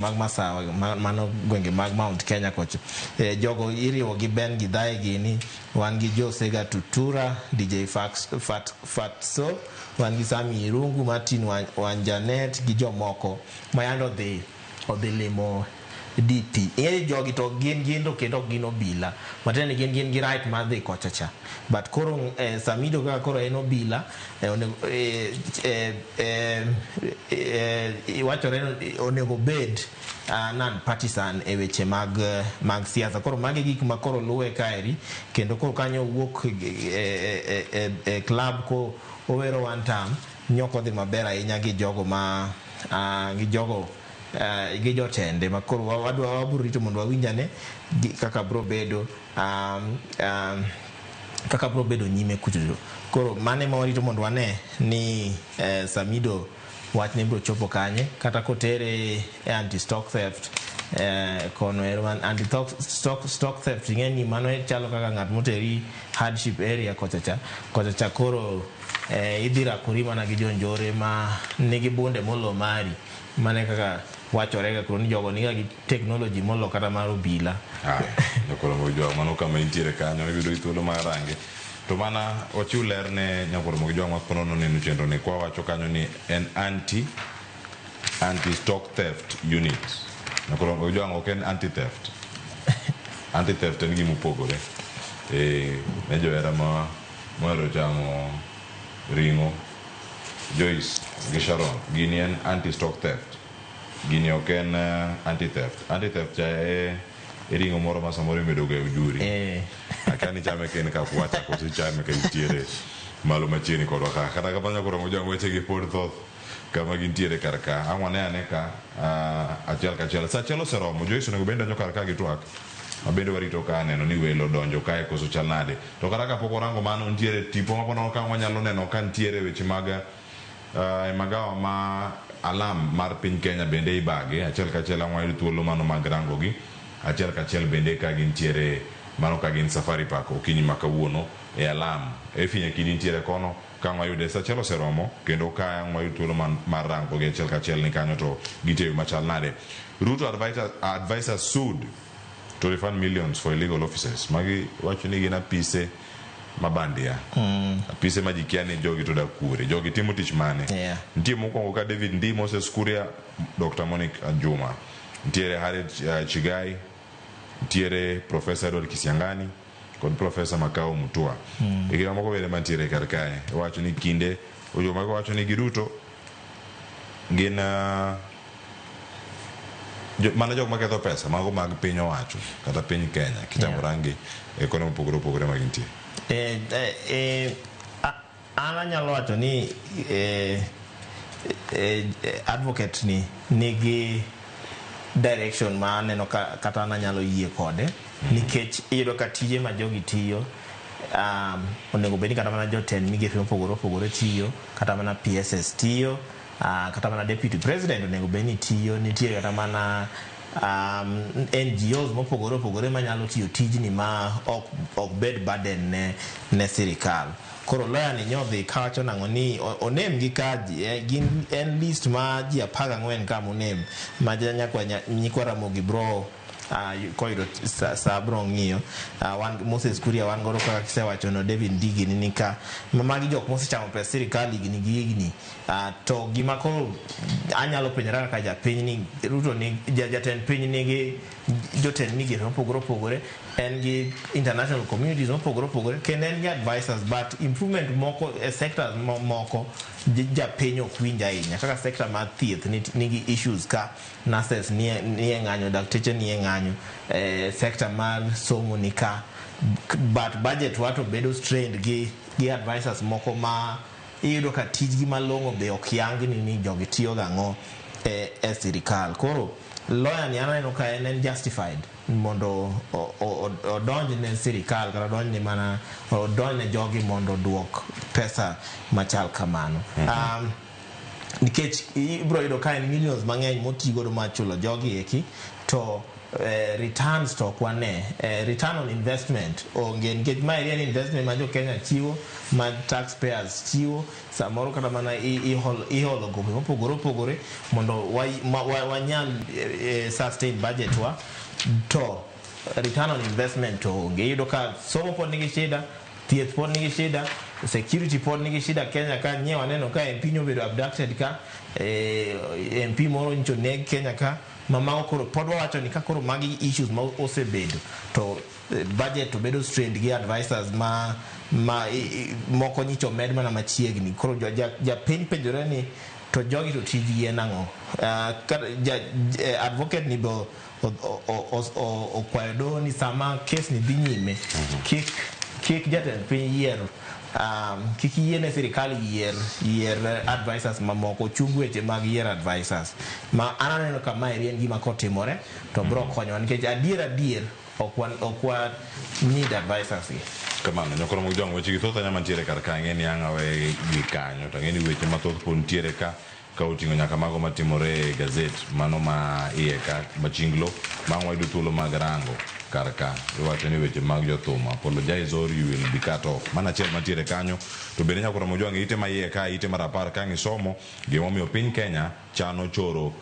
mag masawa mano gwenge mag Mount Kenya kocho. Jogo iriwo gi Ben Gidhae gini, wan gi Josega Tutura, DJ Fatso, wan gi Sami Irungu, Martin Wanjanet gi jomoko mayando odhi limo DP. Jogi to gin to kendo gin obila. Matene gin gi right mar dhi kocha cha. But koro Samido kaka koro en obila, wachore onego bed non-partisan e weche mag siasa. Koro magi gik ma koro luwe kaeri, kendo koro kanyo wuok club ko owero one time, nyoko dhi maber ahinya gi jogo gi jotende makoro wabiro rito mondo wawinjane kaka bro bedo nyime kucho. Koro mane ma warito mondo wane ni Samido wachne biro chopo kanye, kata kotere anti-stock theft kono anti-stock theft ngeni mano chalo kaka ng'at moteri hardship area kochacha koro idhira kurima na gi jonjore ma nigi bunde molo mari, mane kaka wachore kuro ni jogo niga gi technology molo kata mar obila. Nyakoro mojo mano kama intiere kanyo yudo thuolo mar range to mana ochiw ler ne nyakoro mojo ma kono neno chenro ne kwa wacho kanyo ni en anti stock theft unit. Nyakoro mojo ok en anti theft en gima opogore ne johera ma mohero chamo ringo Joyce gi Sharon gini en anti stock theft, gini ok en anti theft cha ringo moro ma samoro imedo ga ujuri akani chame ken ka kwacha ko chame ka itiere malo machieni kodwa kata ka banya koro mojo weche gi pod thoth kama gintiere karka angwane ane ka achiel kachiel sa chelo seromo Joyce nego benda nyoka karka gi twak abendo warito ka neno ni welo donjo kae koso chalnade to kata ka poko rango mano ntiere tipo ma pono ka wanyalo neno ka ntiere weche maga magawa ma alam mar piny Kenya bende ibage achiel kachiel ang'wa thuolo mano mag rango gi achiel kachiel bende ka gintiere mano ka gin Safari Park okinyi makawuono e alam finya kidi ntiere kono ka ang'wa yude sa chelo seromo kendo ka ang'wa thuolo mar rango gi achiel kachiel ni kanyo to giteyo machalnade. Ruto advisors sued to refund millions for illegal offices. Magi wacho ni gina pise mabandia. Pise majikia ni jogi to da kure. Jogi timo tich mane. Ntie moko ka David Ndi, Moses Kuria, Dr. Monique Adjuma. Ntiere Harriet Chigai, ntiere Professor Edward Kisiangani, kod Professor Makao Mutua. Ikira moko vele mantiere karkae. Wacho ni kinde, ujo mako wacho ni giruto gina mana jok maketho pesa mago mag piny owacho kata piny Kenya kitamo rangi ekonomi pogore magintie. Ana nyalo wacho ni advocate ni nigi direction ma aneno kata ana nyalo yie kode nikech iyudo ka tije ma jogi tiyo onego bedi kata mana jotend migepe mopogore tiyo, kata mana PSS tiyo, kata mana deputy president onego beni tiyo, nitie kata mana NGOs mopogore manyalo tiyo tijni ma ok bed burden ne sirikal. Koro lawyer ni nyodhi kawacho nango ni onem gi kaji gin en list ma ji 14 ka monem ma nyakwa nyikwa Ramogi bro koyudo sabro ng'iyo wan Moses Kuria wan goro kaka kisewacho no David Ndigi ni ka magi jok mosechamo pesa sirikal gini to gima koro anyalo penjara ka japiny ni Ruto ni jatend piny nigi jotend migepe mopogore en gi international communities mopogore kendo en gi advisors, but improvement moko sectors moko japiny ok winj ahinya kaka sector mar thieth nigi issues ka nurses ni ng'anyo, dakteche ni ng'anyo, sector mar somo ni ka, but budget wato bedo strained gi advisors moko ma iyudo ka tijgi malong'o be ok yang ni jogi tiyo gang'o e sirikal. Koro lawyer ni aneno ka en justified mondo odonj ne sirikal kata odonj ne jogi mondo duok pesa machal kamano. nikech ibro yudo ka en millions mang'eny motigo do machulo jogi eki to returns to kwane return on investment onge nikech ma en investment ma jo Kenya chiwo ma taxpayers chiwo samoro kata mana iholo gope mopogore mondo wanyal sustain budget wa to return on investment to onge yudo ka somo pod nigi shida, thieth pod nigi shida, security pod nigi shida. Kenya ka nyewa neno ka MP nyobedo abducted ka MP moro ncho neg Kenya ka mama okoro pod wacho ni ka koro magi issues ma osebedo to budget to bedo strained gi advisors ma moko nyicho med mana machiegni koro ja piny penjore ni to jogi to tiji en ang'o. Advocate ni bo okwayo doho ni sama case ni dhi nyime kik jatend piny yier kik yiene sirikal yier advisors mamoko chung weche mag yier advisors ma ananeno kama en gima kotimore to bro konyo nikech adier okwa need advisors kamano nyokoro mo jong weche githoth anya mantiere kar ka ng'eni angawe gi kanyo to ng'eni weche mathoth pon tiere ka oting'o nyaka mago matimore e gazet mano ma iye ka machinglo mang'wa yudo thuolo mag rango kar ka iwacho ni weche mag jothum apologize or you will be cut off mana chiel mantiere kanyo to bende nyakoro mo jong ite ma iye ka ite mar 10 ka ng'isomo gimomiyo piny Kenya chano choro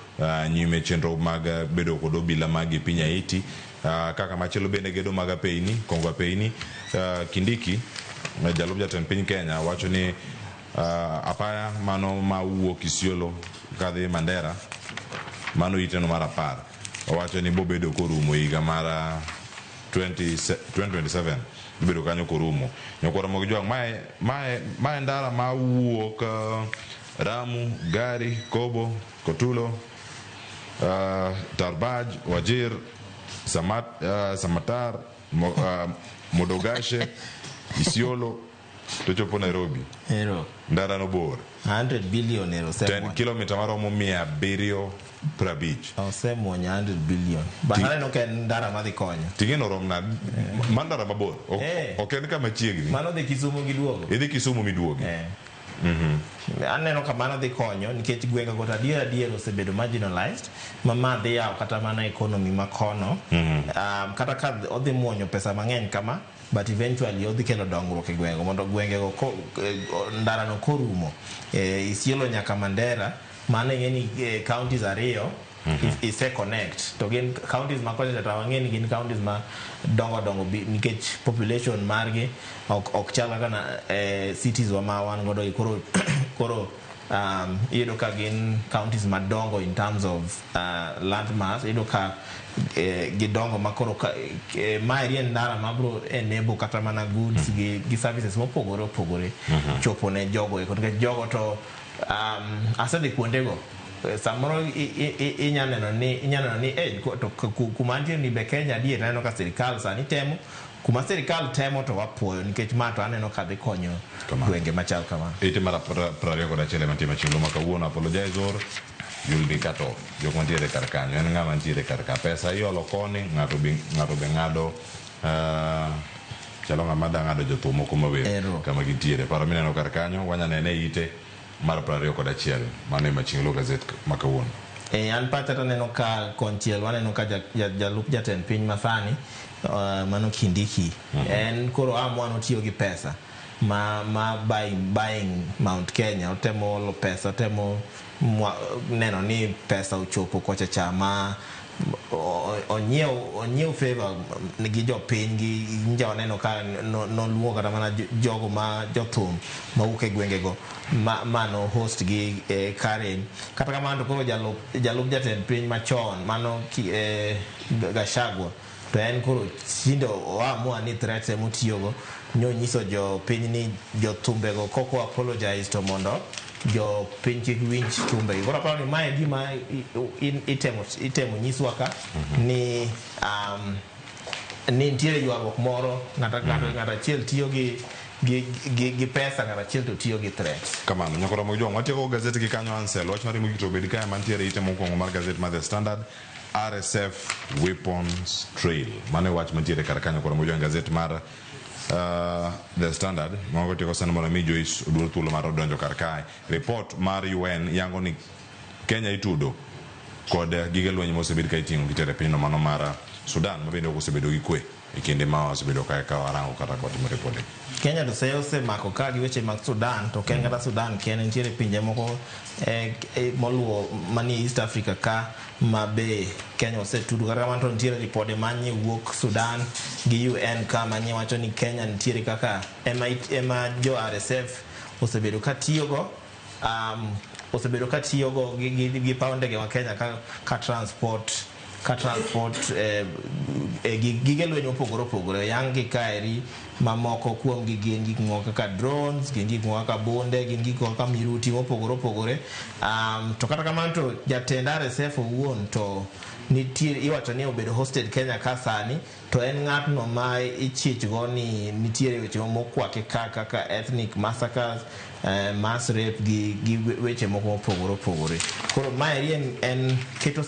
nyime chenro mag bedo kod obila mag piny Haiti kaka machielo bende gedo mag apeyni kongo apeyni Kindiki jalup jatend piny Kenya wacho ni apaya mano mawuok Isiolo kadhi Mandera mano iteno mar 10 owacho ni bobedo korumo higa mar 2027 bedo kanyo korumo nyokoro mo jwang mae ndara mawuok Ramu, Gari, Kobo, Kotulo, Tarbaj, Wajir, Samatar, Modogashe, Isiolo to chopo Nairobi. Ndara no bor 100 billion euro 10 km maromo 750. Osemuonya 100 billion. Bahane no ken ndara madhi konyo. Tingeno rom na mandara mabor. Ok kama chiegni. Mano dhi Kisumu giduogo. Idhi Kisumu miduogo. Aneno ka mano dhi konyo nikech gwenge go adier osebedo marginalized ma dhi yawo kata mana economy makono kata ka odhi muonyo pesa mang'eny kama but eventually odhi kelo dongruok e gwenge mondo gwenge go ndara no korumo Isiolo nyaka Mandera mano ng'eni counties ariyo ise connect to gin counties ma kocha to wang'eni gin counties ma dongo nikech population margi ok chal kaka cities ma wan godo koro yudo ka gin counties madongo in terms of land mass yudo ka gidongo makoro ma area ndara mabro enable kata mana goods gi services mopogore chopo ne jogo nikech jogo to asedi kuondego samoro inyano ni to kumantie ni be Kenya diet aneno ka sirikal sani temo kuma sirikal temo to wapuoyo nikech mato aneno ka dhi konyo gwenge machal kama ite mara prario koda chele mantie machilo maka wuon apologize or you'll be cut off jok mantiere kar kanyo en ng'ama mantiere kar ka pesa iolo koni ng'ato be ng'ado chalo ng'ama da ng'ado jothum moko maber kama gintiere paro mineno kar kanyo wanyanene ite mar 21 mano machinglo gazet makawuono an pachata neno ka konchiel waneno ka jalup jatend piny masani mano Kindiki en koro amwano tiyo gi pesa ma buying Mount Kenya otemo lo pesa otemo neno ni pesa uchopo kocha chama onyiew favor gi jopiny gi nja neno ka no luo kata mana jogo ma jothum mawuok e gwenge go mano host gi Karen kata kamano koro jalup jatend piny machon mano Gachagua to en koro chindo oamua ni threats emotiyogo nyiso jo piny ni jothumbe go koko apologize to mondo jo piny kik winj thumbe koro aparo ni mae gima itemo nyiswa ka ni nitiere ywaruok moro ng'ata achiel tiyo gi pesa ng'ata achiel to tiyo gi threats kamano nyakoro mo jong watieko gazet gi kanyo Ansel wach mari mogito bedi kaya mantiere ite mokwongo mar gazet mar The Standard RSF weapons trail mane wach mantiere kar kanyo koro mo jong gazet mar The Standard mago tiko sana mondo mi Joyce oduol thuolo mar donjo kar kae. Report mar UN yango ni Kenya itudo kod gige lweny mosebed ka iting'o gitere pinyno mano mar Sudan mabende osebedo gi kwe e kinde ma osebedo ka warango kata kotimo ripode. Kenya to ose mako ka gi weche mag Sudan to Kenya kata Sudan Kenya nitiere pinje moko moluwo mani East Africa ka mabe Kenya osetudo kata kamano to nitiere ripode manye wuok Sudan gi UN ka manye wacho ni Kenya nitiere kaka ema jo RSF osebedo ka tiyogo gi paw ndege wa Kenya ka transport gige lweny opogore yangi kaeri mamoko kuom gin gik moko kaka drones, gin gik moko kaka bonde, gin gik moko kaka miruti opogore to kata kamano to jatend RSF owuon to nitiere iwacho ni obedo hosted Kenya ka sani to en ng'atno ma ichichgo ni nitiere weche mokwake kaka ethnic massacres, mass rape gi weche moko opogore. Koro maeri en keto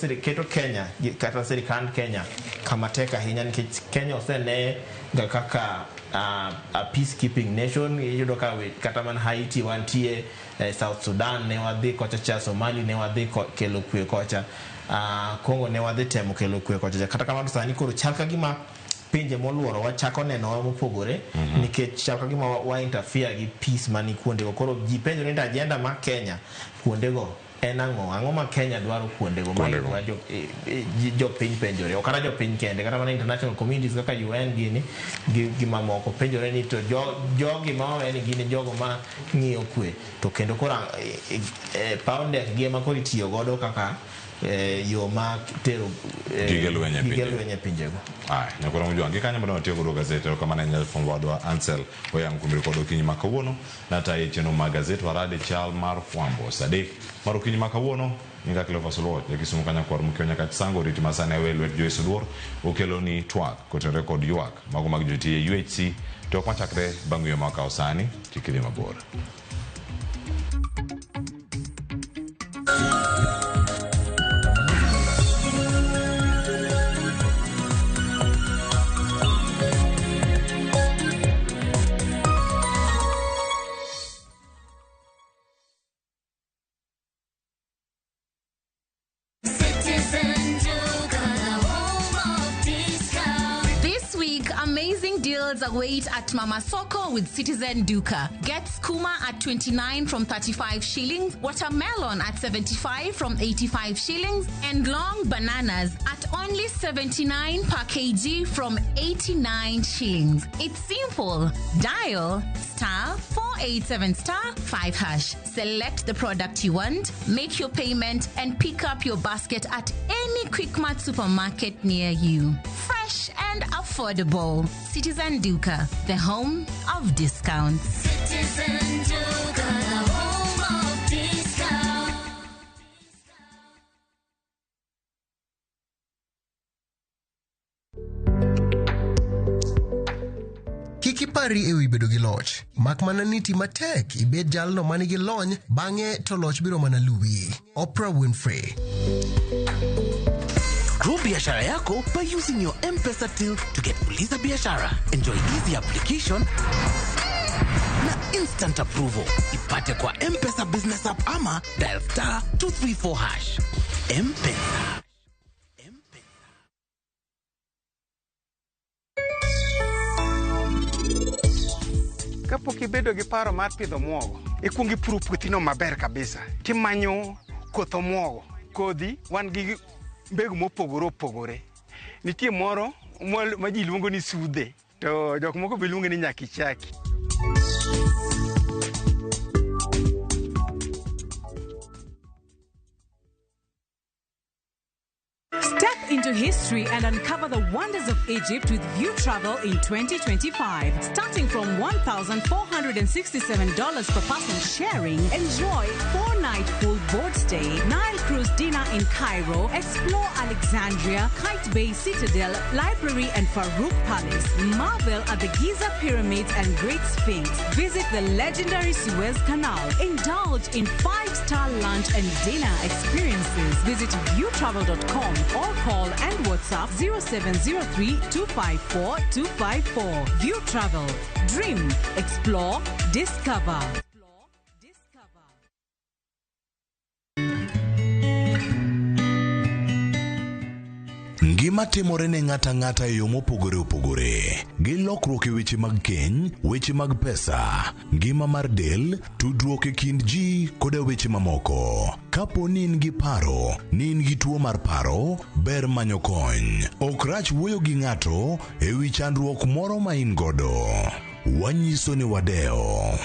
Kenya kata sirikand Kenya kama tek ahinya nikech Kenya osene ga kaka a peacekeeping nation. Iyudo ka kata man Haiti wantie, South Sudan ne wadhi kocha cha, Somali ne wadhi kelo kwe kocha, Congo ne wadhi temo kelo kwe kocha. Kata kamano sani koro chal ka gima pinje moluoro wachako neno mopogore nikech chal ka gima wa interfere gi peace mani kuondego. Koro ji penjo ni agenda ma Kenya kuondego en ang'o ma Kenya dwaro kuondego ma jo piny penjore, o kata jo piny kende kata mana international communities kaka UN gini gi mamoko penjore ni to jogi ma weni gini jogo ma ng'iyo kwe to kendo koro paw ndek gi ema koro itiyo godo kaka yo ma tero gige lweny e pinjego. Nyakoro mjua kanyo mondo tiyo godo gazete kama na nyal fombo wadwa Ansel oyang kumiri kodo kinyi makawuono na ta yecheno magazete warade chal mar fwambo sadek maro kinyi makawuono ninga kile fasolot yakisumu kanya kwa mkionya katsango riti masane welwet Joyce Oduor okelo ni twak kote record yuak mago mag jotie UHC to kwa chakre bangu yo maka osani tikili mabora. Await at Mama Soko with Citizen Duka. Get skuma at 29 from 35 shillings, watermelon at 75 from 85 shillings, and long bananas at only 79 per kg from 89 shillings. It's simple. Dial *487*5#. Select the product you want, make your payment, and pick up your basket at any Quickmart supermarket near you. Fresh and affordable. Citizen Duka, the home of discounts. Citizen Duka, the home of discounts. Kiki pari ewi bedo gi loch, mak mana niti matek ibed jalno mani gi lony, bang'e to loch biro mana luwi. Oprah Winfrey. Grow biashara yako by using your M-Pesa till to get Uliza Biashara. Enjoy easy application na instant approval. Ipate kwa M-Pesa business app ama dial *234#. M-Pesa. Kapok ibedo gi paro mar pidho muogo, ikuongo ipuro puothino maber kabisa. Timanyo koth muogo. Kodhi wan gi mbegu mopogore. Nitie moro ma ji luongo ni sudhe, to jok moko be luongo ni nyakichaki. Step into history and uncover the wonders of Egypt with View Travel in 2025. Starting from $1,467 per person sharing, enjoy 4-night full board stay, Nile cruise dinner in Cairo, explore Alexandria, Kite Bay Citadel, Library and Farouk Palace, marvel at the Giza Pyramids and Great Sphinx, visit the legendary Suez Canal, indulge in 5-star lunch and dinner experiences. Visit viewtravel.com or call and WhatsApp 0703-254-254. View Travel. Dream, explore, discover. Ngima timore ne ng'ata ng'ata e yo mopogore opogore. Gi lokruok e weche mag keny, weche mag pesa, ngima mar del, tudruok e kind ji kod weche mamoko. Kapo ni in gi paro, ni in gi tuo mar paro, ber manyo kony. Ok rach wuoyo gi ng'ato e wi chandruok moro ma in godo. Wanyiso ni wadeo.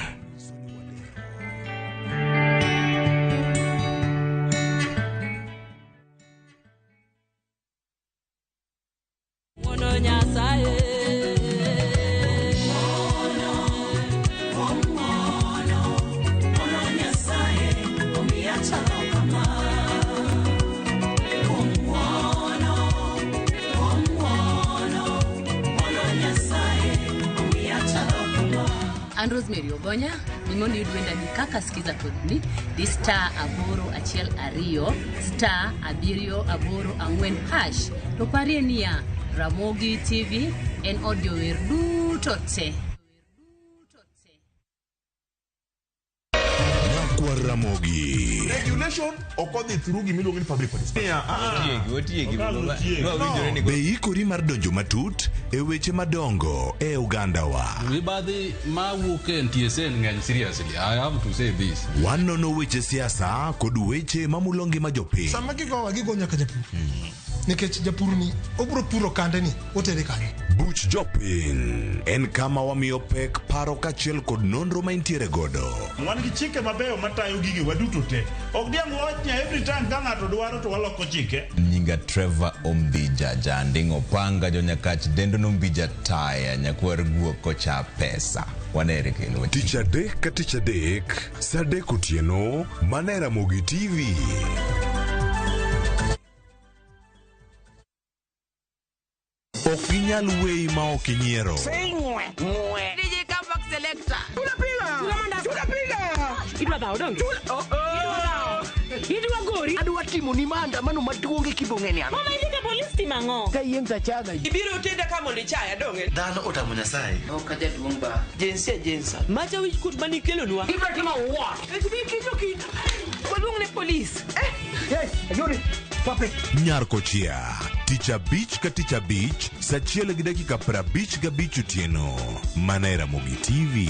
Rosemary Ogonya, mingoni yudwenda ni kaka sikiza kodni, di star aboro achiel ariyo, star abirio aboro angwen hash. To parie niya, Ramogi TV en audio wer duto te. Ramogi. Regulation occurred through Gimilogi public participation. Be ikori mar donjo matut e weche madongo e Uganda wa. Mibadhi ma wuke NTSN ng'eny seriously. I have to say this. Wanono weche siasa kod weche mamulongi ma jopiny. Sama gigo nyaka japur. Nikech japur ni obro puro kande ni otere kanye. Buch jopiny en kama wamiyo pek paro kachiel kod nonro ma intiere godo. Wan gi chike mabeyo matayo gige waduto te. Ok diam lochnya every time ka ng'ato dwaro to waloko chike. Nyinga Trevor Ombija jandingo panga jonyakach dendo nombija taya nyakwer guok kocha pesa. Wanere kelo. Tich adek ka tich adek, sa adek otieno, mana Ramogi TV. Okinyal wei ma okinyiero. DJ Comeback Selector. Tunapiga. Idwa dhao dong. Idwa gori. Adwa timo ni maandamano maduong' e Kibong'eni ano. Mama idhi ka polis timang'o. Ka yieng' tachana. Ibiro tenda kama ni chaya donge. Dhano otamo Nyasaye. Ok jaduong' ba. Jensa. Macha wich kut mani kelonwa. Ibiro timo what? Waluong ne polis. Yes, ayuri. Nyarkochia, tich abich ka tich abich, sa achiel gi dakika 55 otieno, mana Ramogi TV.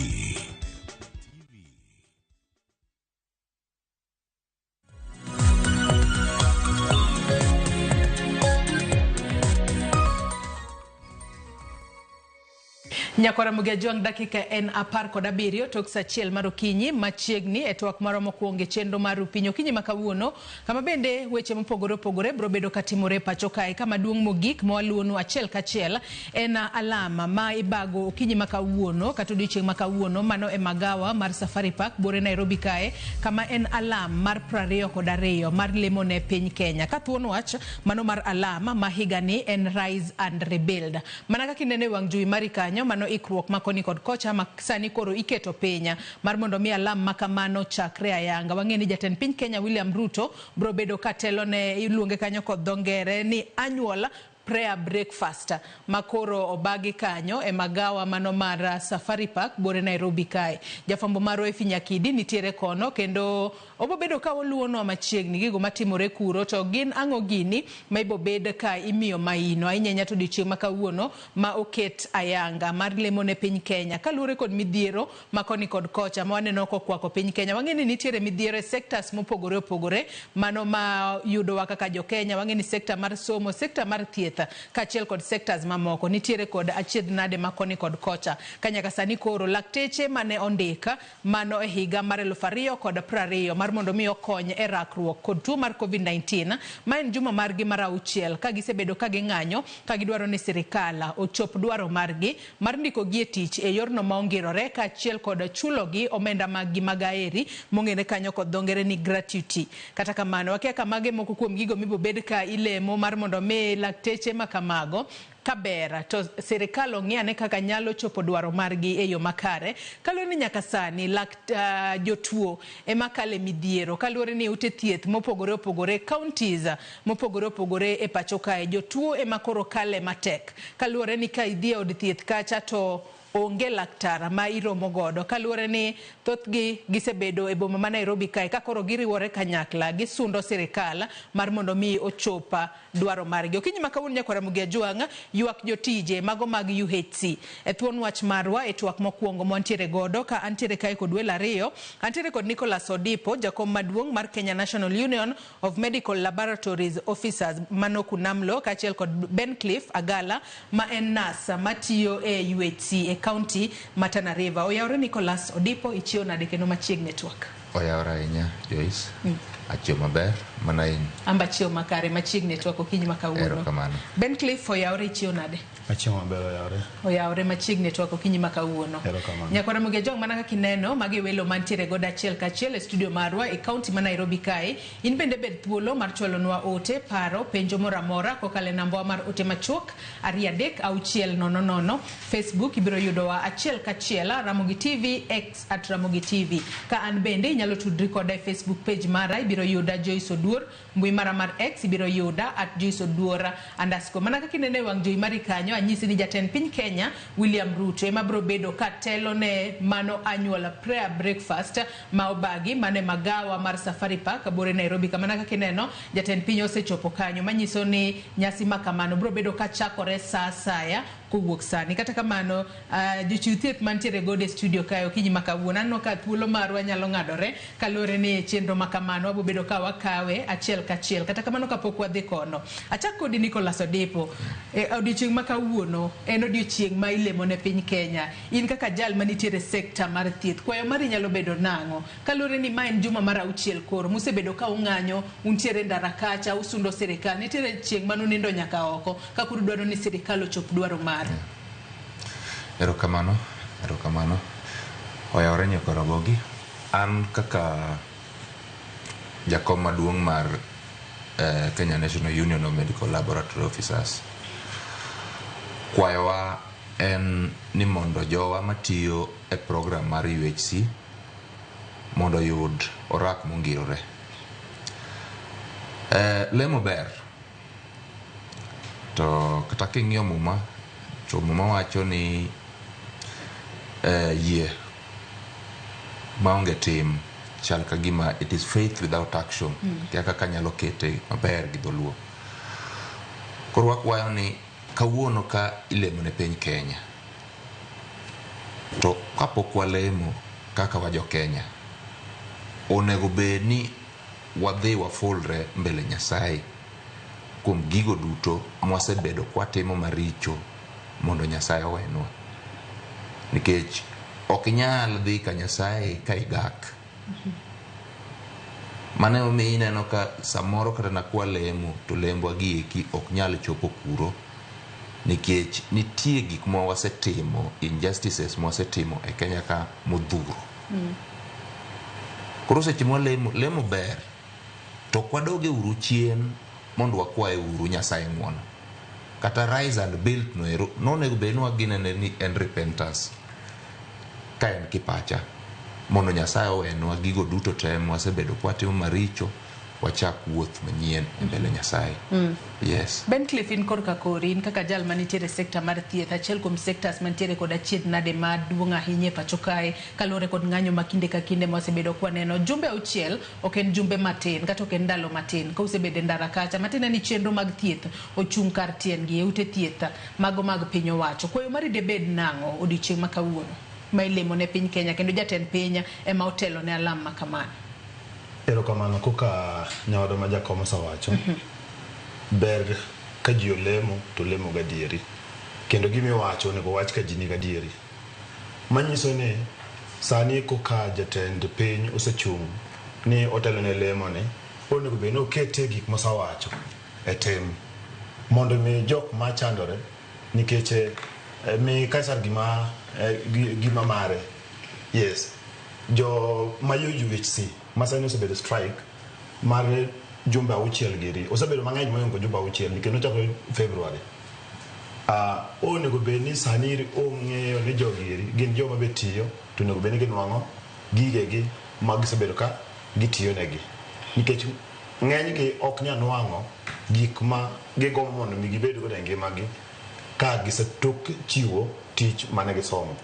Nyakora Mugajwang dakika en 17 tok sa achiel mar okinyi machiegni e twak maro mokwongo chendo mar Upinyo okinyi makawuono kama bende weche mopogore opogore bro bedo katimore pacho kae kama duong' mogik mwaluonu achiel kachiel en alama ma ibago okinyi makawuono kata odiochieng' makawuono mano e magawa mar Safari Park bore Nairobi kae kama en alam mar 22 mar lemo ne piny Kenya ka thuon wach mano mar alama ma higani en Rise and Rebuild mana kaka inene wang' jui mari kanyo mano ikruok makoni kod kocha sani koro iketo penya mar mondo mi alam makamano chakre ayanga wang'eni jatend piny Kenya William Ruto bro bedo katelo ne iluonge kanyo kod dhongere ni annual prayer breakfast makoro obagi kanyo e magawa mano mar Safari Park bore Nairobi kae jafambo maro e Finyakidi nitiere kono kendo obo bedo ka oluono machiegni gigo matimore kuro to gin ang'o gini ma ibo bed ka imiyo maino ainyenya to dichieng' makawuono ma oket ayanga mar lemo ne piny Kenya kalure kod midhiero makoni kod kocha ma waneno kokwako piny Kenya wang'eni nitiere midhiero e sectors mopogore opogore mano ma yudo kaka jo Kenya wang'eni sector mar somo sector mar thieth kachiel kod sectors mamoko nitiere kod achiedh nade makoni kod kocha kanyaka sani koro lakteche mane ondika mano e higa mar 2020 mar mondo mi okony e rakruok kod tuo mar COVID-19 ma en juma margi mar 6 ka gisebedo ka ging'anyo ka gidwaro ni sirikal ochop dwaro margi mar ndiko gi e tich e yorno maongirore kachiel kod chulo gi omenda magi magaeri mong'ere kanyo kod dhongere ni gratuity kata kamano wakia kamage moko kuom gigo mibo bed ka ilemo mar mondo mi lakteche makamago kabera to sirikal ong'iyane kaka nyalo chopo dwaro margi e yo makare. Kaluwore ni nyaka sani jotuo ema kale midhiero kaluwore ni ute thieth mopogore opogore counties mopogore opogore e pacho kae jotuo ema koro kale matek kaluwore ni ka idhi od thieth kacha to onge laktar ma iromo godo kaluwore ni thothgi gisebedo e boma ma Nairobi kae ka koro giriwore kanyakla gisundo sirikal mar mondo mi ochopa dwaro margi. Okinyi ma kawuono nyakwara Ramogi Ajwang' ywak jotije mago mag UHC e thuon wach marwa e twak mokwongo montiere godo ka antiere kae kod welo ariyo. Antiere kod Nicholas Odipo, jakom maduong' mar Kenya National Union of Medical Laboratories Officers Manoku Namlo, kaachiel kod Bencliff Agala ma en nas matiyo e UHC e county ma Tana River. Oyawre Nicholas Odipo, ichio nade kendo machiegni twak? Oyawre ahinya Joyce. Achio maber mana in. Amba chio makare machiegni twak okinyi ma kawuono. Erokamano. Bencliff, oyawre, ichio nade? Achio maber oyawre. Oyawre machiegni twak okinyi ma kawuono. Erokamano. Nyakwara Ramogi Ajwang' mana kaka ineno magi welo mantiere godo achiel kachiel e studio marwa e county ma Nairobi kae. In bende bed thuolo mar chwalonwa ote, paro, penjo moro amora kokalo e namba mar ote machuok 236000. Facebook ibiro yudowa achiel kachiel Ramogi TV X @Ramogi TV. Ka an bende inyalo tudri koda e Facebook page mara ibiro yuda Joyce Oduor, mbui mara mar X ibiro yuda @JoyceOduor_. Mana kaka ineno e wang' jowi mari kanyo anyisi ni jatend piny Kenya William Ruto ema biro bedo ka telo ne mano annual prayer breakfast ma obagi mane magawa mar Safari Park bore Nairobi. Kamana kaka ineno jatend piny osechopo kanyo manyiso ni nyasi makamano biro bedo ka chakore saa asaya kowuok sani. Kata kamano jochiw thieth mantiere godo e studio kae okinyi ma kawuono aneno ka thuolo marwa nyalo ng'adore kaluwore ni chenro makamano wabo bedo ka wakawe achiel kachiel. Kata kamano kapok wadhi kono achak kodi Nicholas Odipo. Odiochieng' ma kawuono en odiochieng' ma ilemo ne piny Kenya. In kaka jal manitiere sekta mar thieth kwayo mari nyalo bedo nang'o kaluwore ni ma en juma mar 6 koro musebedo ka ung'anyo untiere ndara kacha usundo sirikal nitiere chieng' manunindo nyaka oko ka kuru dwaro ni sirikal ochop dwaro mar. Erokamano. Oyawre Nyakwara Ramogi. An kaka jakom maduong' mar Kenya National Union of Medical Laboratory Officers. Kwayowa en ni mondo jowa matiyo e program mar UHC mondo yud orak mongirore. Lemo ber. To kata king'iyo muma, to muma wacho ni yie maonge tim chal ka gima it is faith without action. Kaka kanyalo kete maber gi dholuo. Koro wakwayo ni kawuono ka ilemo ne piny Kenya. To kapok walemo kaka wajo Kenya, onego bed ni wadhi wafulre mbele Nyasaye kuom gigo duto mwasebedo kwatimo maricho mondo Nyasaye owenwa. Nikech ok inyal dhi ka Nyasaye ka igak. Mane omiyo ineno ka samoro kata nakwalemo to lembwa gieki ok nyal chopo kuro nikech nitie gik ma wasetimo, injustices ma wasetimo e Kenya ka modhuro. Koro seche lemo ber to kwadoge uru chien mondo wakwaye uru Nyasaye ng'wono. Kata rise and build nonego bed ni waginene ni en repentance ka en kipacha mondo Nyasaye owenwa gigo duto te mwasebedo kwatimo maricho wachak wuoth manyien e mbele Nyasaye. Yes. Bencliff, in korka kori in kaka jal manitiere sekta mar thieth achiel kuom sectors mantiere kod achiedh nade maduong' ahinya e pacho kae kaluwore kod ng'anyo ma kinde ka kinde mosebedo kwaneno. Jumbe 6 ok en jumbe matin kata ok en ndalo matin ka osebedo e ndara kacha matin ni chenro mag thieth ochung' kar tiendgi e ute thieth mago mag piny owacho. Kwayo mari debed nang'o odiochieng' ma kawuono ma ilemo ne piny Kenya kendo jatend piny ema otelo ne alam ma kamano? Erokamano koka nyawado ma jakom osewacho. Ber ka ji olemo to lemo gadieri. Kendo gimiwacho onego wach ka ji ni gadieri. Manyiso ni sani koka jatend piny osechung' ni otelo ne lemo ne onego bed ni okete gik mosawacho e tim mondo mi jok ma chandore nikech mi Kaisar gima mare. Yes. Jo mayo UHC masani osebedo strike mar jumbe 6 giri osebedo mang'eny moyongo jumbe 6 nikech nochako February onego bed ni sani ong'eyo ni jogiri gin joma betiyo to onego bed ni ginwang'o gigegi magisebedo ka gitiyo negi, nikech ng'enygi ok nyal nwang'o gik ma gigombo mondo mi gibed godo e ngimagi ka gisetok chiwo tich mane gisomo.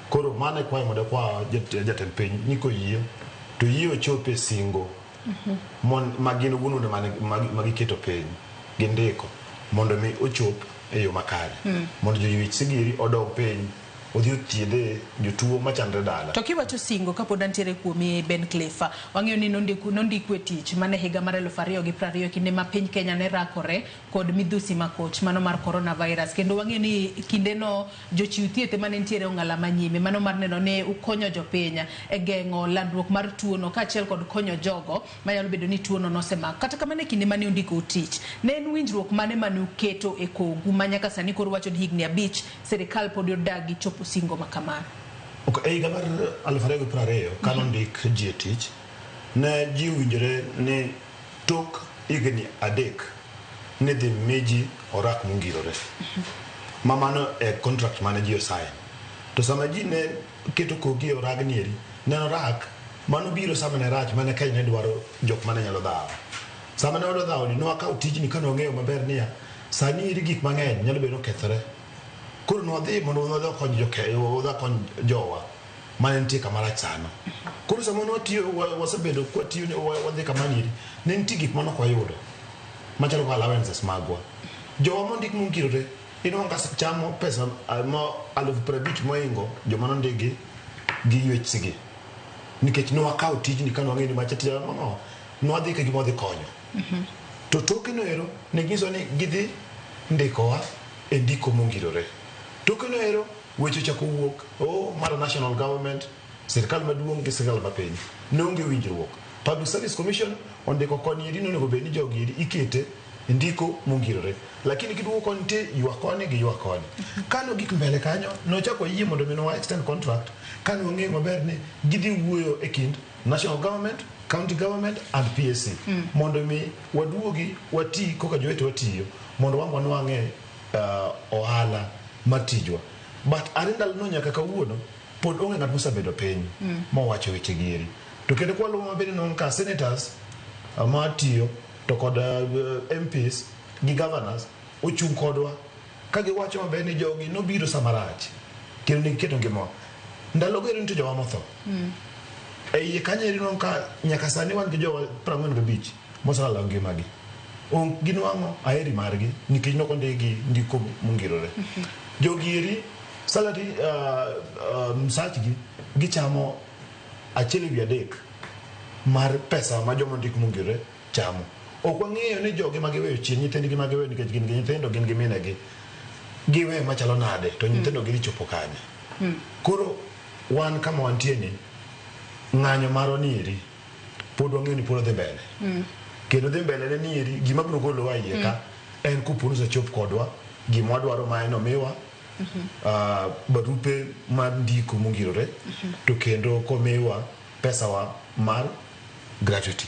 Koro mano e kwayo mondo kwa jatend piny ni koyie to yie ochope singo ma gin wuono magiketo piny gindiko mondo mi ochop e yo makare mondo joywech sigiri odog piny odhi othiedhe jotuo machandre dala. To kiwacho singo kapod antiere kuomi Ben Cliff, wang'eyo ni nondiku e tich mane higa mar 2020 kinde ma piny Kenya ne rakore kod midhusi makoch mano mar coronavirus, kendo wang'eyo ni kindeno jochiw thieth mane ntiere ong'ala manyime mano mar neno ne ukonyo jopiny e geng'o landruok mar tuono kaachiel kod konyo jogo manyalo bedo ni tuono nosemako. Kata kamano e kinde mane undiko tich, ne en winjruok mane uketo e kogu ma nyaka sani koro wacho ni higni 5 sirikal pod odagi chopo singo makamano? E higa mar 2020 kanondik ji e tich, ne ji winjore ni tok higni 3 ne dhi miji orak mongirore. Ma mano e contract mane ji osain. To sama ji ne keto kogi e oragni eri, ne orak mano biro sama ne rach mane Kenya ne dwaro jok mane nyalo dhawo. Sama ne odwa dhawo ni nwakawo tijni ka nong'eyo maber niya sani iri gik mang'eny nyalo bedo kethore. Koro nwadhi mondo nwadhi kony jowa mane nitie kamarach sana. Koro sama nwatiyo wasebedo kwatiyo wadhi kamaniri ne nitie gik manok wayudo machalo ka allowances magwa. Jowa mondik mongirore inwanga chamo pesa ma 50,000 moingo joma nondigi gi ywech sigi, nikech nwakawo tijni ka nwang'eyo ni machatija nono nwadhi ka gima dhi konyo. To toke no ero ne giso ni gidhi ndikowa e ndiko mongirore. Toke no ero weche chako wuok mar national government, sirikal maduong' gi sirikal mapiny ne onge winjruok. Public Service Commission ondiko koni eri nonego bed ni jogi eri ikete ndiko mongirore, lakini kiduogo koni te ywa koni gi ywa koni. Kano gik mbele kanyo nochako yie mondo mino extend contract kano ong'eyo maber ni gidhi wuoyo e kind national government, county government and PSC mondo mi waduogi wati koka jowete watiyo mondo wanwang'e ohala matijwa. But arindal no nyaka kawuono pod onge ng'at mosabedo piny mowacho weche gieri. To kendo kwa luwo maber non ka senators matiyo to kod MPs gi governors ochung' kodwa ka giwacho maber ni jogi nobiro samarach kendo ne giketo ngima. Ndalo go nitie jowa motho e iye kanyo eri non ka nyaka sani wan gi jowa 45 mosalalo ngimagi. Ginwang'o aheri margi nikech nokondegi ndiko mongirore. Jogi eri salary msachgi gichamo 1/3 mar pesa ma joma ndik mongirore chamo. Ok wang'eyo ni jogi magiweyo chien nyithindgi magiweyo nikech gin gi nyithindo gin gi minegi giwe machalo nade to nyithindo gi chopo kanye. Koro wan kama wantie ni ng'anyo maro ni eri pod wang'eyo ni pod dhi mbele. Kendo dhi mbele ni eri gima biro golowa iye ka en kuponu sechop kodwa gima wadwaro ma en omiwa barupe mar ndiko mongirore to kendo komiwa pesawa mar gratuity.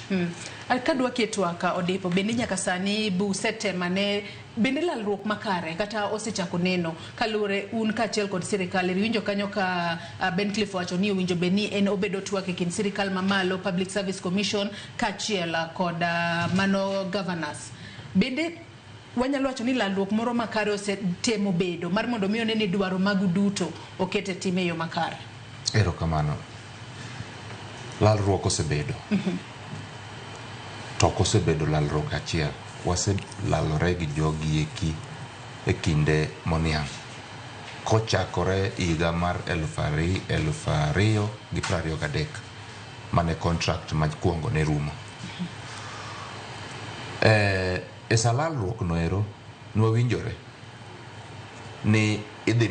Kadwa ketwa ka odipo bende nyaka sani busetema ne bende lalruok makare kata osechako neno kalure un kaachiel kod sirikal winjo kanyo ka Ben Cliff wacho ni winjo beni en obedo twak e kind sirikal mamalo, Public Service Commission kaachiel kod mano governors. Bende wanyalo wacho ni lalruok moro makare osetemo bedo mar mondo miyo ne dwaro magu duto okete time yo makare. Erokamano. Lalruok osebedo. To kosebedo lalruok achiel, waselalore gi jogi eki e kinde moniang'. Kochakore higa mar 2023 mane contract makwongo ne rumo. E sa lalruok no ero nwawinjore ni idhi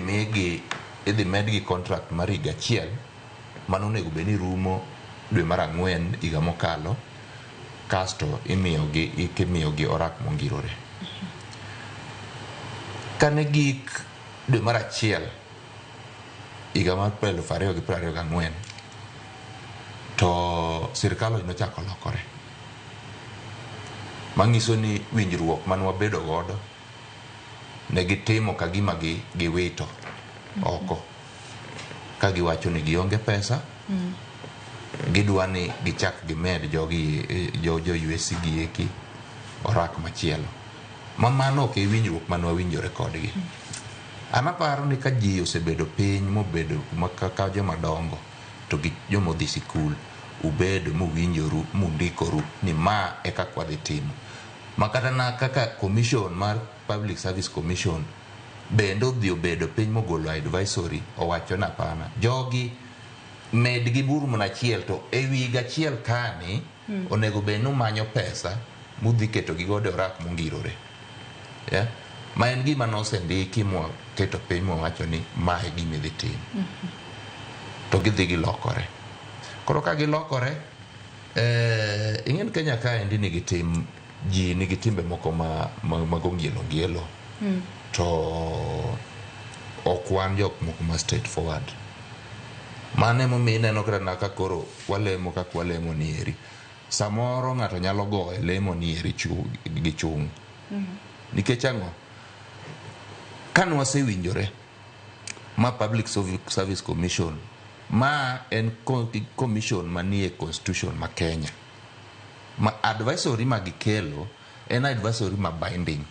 medgi contract mar higa achiel mano onego bed ni rumo dwe mar 4 higa mokalo, kasto imiyogi orak mongirore. Kane gik dwe mar 1 higa mar 2024 to sirikal nochako lokore, mang'iso ni winjruok man wabedo godo ne gitimo ka gima giwito oko ka giwacho ni gionge pesa, gidwa ni gichak gimed jogi jo USC gieki orak machielo. Mano ok e winjruok mane wawinjore kodgi. An aparo ni ka ji osebedo piny mobedo kaka joma dongo to gi joma odhi sikul ubedo muwinjoru mundikoru ni ma e kaka wadhi timo. Makata na kaka commission mar Public Service Commission bende odhi obedo piny mogolo advisory owacho na pana jogi med gi buru mana achiel to e wi gachiel kani onego bed ni manyo pesa mudhi keto gi godo orak mongirore. Yeah? Ma en gima nosendiki mo keto piny mowacho ni ma e gima idhi tim. To gidhi gilokore. Koro ka gilokore, ing'en Kenya ka endi nigi timbe moko mag ongielo. To ok wan jok moko ma straight forward. Mane momiyo ineno kaka koro walemo kaka walemo ni eri. Samoro ng'ato nyalo goye lemo ni eri gi chung'. Nikech ang'o? Kan wasewinjore ma Public Service Commission ma en commission manie constitution ma Kenya. Ma advisory ma gikelo en advisory ma binding.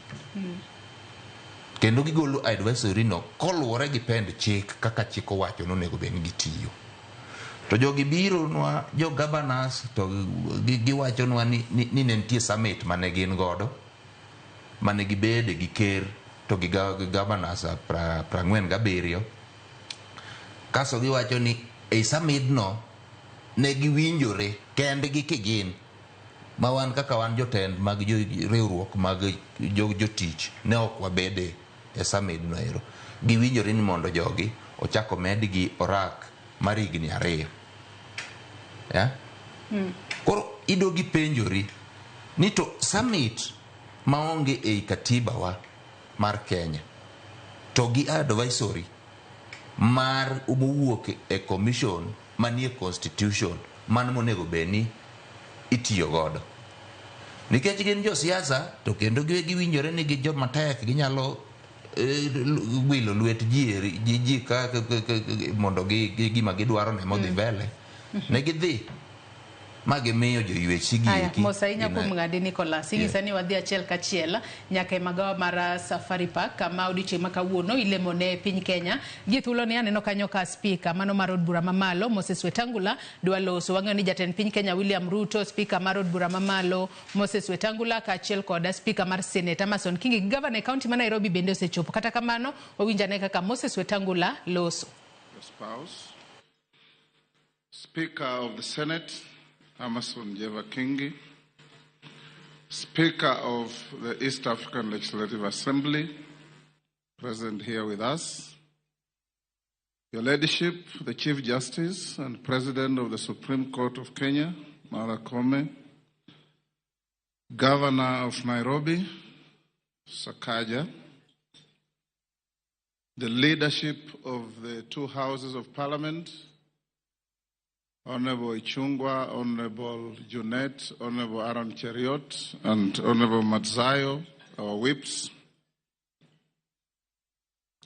Kendo gigolo advisory no koluwore gi pend chik kaka chik owacho nonego bed ni gitiyo. To jogi biro nwa jo governors to giwacho nwa ni ne nitie summit mane gin godo mane gibede gi ker to gi governors 47. Kaso giwacho ni e summit no ne giwinjore kendgi kigin ma wan kaka wan jotend mag riwruok mag jotich ne ok wabede e summit no ero. Giwinjore ni mondo jogi ochako medgi orak mar higni 2. Yeah? Koro idogi penjori ni to summit maonge ei katiba wa mar Kenya to gi advisory mar mowuok e commission manie constitution man monego beni itiyo godo. Nikech gin jo siasa to kendo giwinjore ni gi joma tek ginyalo wilo lwet ji ka mondo gima gidwaro ne modhi mbele. Ne gidhi ma gimiyo jo UHC gieki. Mosainya kuom ng'ade Nicholas. Ing'isa ni wadhi achiel kachiel nyaka e magawa mar Safari Park kama odiochieng' ma kawuono ilemo ne piny Kenya. Gi thuolo ni aneno kanyo ka speaker mano mar od bura mamalo Moses Wetangula dwa loso. Wang'eyo ni jatend piny Kenya William Ruto, speaker mar od bura mamalo Moses Wetangula kaachiel koda speaker mar Senate Amason Kingi, governor e kaunti ma Nairobi bende osechopo. Kata kamano owinjane kaka Moses Wetangula loso. Speaker of the Senate Amason Kingi, Speaker of the East African Legislative Assembly, present here with us, Your Ladyship, the Chief Justice and President of the Supreme Court of Kenya, Martha Koome, Governor of Nairobi, Sakaja, the leadership of the two houses of Parliament, Honorable Ichungwa, Honorable Junet, Honorable Aaron Cheriot, and Honorable Matzayo, our whips.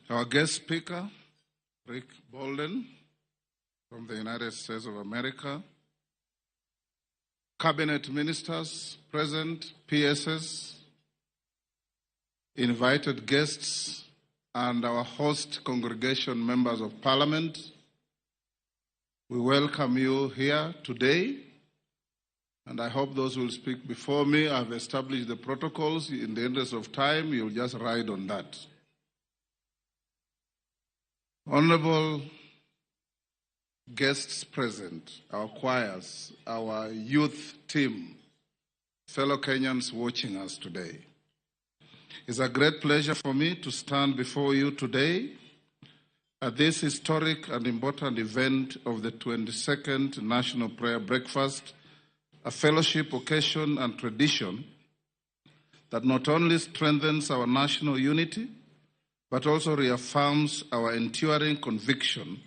Our guest speaker, Rick Bolden, from the United States of America. Cabinet ministers present, PSS, invited guests, and our host congregation members of Parliament. We welcome you here today, and I hope those who will speak before me have established the protocols. In the interest of time, you'll just ride on that. Honorable guests present, our choirs, our youth team, fellow Kenyans watching us today. It's a great pleasure for me to stand before you today at this historic and important event of the 22nd National Prayer Breakfast, a fellowship occasion and tradition that not only strengthens our national unity, but also reaffirms our enduring conviction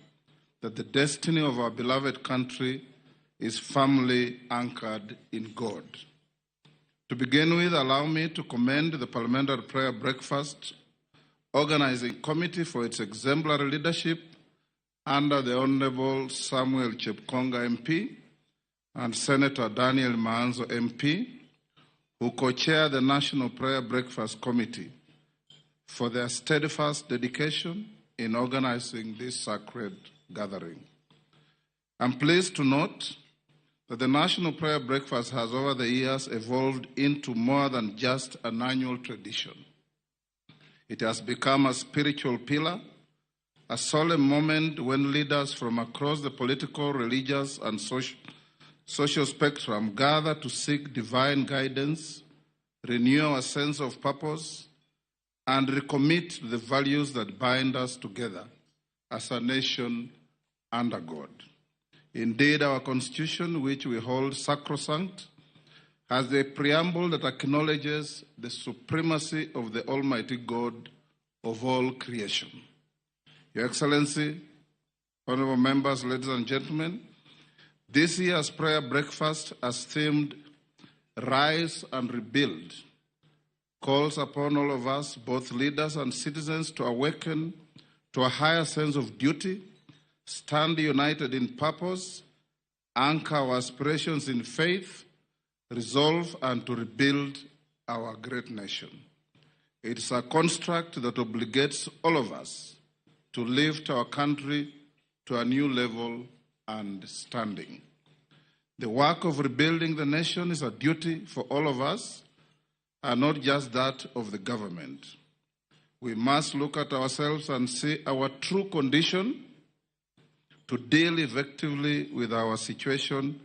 that the destiny of our beloved country is firmly anchored in God. To begin with, allow me to commend the Parliamentary Prayer Breakfast Organizing Committee for its exemplary leadership under the Honorable Samuel Chepkonga MP and Senator Daniel Maanzo MP, who co-chair the National Prayer Breakfast Committee, for their steadfast dedication in organizing this sacred gathering. I'm pleased to note that the National Prayer Breakfast has over the years evolved into more than just an annual tradition. It has become a spiritual pillar, a solemn moment when leaders from across the political, religious, and social spectrum gather to seek divine guidance, renew our sense of purpose, and recommit to the values that bind us together as a nation under God. Indeed, our Constitution, which we hold sacrosanct, has a preamble that acknowledges the supremacy of the Almighty God of all creation. Your Excellency, honorable members, ladies and gentlemen, this year's prayer breakfast, as themed Rise and Rebuild, calls upon all of us, both leaders and citizens, to awaken to a higher sense of duty, stand united in purpose, anchor our aspirations in faith, resolve, and to rebuild our great nation. It's a construct that obligates all of us to lift our country to a new level and standing. The work of rebuilding the nation is a duty for all of us, and not just that of the government. We must look at ourselves and see our true condition to deal effectively with our situation,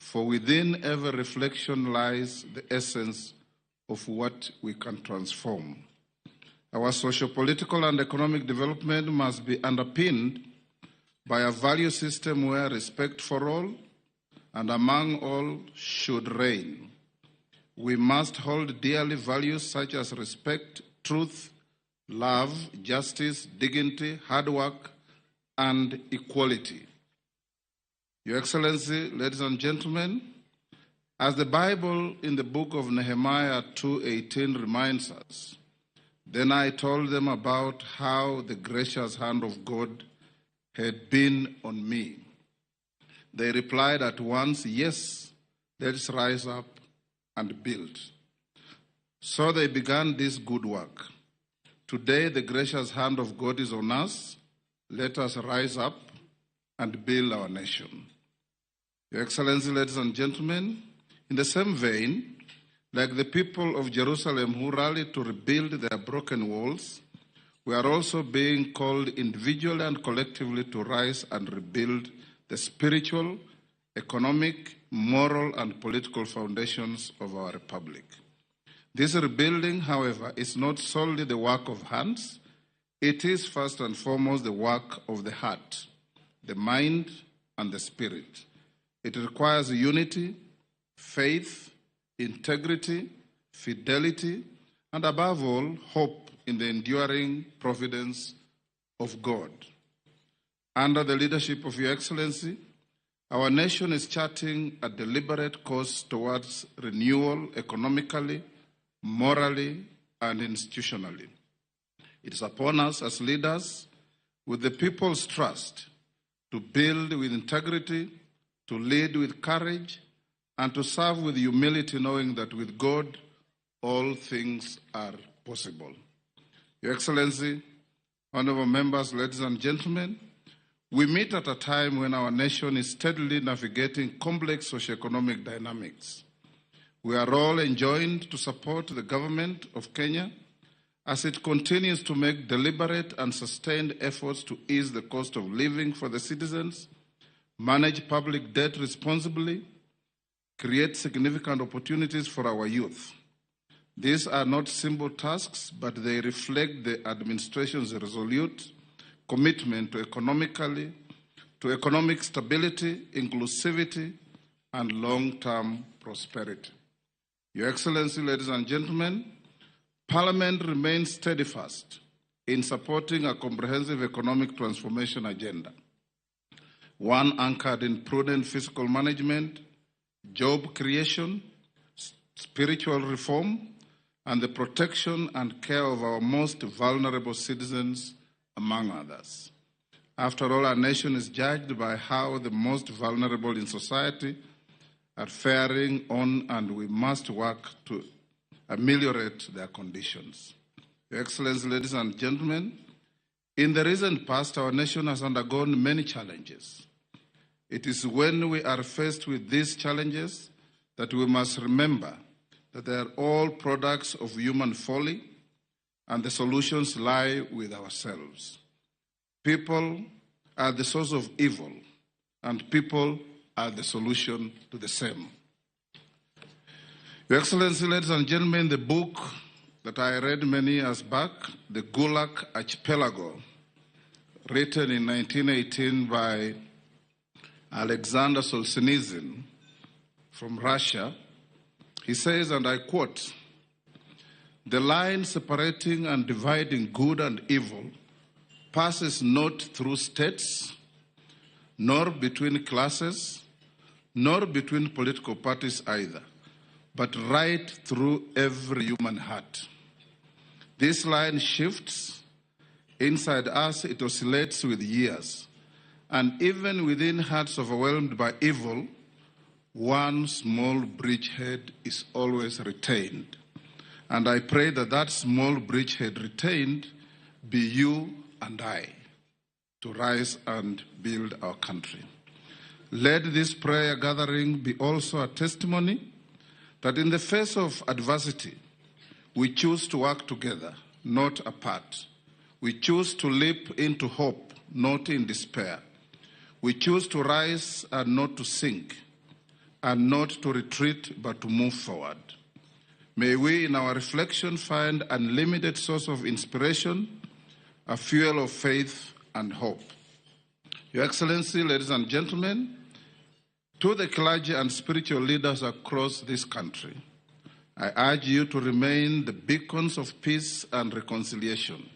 for within every reflection lies the essence of what we can transform. Our socio-political and economic development must be underpinned by a value system where respect for all and among all should reign. We must hold dearly values such as respect, truth, love, justice, dignity, hard work, and equality. Your Excellency, ladies and gentlemen, as the Bible in the book of Nehemiah 2:18 reminds us, then I told them about how the gracious hand of God had been on me. They replied at once, yes, let's rise up and build. So they began this good work. Today, the gracious hand of God is on us. Let us rise up and build our nation. Your Excellency, ladies and gentlemen, in the same vein, like the people of Jerusalem who rallied to rebuild their broken walls, we are also being called individually and collectively to rise and rebuild the spiritual, economic, moral, and political foundations of our republic. This rebuilding, however, is not solely the work of hands. It is first and foremost the work of the heart, the mind, and the spirit. It requires unity, faith, integrity, fidelity, and above all, hope in the enduring providence of God. Under the leadership of Your Excellency, our nation is charting a deliberate course towards renewal economically, morally, and institutionally. It is upon us as leaders, with the people's trust, to build with integrity, to lead with courage, and to serve with humility, knowing that with God, all things are possible. Your Excellency, honorable members, ladies and gentlemen, we meet at a time when our nation is steadily navigating complex socioeconomic dynamics. We are all enjoined to support the government of Kenya as it continues to make deliberate and sustained efforts to ease the cost of living for the citizens, manage public debt responsibly, create significant opportunities for our youth. These are not simple tasks, but they reflect the administration's resolute commitment to economic stability, inclusivity, and long-term prosperity. Your Excellency, ladies and gentlemen, Parliament remains steadfast in supporting a comprehensive economic transformation agenda, one anchored in prudent fiscal management, job creation, spiritual reform, and the protection and care of our most vulnerable citizens, among others. After all, our nation is judged by how the most vulnerable in society are faring on, and we must work to ameliorate their conditions. Your Excellency, ladies and gentlemen, in the recent past, our nation has undergone many challenges. It is when we are faced with these challenges that we must remember that they are all products of human folly, and the solutions lie with ourselves. People are the source of evil, and people are the solution to the same. Your Excellency, ladies and gentlemen, the book that I read many years back, The Gulag Archipelago, written in 1918 by Alexander Solzhenitsyn from Russia, he says, and I quote, "The line separating and dividing good and evil passes not through states, nor between classes, nor between political parties either, but right through every human heart. This line shifts. Inside us, it oscillates with years. And even within hearts overwhelmed by evil, one small bridgehead is always retained. And I pray that that small bridgehead retained be you and I, to rise and build our country. Let this prayer gathering be also a testimony that in the face of adversity, we choose to work together, not apart. We choose to leap into hope, not in despair. We choose to rise and not to sink, and not to retreat, but to move forward. May we, in our reflection, find unlimited source of inspiration, a fuel of faith and hope. Your Excellency, ladies and gentlemen, to the clergy and spiritual leaders across this country, I urge you to remain the beacons of peace and reconciliation.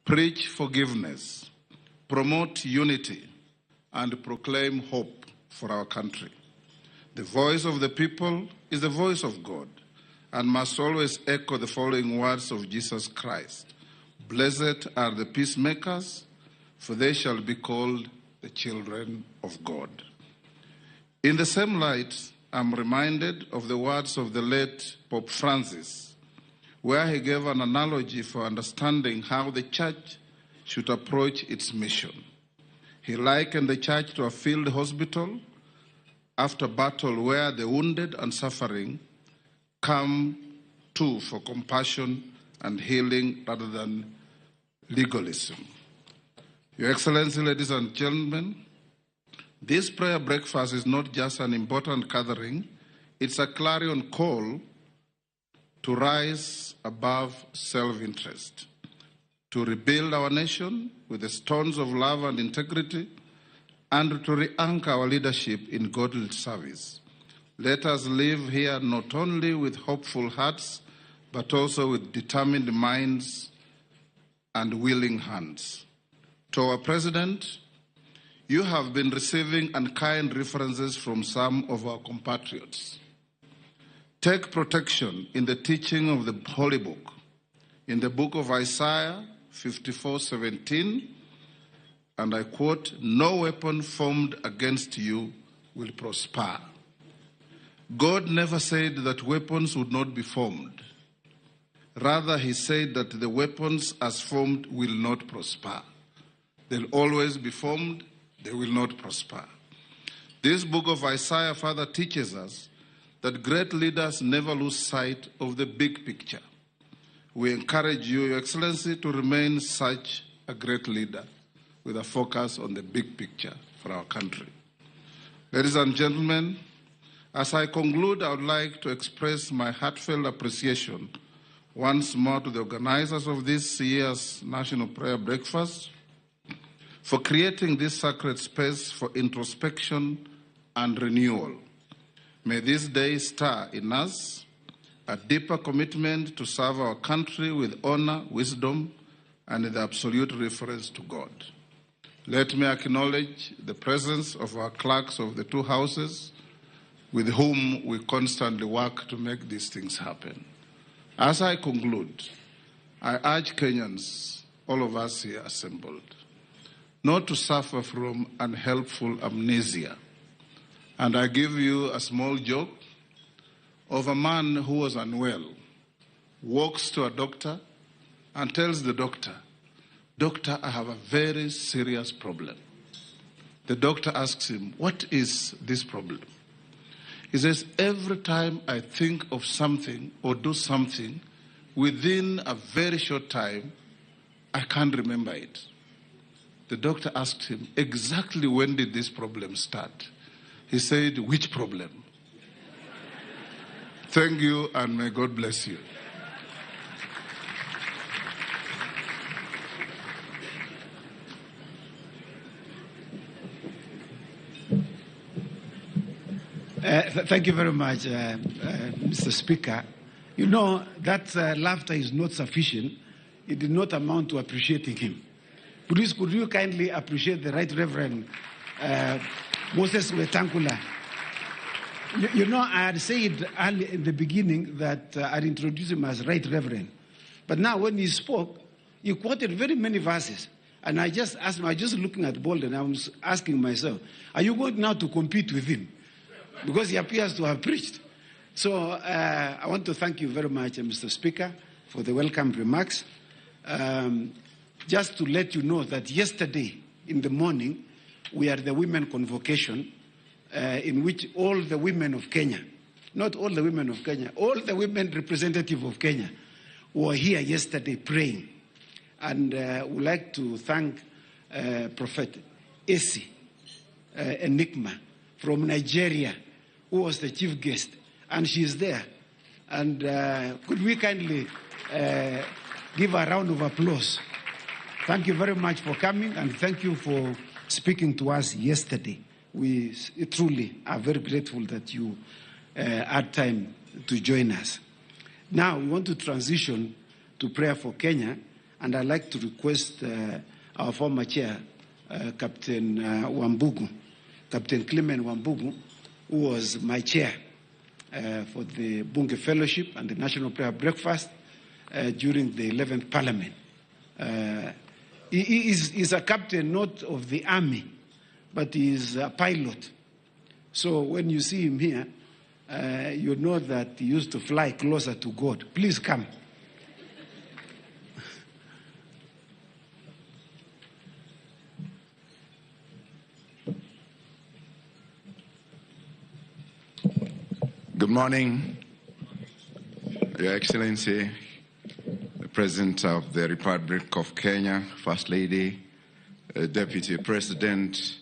Preach forgiveness, promote unity, and proclaim hope for our country. The voice of the people is the voice of God and must always echo the following words of Jesus Christ. Blessed are the peacemakers, for they shall be called the children of God. In the same light, I'm reminded of the words of the late Pope Francis, where he gave an analogy for understanding how the church should approach its mission. He likened the church to a field hospital after battle where the wounded and suffering come to for compassion and healing rather than legalism. Your Excellency, ladies and gentlemen, this prayer breakfast is not just an important gathering, it's a clarion call to rise above self-interest, to rebuild our nation with the stones of love and integrity, and to re-anchor our leadership in godly service. Let us live here not only with hopeful hearts, but also with determined minds and willing hands. To our President, you have been receiving unkind references from some of our compatriots. Take protection in the teaching of the Holy Book. In the book of Isaiah 54:17, and I quote, "No weapon formed against you will prosper." God never said that weapons would not be formed. Rather, he said that the weapons as formed will not prosper. They'll always be formed, they will not prosper. This book of Isaiah further teaches us that great leaders never lose sight of the big picture. We encourage you, Your Excellency, to remain such a great leader with a focus on the big picture for our country. Ladies and gentlemen, as I conclude, I would like to express my heartfelt appreciation once more to the organizers of this year's National Prayer Breakfast for creating this sacred space for introspection and renewal. May this day stir in us a deeper commitment to serve our country with honor, wisdom, and the absolute reference to God. Let me acknowledge the presence of our clerks of the two houses with whom we constantly work to make these things happen. As I conclude, I urge Kenyans, all of us here assembled, not to suffer from unhelpful amnesia. And I give you a small joke of a man who was unwell, walks to a doctor and tells the doctor, "Doctor, I have a very serious problem." The doctor asks him, "What is this problem?" He says, "Every time I think of something or do something, within a very short time, I can't remember it." The doctor asked him, "Exactly when did this problem start?" He said, "Which problem?" Thank you, and may God bless you. Thank you very much, Mr. Speaker. You know, that laughter is not sufficient. It did not amount to appreciating him. Please, could you kindly appreciate the Right Reverend Moses Wetankula? You know, I had said early in the beginning that I'd introduce him as Right Reverend. But now when he spoke, he quoted very many verses. And I just asked him, I was just looking at Bolden, I was asking myself, are you going now to compete with him? Because he appears to have preached. So I want to thank you very much, Mr. Speaker, for the welcome remarks. Just to let you know that yesterday in the morning, we had the women convocation in which all the women of Kenya, not all the women of Kenya, all the women representative of Kenya were here yesterday praying. And would like to thank Prophet Esi Enigma from Nigeria, who was the chief guest, and she is there. And could we kindly give a round of applause? Thank you very much for coming, and thank you for speaking to us yesterday. We truly are very grateful that you had time to join us. Now we want to transition to prayer for Kenya, and I'd like to request our former chair, Captain Wambugu, Captain Clement Wambugu, who was my chair for the Bunge Fellowship and the National Prayer Breakfast during the 11th Parliament. He is a captain not of the army, but he is a pilot. So when you see him here, you know that he used to fly closer to God. Please come. Good morning, Your Excellency, the President of the Republic of Kenya, First Lady, Deputy President,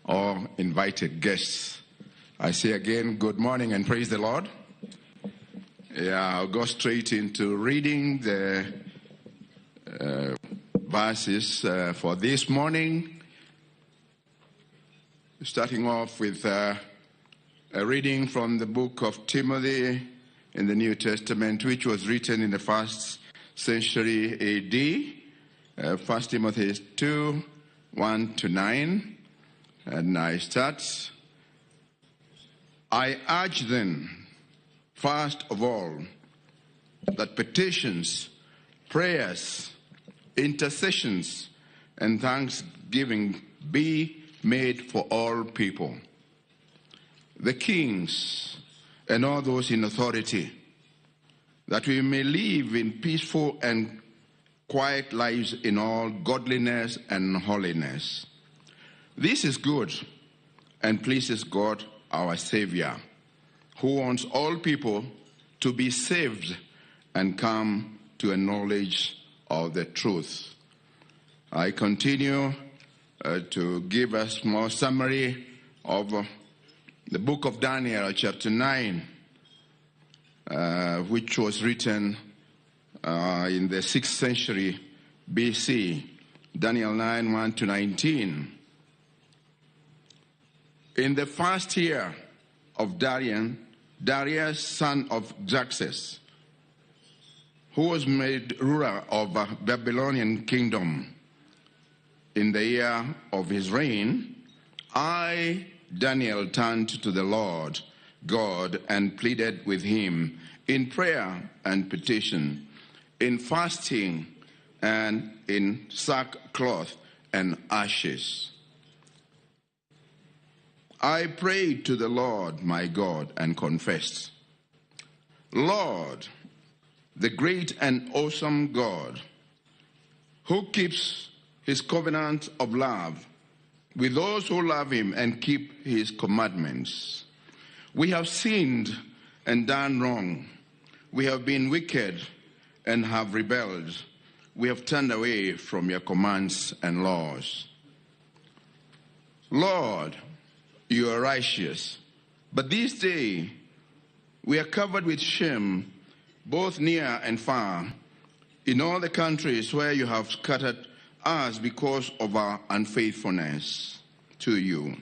all invited guests. I say again, good morning and praise the Lord. Yeah, I'll go straight into reading the verses for this morning, starting off with a reading from the book of Timothy in the New Testament, which was written in the 1st century AD, 1 Timothy 2, 1-9. And I start, I urge then, first of all, that petitions, prayers, intercessions, and thanksgiving be made for all people, the kings and all those in authority, that we may live in peaceful and quiet lives in all godliness and holiness. This is good and pleases God our Savior, who wants all people to be saved and come to a knowledge of the truth. I continue to give a small summary of the book of Daniel, chapter 9, which was written in the 6th century BC, Daniel 9, 1-19. In the first year of Darius, son of Xerxes, who was made ruler of Babylonian kingdom, in the year of his reign, I, Daniel, turned to the Lord God and pleaded with him in prayer and petition, in fasting and in sackcloth and ashes. I prayed to the Lord my God and confessed, Lord, the great and awesome God, who keeps his covenant of love with those who love him and keep his commandments. We have sinned and done wrong. We have been wicked and have rebelled. We have turned away from your commands and laws. Lord, you are righteous, but this day we are covered with shame, both near and far, in all the countries where you have scattered us because of our unfaithfulness to you.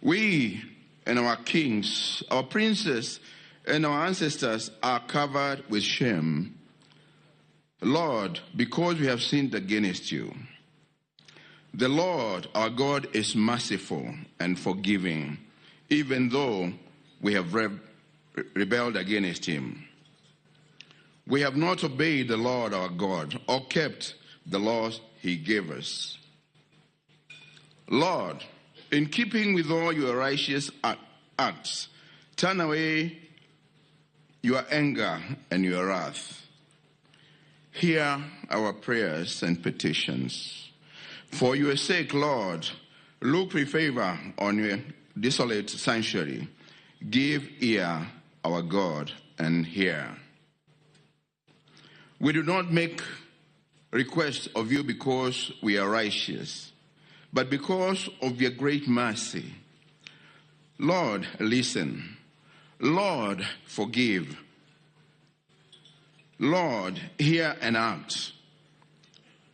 We and our kings, our princes, and our ancestors are covered with shame, Lord, because we have sinned against you. The Lord our God is merciful and forgiving, even though we have rebelled against him. We have not obeyed the Lord our God or kept the laws he gave us. Lord, in keeping with all your righteous acts, turn away your anger and your wrath. Hear our prayers and petitions. For your sake, Lord, look with favor on your desolate sanctuary. Give ear, our God, and hear. We do not make requests of you because we are righteous, but because of your great mercy. Lord, listen. Lord, forgive. Lord, hear and act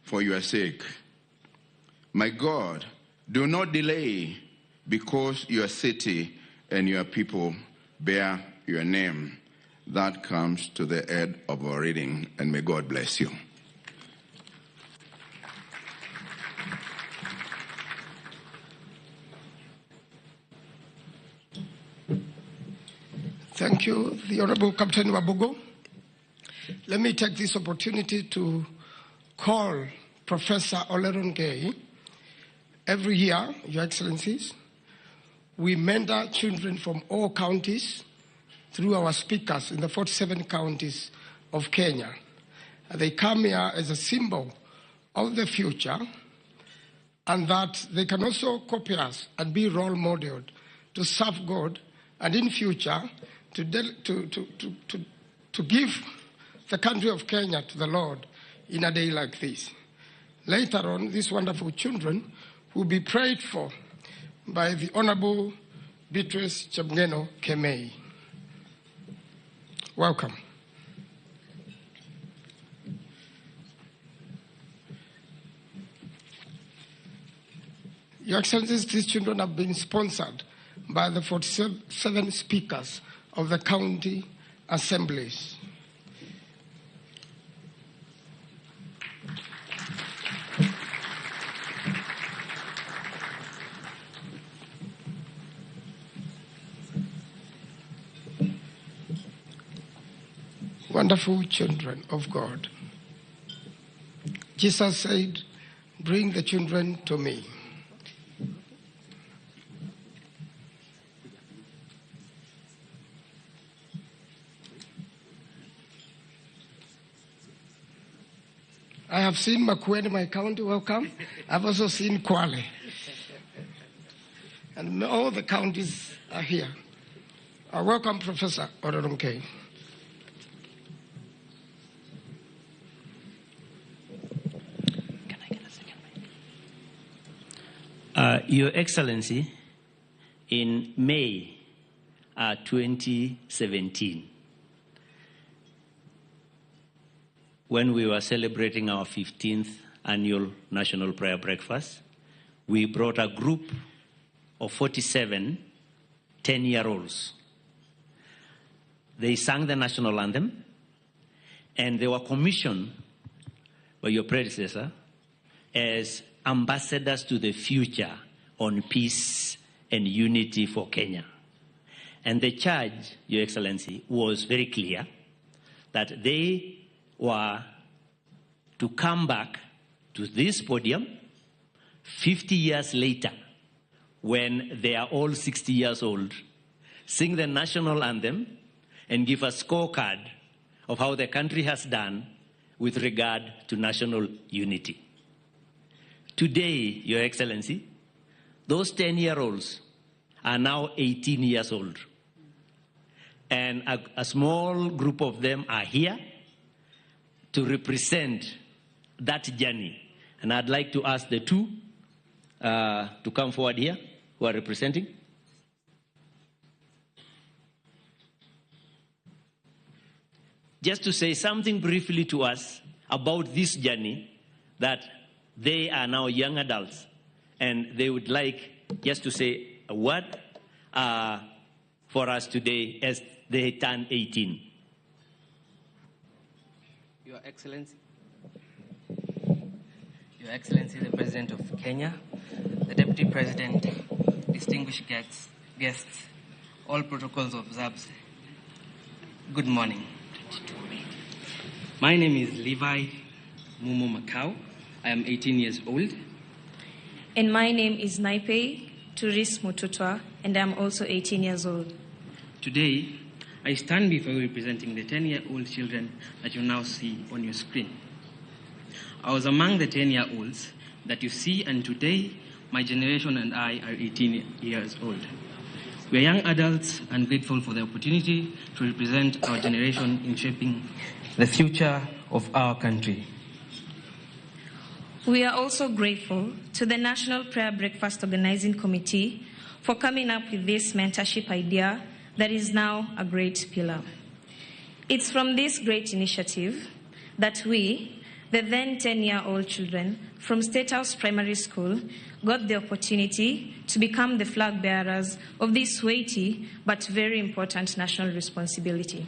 for your sake. My God, do not delay, because your city and your people bear your name. That comes to the end of our reading, and may God bless you. Thank you, the Honorable Captain Wabugo. Let me take this opportunity to call Professor Oleronke. Every year, Your Excellencies, we mentor children from all counties through our speakers in the 47 counties of Kenya. They come here as a symbol of the future, and that they can also copy us and be role modeled to serve God, and in future to give the country of Kenya to the Lord in a day like this. Later on, these wonderful children will be prayed for by the Honorable Beatrice Chemgeno Kemei. Welcome. Your Excellencies, these children have been sponsored by the 47 speakers of the county assemblies. Wonderful children of God. Jesus said, "Bring the children to me." I have seen Makueni, my county, welcome. I've also seen Kwale. And all the counties are here. Welcome, Professor Oleronke. Your Excellency, in May 2017, when we were celebrating our 15th annual National Prayer Breakfast, we brought a group of 47 10-year-olds. They sang the national anthem, and they were commissioned by your predecessor as ambassadors to the future on peace and unity for Kenya. And the charge, Your Excellency, was very clear that they were to come back to this podium 50 years later, when they are all 60 years old, sing the national anthem and give a scorecard of how the country has done with regard to national unity. Today, Your Excellency, those 10-year-olds are now 18 years old. And a small group of them are here to represent that journey. And I'd like to ask the two to come forward here who are representing. Just to say something briefly to us about this journey, that they are now young adults and they would like just to say a word for us today as they turn 18. Your Excellency, the President of Kenya, the Deputy President, distinguished guests, all protocols observed, good morning. My name is Levi Mumu Macau. I am 18 years old. And my name is Naipei Turis Mututwa, and I am also 18 years old. Today, I stand before you representing the 10-year-old children that you now see on your screen. I was among the 10-year-olds that you see, and today, my generation and I are 18 years old. We are young adults and grateful for the opportunity to represent our generation in shaping the future of our country. We are also grateful to the National Prayer Breakfast Organizing Committee for coming up with this mentorship idea that is now a great pillar. It's from this great initiative that we, the then 10-year-old children from State House Primary School, got the opportunity to become the flag bearers of this weighty but very important national responsibility.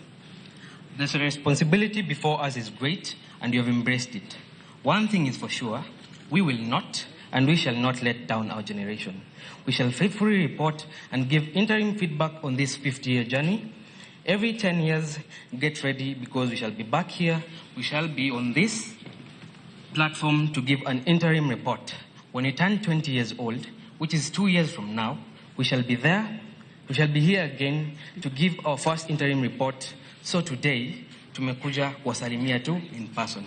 This responsibility before us is great, and you have embraced it. One thing is for sure, we will not and we shall not let down our generation. We shall faithfully report and give interim feedback on this 50-year journey. Every 10 years, get ready, because we shall be back here. We shall be on this platform to give an interim report. When we turn 20 years old, which is 2 years from now, we shall be there. We shall be here again to give our first interim report. So today, tumekuja kuwasalimia tu in person.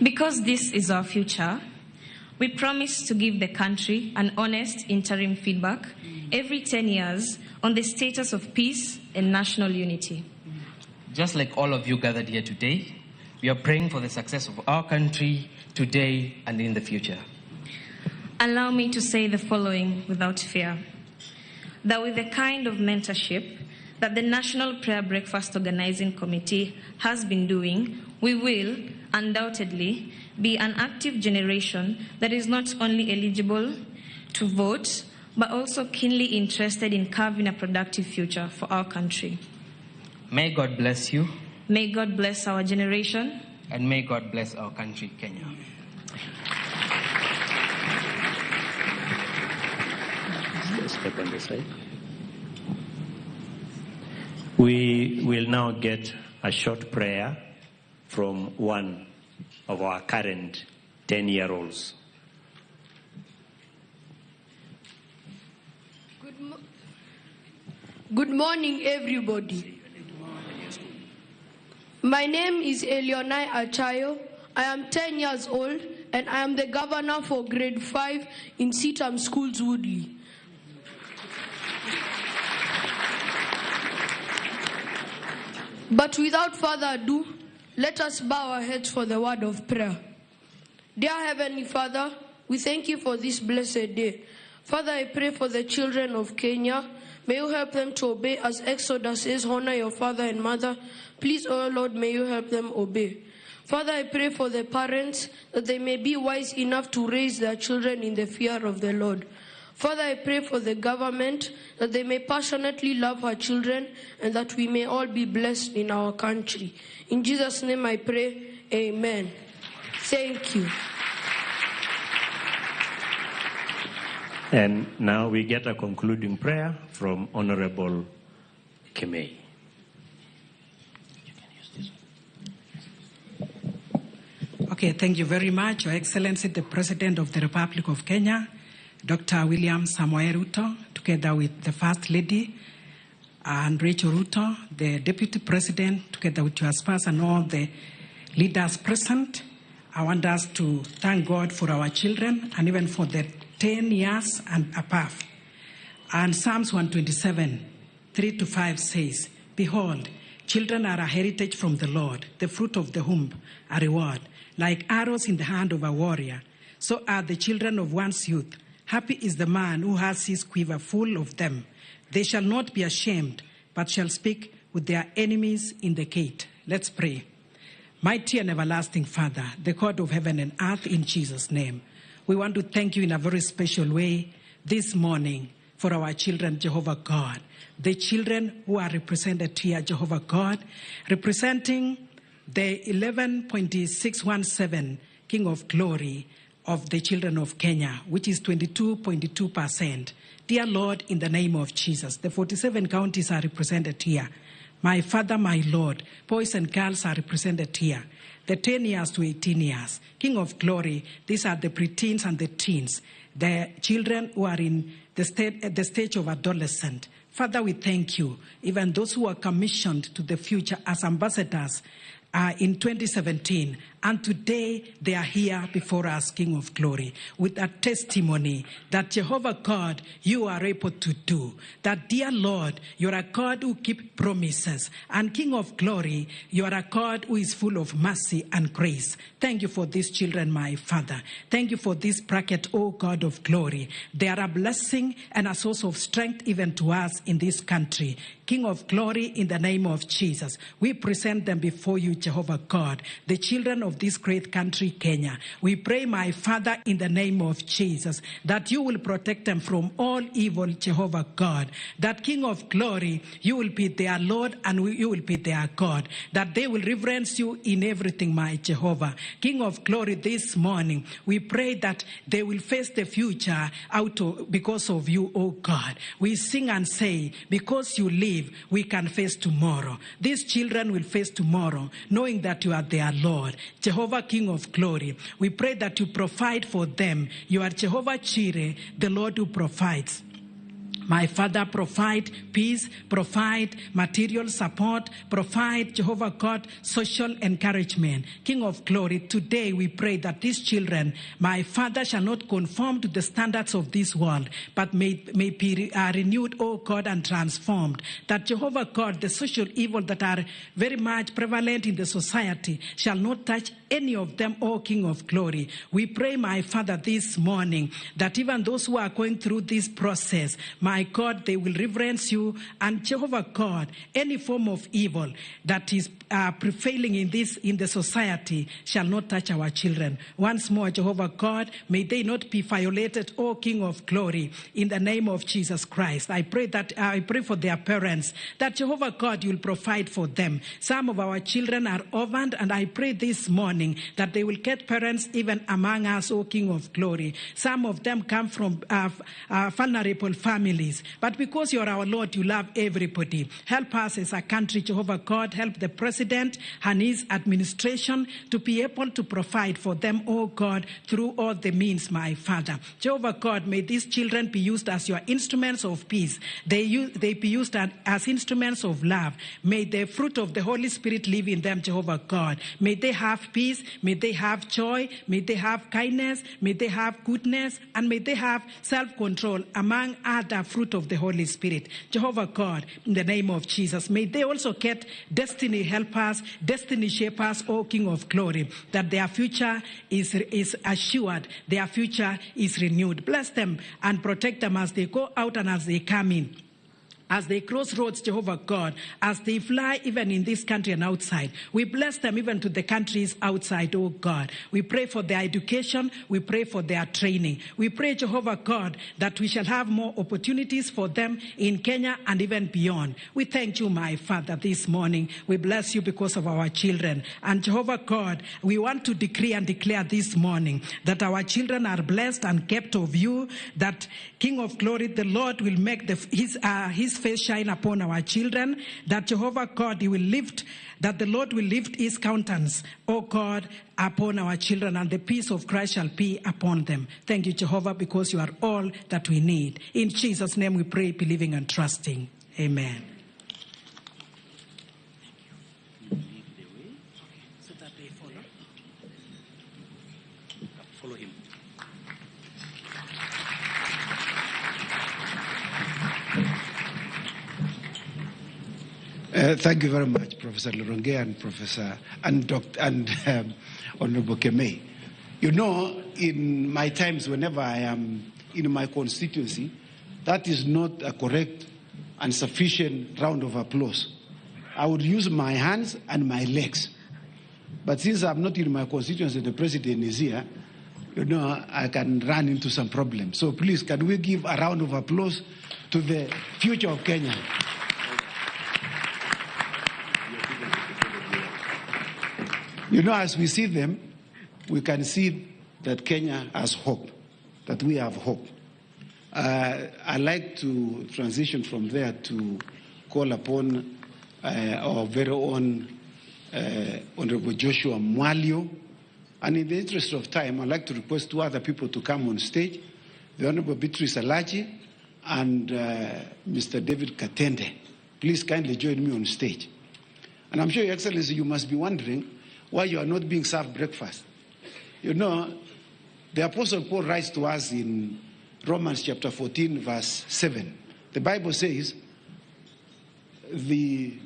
Because this is our future, we promise to give the country an honest interim feedback every 10 years on the status of peace and national unity. Just like all of you gathered here today, we are praying for the success of our country today and in the future. Allow me to say the following without fear, that with the kind of mentorship that the National Prayer Breakfast Organizing Committee has been doing, we will undoubtedly be an active generation that is not only eligible to vote, but also keenly interested in carving a productive future for our country. May God bless you. May God bless our generation. And may God bless our country, Kenya. Step on the side. We will now get a short prayer from one of our current 10-year-olds. Good morning, everybody. My name is Elionai Achayo. I am 10 years old and I am the governor for grade 5 in Sitam Schools, Woodley. But without further ado, let us bow our heads for the word of prayer. Dear Heavenly Father, we thank you for this blessed day. Father, I pray for the children of Kenya. May you help them to obey as Exodus says, honor your father and mother. Please, oh Lord, may you help them obey. Father, I pray for the parents that they may be wise enough to raise their children in the fear of the Lord. Father, I pray for the government that they may passionately love our children and that we may all be blessed in our country. In Jesus' name I pray, amen. Thank you. And now we get a concluding prayer from Honorable Kemei. Okay, thank you very much, Your Excellency, the President of the Republic of Kenya, Dr. William Samoei Ruto, together with the First Lady, and Rachel Ruto, the Deputy President, together with your spouse and all the leaders present. I want us to thank God for our children and even for the 10 years and above. And Psalms 127, 3-5 says, "Behold, children are a heritage from the Lord, the fruit of the womb, a reward. Like arrows in the hand of a warrior, so are the children of one's youth. Happy is the man who has his quiver full of them. They shall not be ashamed, but shall speak with their enemies in the gate." Let's pray. Mighty and everlasting Father, the God of heaven and earth, in Jesus' name, we want to thank you in a very special way this morning for our children, Jehovah God. The children who are represented here, Jehovah God, representing the 11.617 King of Glory of the children of Kenya, which is 22.2%. Dear Lord, in the name of Jesus, the 47 counties are represented here. My Father, my Lord, boys and girls are represented here. The 10 years to 18 years. King of Glory, these are the preteens and the teens, the children who are in the stage of adolescent. Father, we thank you. Even those who are commissioned to the future as ambassadors in 2017, and today they are here before us, King of Glory, with a testimony that Jehovah God, you are able to do. That, dear Lord, you are a God who keeps promises. And King of Glory, you are a God who is full of mercy and grace. Thank you for these children, my Father. Thank you for this bracket, O God of glory. They are a blessing and a source of strength even to us in this country. King of Glory, in the name of Jesus, we present them before you, Jehovah God, the children of this great country, Kenya. We pray, my Father, in the name of Jesus, that you will protect them from all evil, Jehovah God. That, King of Glory, you will be their Lord and you will be their God. That they will reverence you in everything, my Jehovah. King of Glory, this morning, we pray that they will face the future because of you, O God. We sing and say, because you live, we can face tomorrow. These children will face tomorrow, knowing that you are their Lord. Jehovah, King of Glory, we pray that you provide for them. You are Jehovah Jireh, the Lord who provides. My Father, provide peace, provide material support, provide, Jehovah God, social encouragement. King of Glory, today we pray that these children, my Father, shall not conform to the standards of this world, but may be renewed, O God, and transformed. That, Jehovah God, the social evil that are very much prevalent in the society shall not touch any of them, O King of Glory. We pray, my Father, this morning that even those who are going through this process, my God, they will reverence you. And Jehovah God, any form of evil that is prevailing in the society shall not touch our children. Once more, Jehovah God, may they not be violated, O King of Glory, in the name of Jesus Christ. I pray for their parents, that Jehovah God, you will provide for them. Some of our children are orphaned, and I pray this morning that they will get parents even among us, O King of Glory. Some of them come from vulnerable families, but because you are our Lord, you love everybody. Help us as a country, Jehovah God. Help the President and his administration to be able to provide for them, O God, through all the means, my Father. Jehovah God, may these children be used as your instruments of peace. They be used as instruments of love. May the fruit of the Holy Spirit live in them, Jehovah God. May they have peace, may they have joy, may they have kindness, may they have goodness, and may they have self-control, among other fruit of the Holy Spirit. Jehovah God, in the name of Jesus, may they also get destiny helpers, destiny shapers, O King of Glory, that their future is assured, their future is renewed. Bless them and protect them as they go out and as they come in. as they cross roads, Jehovah God, as they fly even in this country and outside. We bless them even to the countries outside, oh God. We pray for their education. We pray for their training. We pray, Jehovah God, that we shall have more opportunities for them in Kenya and even beyond. We thank you, my Father, this morning. We bless you because of our children. And Jehovah God, we want to decree and declare this morning that our children are blessed and kept of you, that King of glory, the Lord will make his face shine upon our children, that Jehovah God, that the Lord will lift his countenance, O God, upon our children, and the peace of Christ shall be upon them. Thank you, Jehovah, because you are all that we need. In Jesus' name we pray, believing and trusting. Amen. Follow him. Thank you very much, Professor Loronge and Honorable Kemei. You know, in my times, whenever I am in my constituency, that is not a correct and sufficient round of applause. I would use my hands and my legs. But since I'm not in my constituency, the president is here, you know, I can run into some problems. So please, can we give a round of applause to the future of Kenya? You know, as we see them, we can see that Kenya has hope, that we have hope. I'd like to transition from there to call upon our very own Honorable Joshua Mwalio. And in the interest of time, I'd like to request two other people to come on stage, the Honorable Beatrice Alaji and Mr. David Katende. Please kindly join me on stage. And I'm sure, Your Excellency, you must be wondering why you are not being served breakfast. You know, the Apostle Paul writes to us in Romans chapter 14, verse 7. The Bible says, the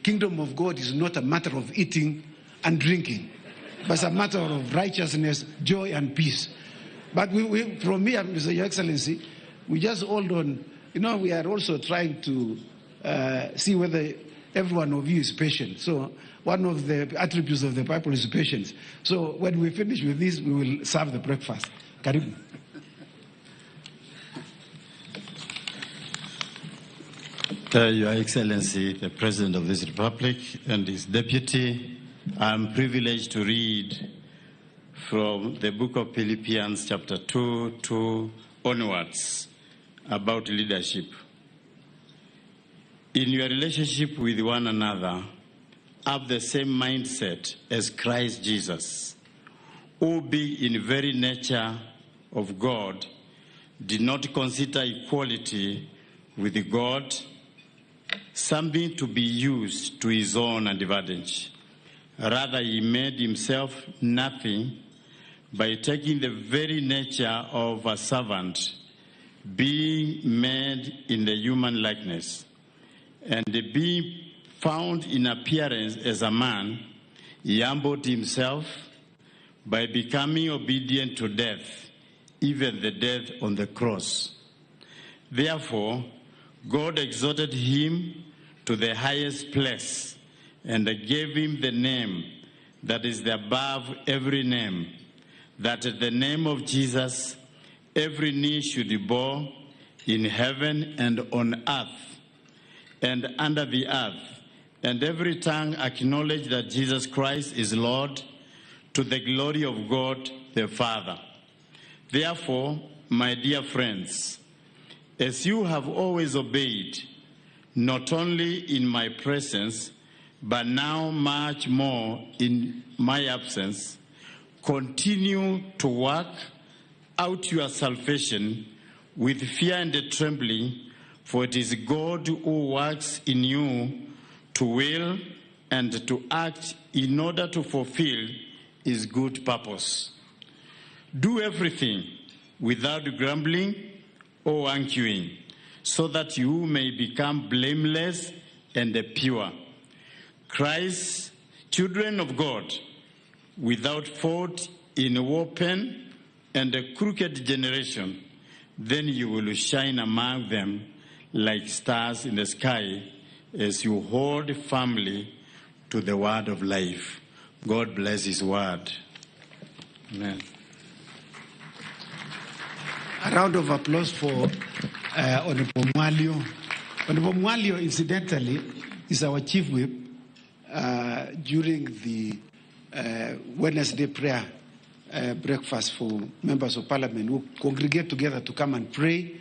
kingdom of God is not a matter of eating and drinking, but it's a matter of righteousness, joy, and peace. But from me, Mr. Your Excellency, we just hold on. You know, we are also trying to see whether every one of you is patient. So one of the attributes of the Bible is patience. So when we finish with this, we will serve the breakfast. Karibu. Your Excellency, the President of this Republic and his deputy, I'm privileged to read from the book of Philippians chapter 2 onwards about leadership. In your relationship with one another, have the same mindset as Christ Jesus, who being in very nature of God, did not consider equality with God something to be used to his own advantage. Rather, he made himself nothing by taking the very nature of a servant, being made in the human likeness, and being found in appearance as a man, he humbled himself by becoming obedient to death, even the death on the cross. Therefore, God exalted him to the highest place and gave him the name that is above every name, that at the name of Jesus every knee should bow in heaven and on earth and under the earth, and every tongue acknowledge that Jesus Christ is Lord, to the glory of God the Father. Therefore, my dear friends, as you have always obeyed, not only in my presence, but now much more in my absence, continue to work out your salvation with fear and trembling, for it is God who works in you to will and to act in order to fulfill his good purpose. Do everything without grumbling or arguing, so that you may become blameless and pure, Christ's children of God, without fault in a warpen and a crooked generation. Then you will shine among them like stars in the sky as you hold firmly to the word of life. God bless his word. Amen. A round of applause for Honorable Mwalio. Honorable Mwalio, incidentally, is our chief whip during the Wednesday prayer breakfast for members of parliament who congregate together to come and pray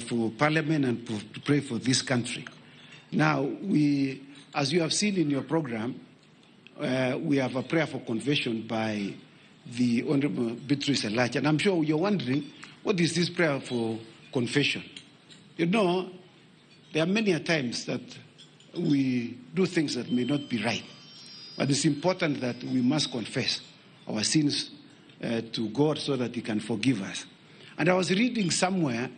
for parliament and to pray for this country. Now, we, as you have seen in your program, we have a prayer for confession by the Honorable Beatrice Elach. And I'm sure you're wondering, what is this prayer for confession? You know, there are many times that we do things that may not be right. But it's important that we must confess our sins to God so that he can forgive us. And I was reading somewhere,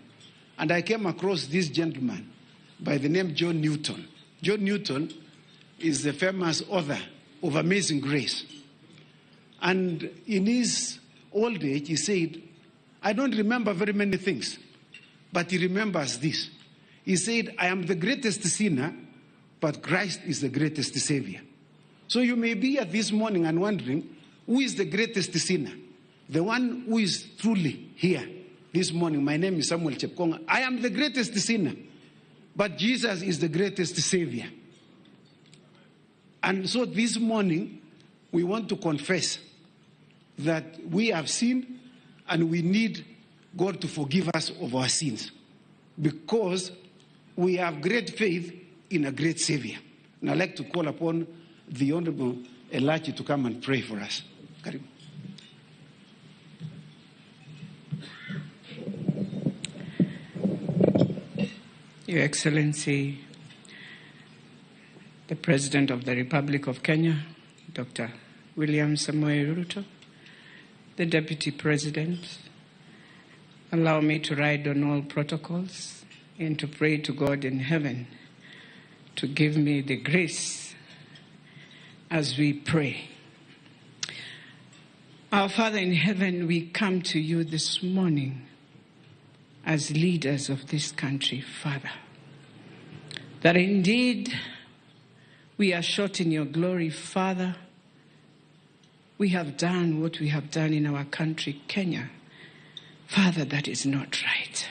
and I came across this gentleman by the name John Newton. John Newton is the famous author of Amazing Grace. And in his old age, he said, I don't remember very many things, but he remembers this. He said, I am the greatest sinner, but Christ is the greatest Savior. So you may be here this morning and wondering, who is the greatest sinner? The one who is truly here this morning. My name is Samuel Chepkonga. I am the greatest sinner, but Jesus is the greatest Savior. And so this morning, we want to confess that we have sinned and we need God to forgive us of our sins, because we have great faith in a great Savior. And I'd like to call upon the Honorable Elachi to come and pray for us. Karibu. Your Excellency, the President of the Republic of Kenya, Dr. William Samoei Ruto, the Deputy President, allow me to ride on all protocols and to pray to God in heaven to give me the grace as we pray. Our Father in heaven, we come to you this morning as leaders of this country, Father, that indeed we are short in your glory, Father. We have done what we have done in our country, Kenya. Father, that is not right.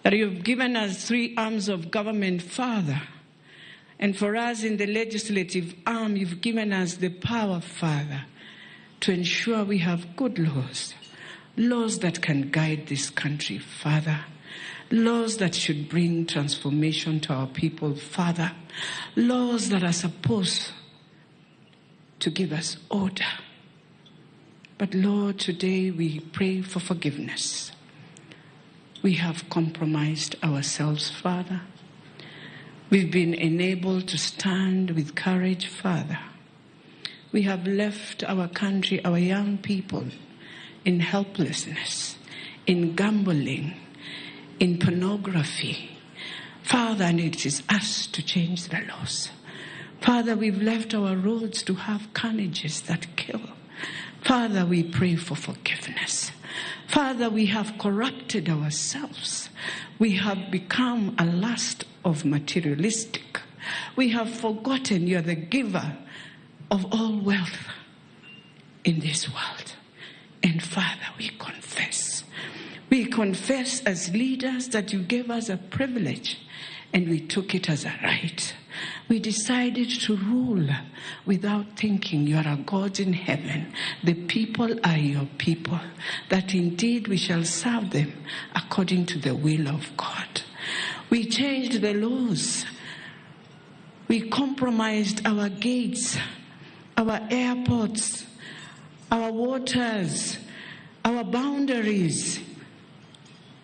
That you've given us 3 arms of government, Father. And for us in the legislative arm, you've given us the power, Father, to ensure we have good laws. Laws that can guide this country, Father. Laws that should bring transformation to our people, Father. Laws that are supposed to give us order. But Lord, today we pray for forgiveness. We have compromised ourselves, Father. We've been enabled to stand with courage, Father. We have left our country, our young people, in helplessness, in gambling, in pornography. Father, and it is us to change the laws. Father, we've left our roads to have carnages that kill. Father, we pray for forgiveness. Father, we have corrupted ourselves. We have become a lust of materialistic. We have forgotten you're the giver of all wealth in this world. And Father, we confess. We confess as leaders that you gave us a privilege and we took it as a right. We decided to rule without thinking you are a God in heaven. The people are your people, that indeed we shall serve them according to the will of God. We changed the laws. We compromised our gates, our airports, our waters, our boundaries.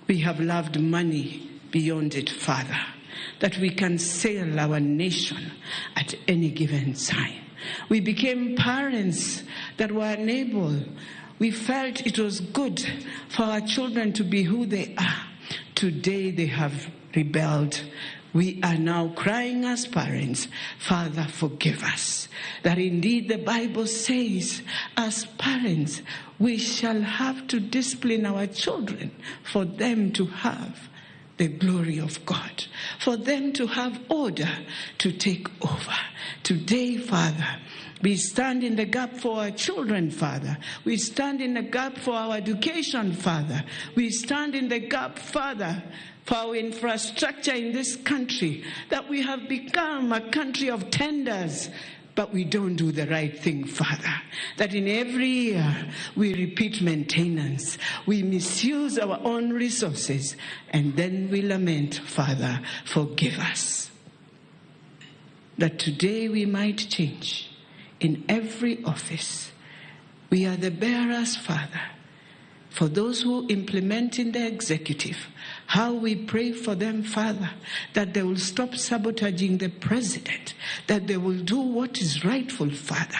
We have loved money beyond it, Father, that we can sail our nation at any given time. We became parents that were unable. We felt it was good for our children to be who they are. Today they have rebelled. We are now crying as parents, Father, forgive us. That indeed the Bible says, as parents, we shall have to discipline our children for them to have the glory of God, for them to have order to take over. Today, Father, we stand in the gap for our children, Father. We stand in the gap for our education, Father. We stand in the gap, Father, for our infrastructure in this country, that we have become a country of tenders, but we don't do the right thing, Father. That in every year we repeat maintenance, we misuse our own resources, and then we lament, Father, forgive us. That today we might change. In every office, we are the bearers, Father, for those who implement in the executive, how we pray for them, Father, that they will stop sabotaging the president, that they will do what is rightful, Father,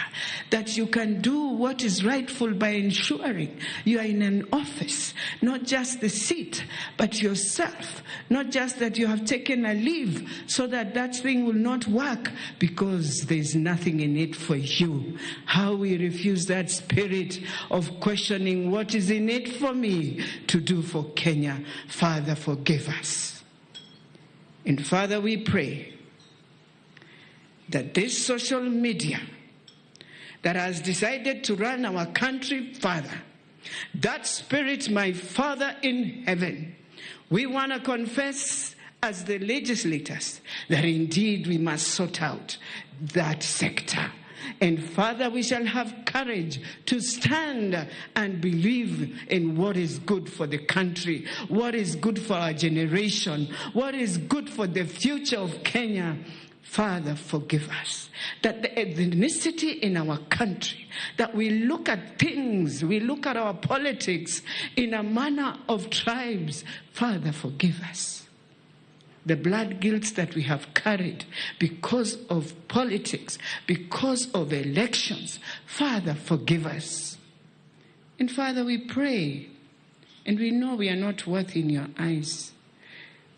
that you can do what is rightful by ensuring you are in an office, not just the seat, but yourself, not just that you have taken a leave so that that thing will not work because there's nothing in it for you. How we refuse that spirit of questioning what is in it for me to do for Kenya. Father, forgive us. And Father, we pray that this social media that has decided to run our country, Father, that spirit, my Father in heaven, we want to confess as the legislators that indeed we must sort out that sector. And Father, we shall have courage to stand and believe in what is good for the country, what is good for our generation, what is good for the future of Kenya. Father, forgive us. That the ethnicity in our country, that we look at things, we look at our politics in a manner of tribes. Father, forgive us. The blood guilt that we have carried because of politics, because of elections. Father, forgive us. And Father, we pray, and we know we are not worthy in your eyes,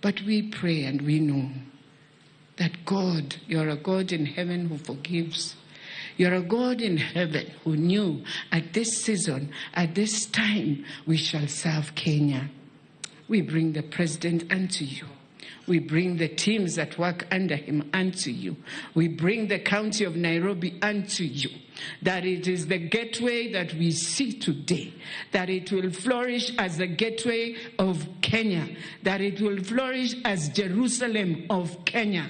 but we pray and we know that God, you're a God in heaven who forgives. You're a God in heaven who knew at this season, at this time, we shall serve Kenya. We bring the president unto you. We bring the teams that work under him unto you. We bring the county of Nairobi unto you. That it is the gateway that we see today. That it will flourish as the gateway of Kenya. That it will flourish as Jerusalem of Kenya.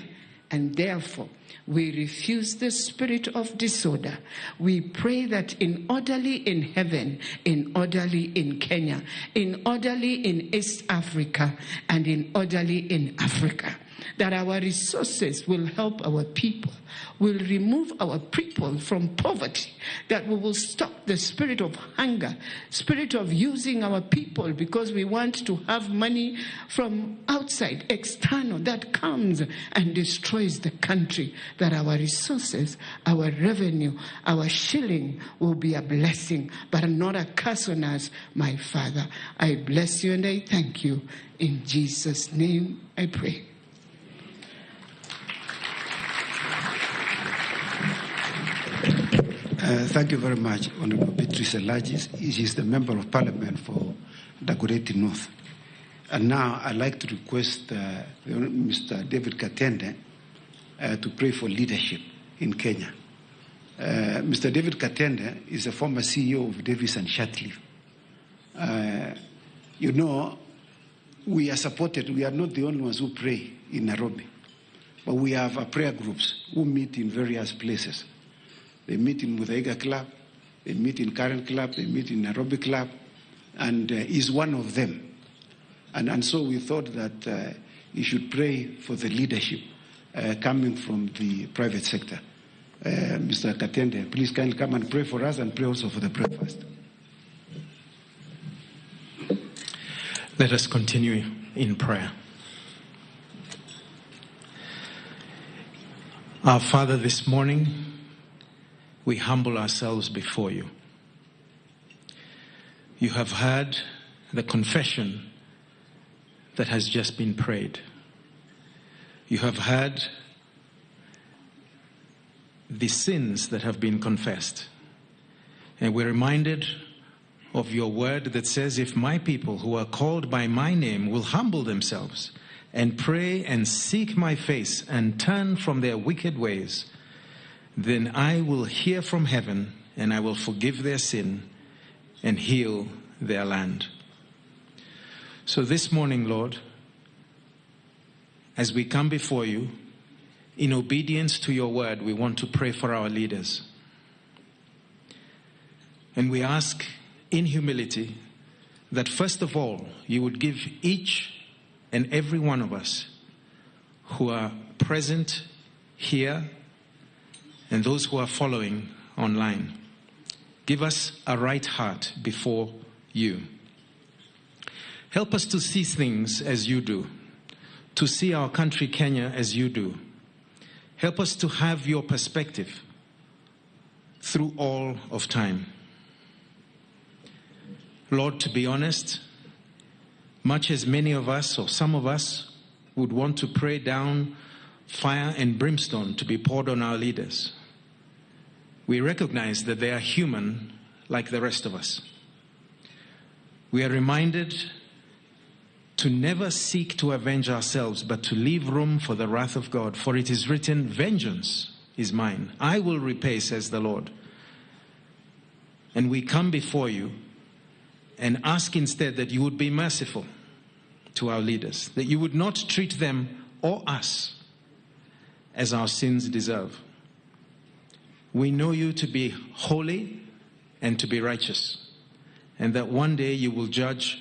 And therefore, we refuse the spirit of disorder. We pray that in orderly in heaven, in orderly in Kenya, in orderly in East Africa, and in orderly in Africa, that our resources will help our people, will remove our people from poverty, that we will stop the spirit of hunger, spirit of using our people because we want to have money from outside, external, that comes and destroys the country, that our resources, our revenue, our shilling will be a blessing, but not a curse on us, my Father. I bless you and I thank you. In Jesus' name I pray. Thank you very much, Honorable Beatrice Elagis. She is the Member of Parliament for Dagoretti North. And now I'd like to request Mr. David Katende to pray for leadership in Kenya. Mr. David Katende is a former CEO of Davis and Shatcliffe. You know, we are supported. We are not the only ones who pray in Nairobi, but we have prayer groups who meet in various places. They meet in Muthaiga Club, they meet in Karen Club, they meet in Nairobi Club, and he's one of them. And so we thought that he should pray for the leadership coming from the private sector. Mr. Katende, please kindly come and pray for us and pray also for the breakfast. Let us continue in prayer. Our Father, this morning, we humble ourselves before you. You have heard the confession that has just been prayed. You have heard the sins that have been confessed. And we're reminded of your word that says, if my people who are called by my name will humble themselves and pray and seek my face and turn from their wicked ways, then I will hear from heaven and I will forgive their sin and heal their land. So this morning, Lord, as we come before you, in obedience to your word, we want to pray for our leaders. And we ask in humility that first of all, you would give each and every one of us who are present here and those who are following online, give us a right heart before you. Help us to see things as you do, to see our country Kenya as you do. Help us to have your perspective through all of time. Lord, to be honest, much as many of us or some of us would want to pray down fire and brimstone to be poured on our leaders, we recognize that they are human like the rest of us. We are reminded to never seek to avenge ourselves, but to leave room for the wrath of God. For it is written, vengeance is mine. I will repay, says the Lord. And we come before you and ask instead that you would be merciful to our leaders, that you would not treat them or us as our sins deserve. We know you to be holy and to be righteous, and that one day you will judge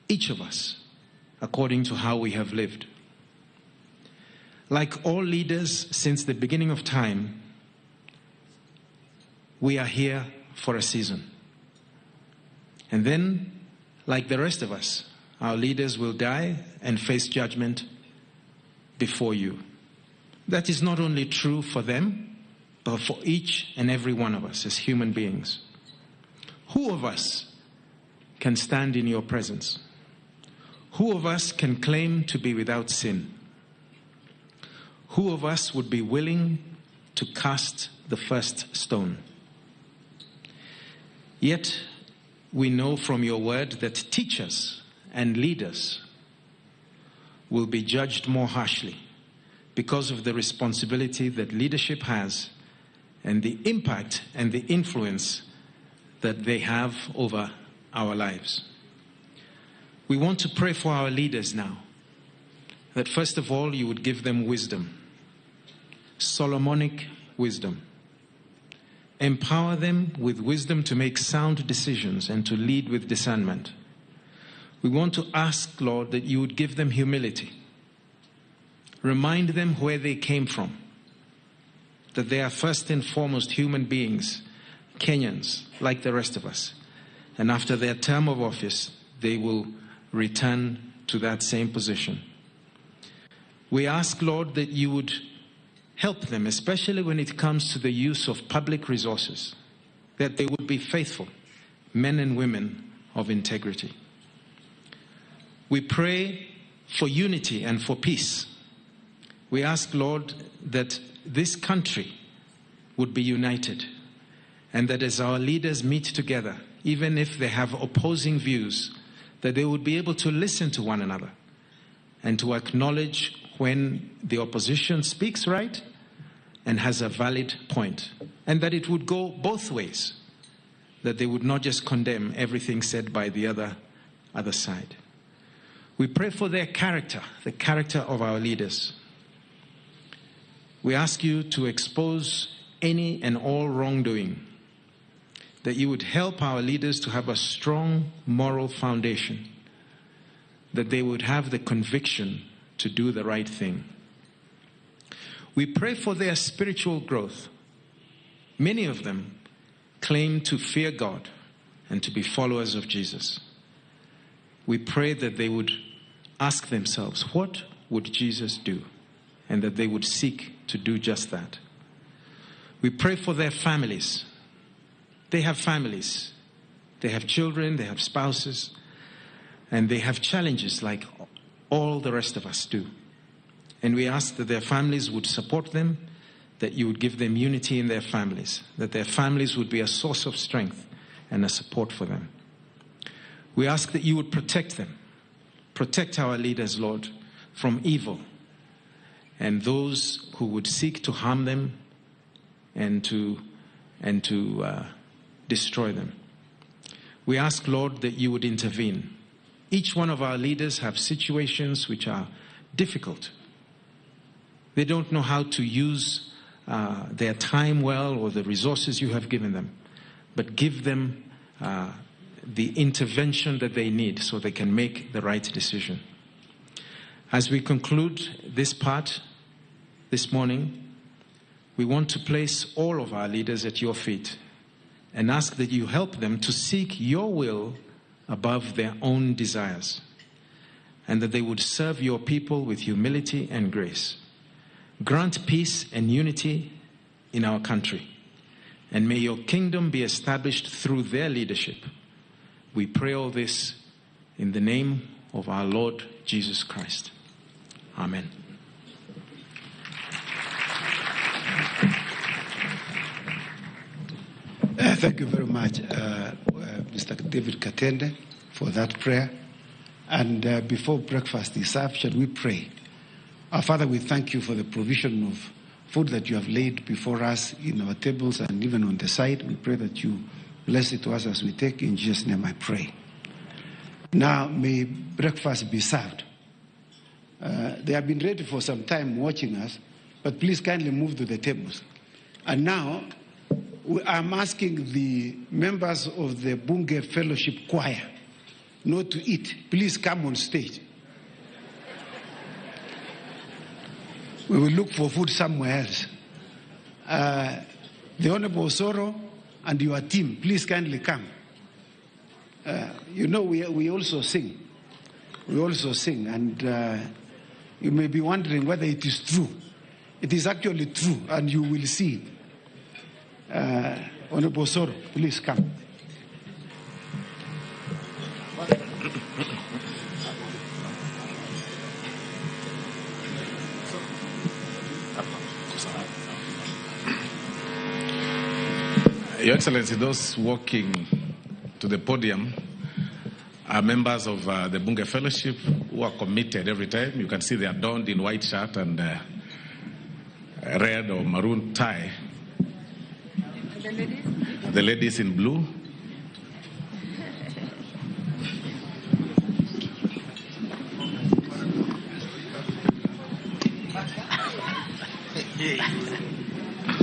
each of us according to how we have lived. Like all leaders since the beginning of time, we are here for a season. And then, like the rest of us, our leaders will die and face judgment before you. That is not only true for them, but for each and every one of us as human beings. Who of us can stand in your presence? Who of us can claim to be without sin? Who of us would be willing to cast the first stone? Yet, we know from your word that teachers and leaders will be judged more harshly because of the responsibility that leadership has and the impact and the influence that they have over our lives. We want to pray for our leaders now, that first of all you would give them wisdom, Solomonic wisdom. Empower them with wisdom to make sound decisions and to lead with discernment. We want to ask, Lord, that you would give them humility. Remind them where they came from, that they are first and foremost human beings, Kenyans, like the rest of us. And after their term of office, they will return to that same position. We ask, Lord, that you would help them, especially when it comes to the use of public resources, that they would be faithful, men and women of integrity. We pray for unity and for peace. We ask, Lord, that this country would be united, and that as our leaders meet together, even if they have opposing views, that they would be able to listen to one another and to acknowledge when the opposition speaks right and has a valid point, and that it would go both ways, that they would not just condemn everything said by the other side. We pray for their character, the character of our leaders. We ask you to expose any and all wrongdoing, that you would help our leaders to have a strong moral foundation, that they would have the conviction to do the right thing. We pray for their spiritual growth. Many of them claim to fear God and to be followers of Jesus. We pray that they would ask themselves, what would Jesus do? And that they would seek to do just that. We pray for their families. They have families. They have children, they have spouses, and they have challenges like all the rest of us do. And we ask that their families would support them, that you would give them unity in their families, that their families would be a source of strength and a support for them. We ask that you would protect them. Protect our leaders, Lord, from evil and those who would seek to harm them and to destroy them. We ask, Lord, that you would intervene. Each one of our leaders have situations which are difficult. They don't know how to use their time well or the resources you have given them, but give them the intervention that they need so they can make the right decision. As we conclude this part this morning, we want to place all of our leaders at your feet and ask that you help them to seek your will above their own desires, and that they would serve your people with humility and grace. Grant peace and unity in our country, and may your kingdom be established through their leadership. We pray all this in the name of our Lord Jesus Christ. Amen. Thank you very much, Mr. David Katende, for that prayer. And before breakfast is served, shall we pray? Our Father, we thank you for the provision of food that you have laid before us in our tables and even on the side. We pray that you bless it to us as we take. In Jesus' name I pray. Now, may breakfast be served. They have been ready for some time watching us, but please kindly move to the tables. And now, I'm asking the members of the Bunge Fellowship Choir not to eat. Please come on stage. We will look for food somewhere else. The Honorable Soro and your team, please kindly come. You know, we also sing. We also sing, and you may be wondering whether it is true. It is actually true, and you will see it. Honorable Soro, please come. Your Excellency, those walking to the podium are members of the Bunge Fellowship who are committed every time. You can see they are donned in white shirt and red or maroon tie. The ladies in blue.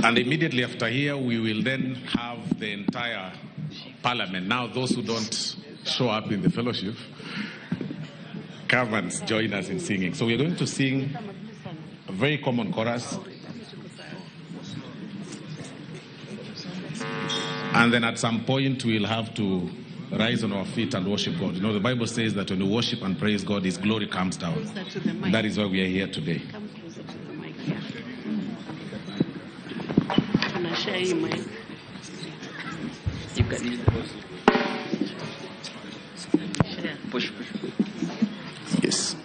And immediately after here, we will then have the entire parliament. Now, those who don't show up in the fellowship, come and join us in singing. So we're going to sing a very common chorus. And then at some point, we'll have to rise on our feet and worship God. You know, the Bible says that when we worship and praise God, His glory comes down. That is why we are here today. Share your mic. You can share. Push. Yes.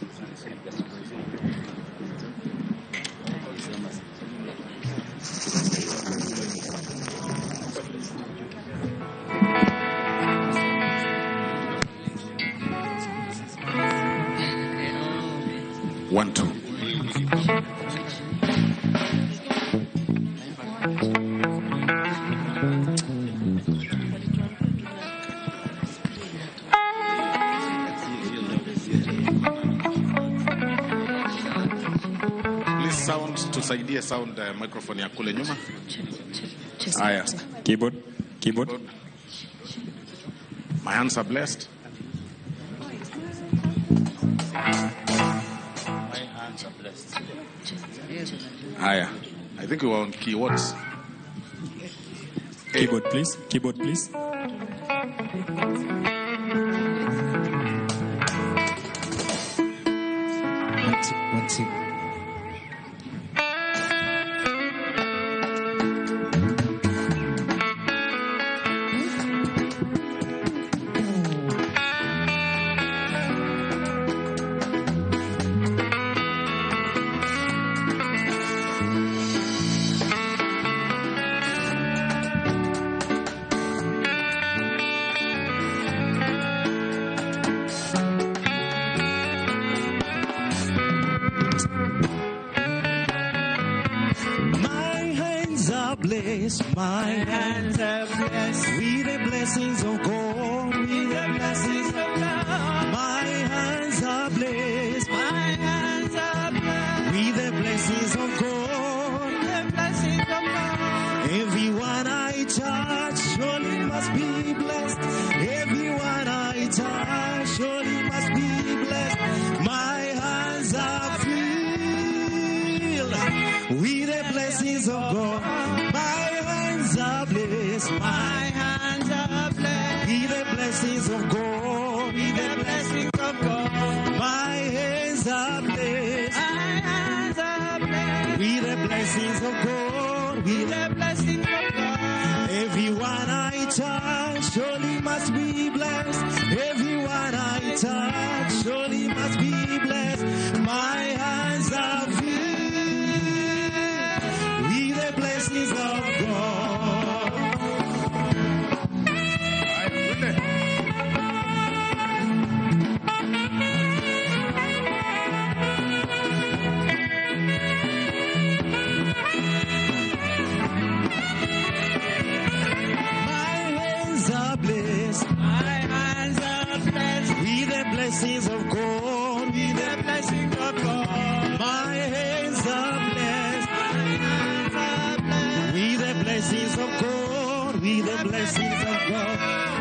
One, two. Tusaidie sound microphone ya kule nyuma. Aya. Keyboard. My hands are blessed. My hands are blessed. Aya. I think we were on keywords. Keyboard, please. Keyboard, please. One, two. My hands are blessed with the blessings of God, with the blessings of God. My hands are blessed. My hands are blessed with the blessings of God, the blessings of God. Everyone I touch surely must be blessed. Everyone I touch surely must be blessed. My hands are filled with the blessings of God. My hands are blessed. My hands are blessed with the blessings of God. With the blessings of God. My hands are blessed. My hands are blessed with the blessings of God. With the blessings of God. Everyone I touch surely must be blessed. Everyone I touch surely must be blessed. My hands are filled with the blessings of God. Blessings of God, with the blessings of God. My hands are blessed. My hands are blessed with the blessings of God, with the blessings of God.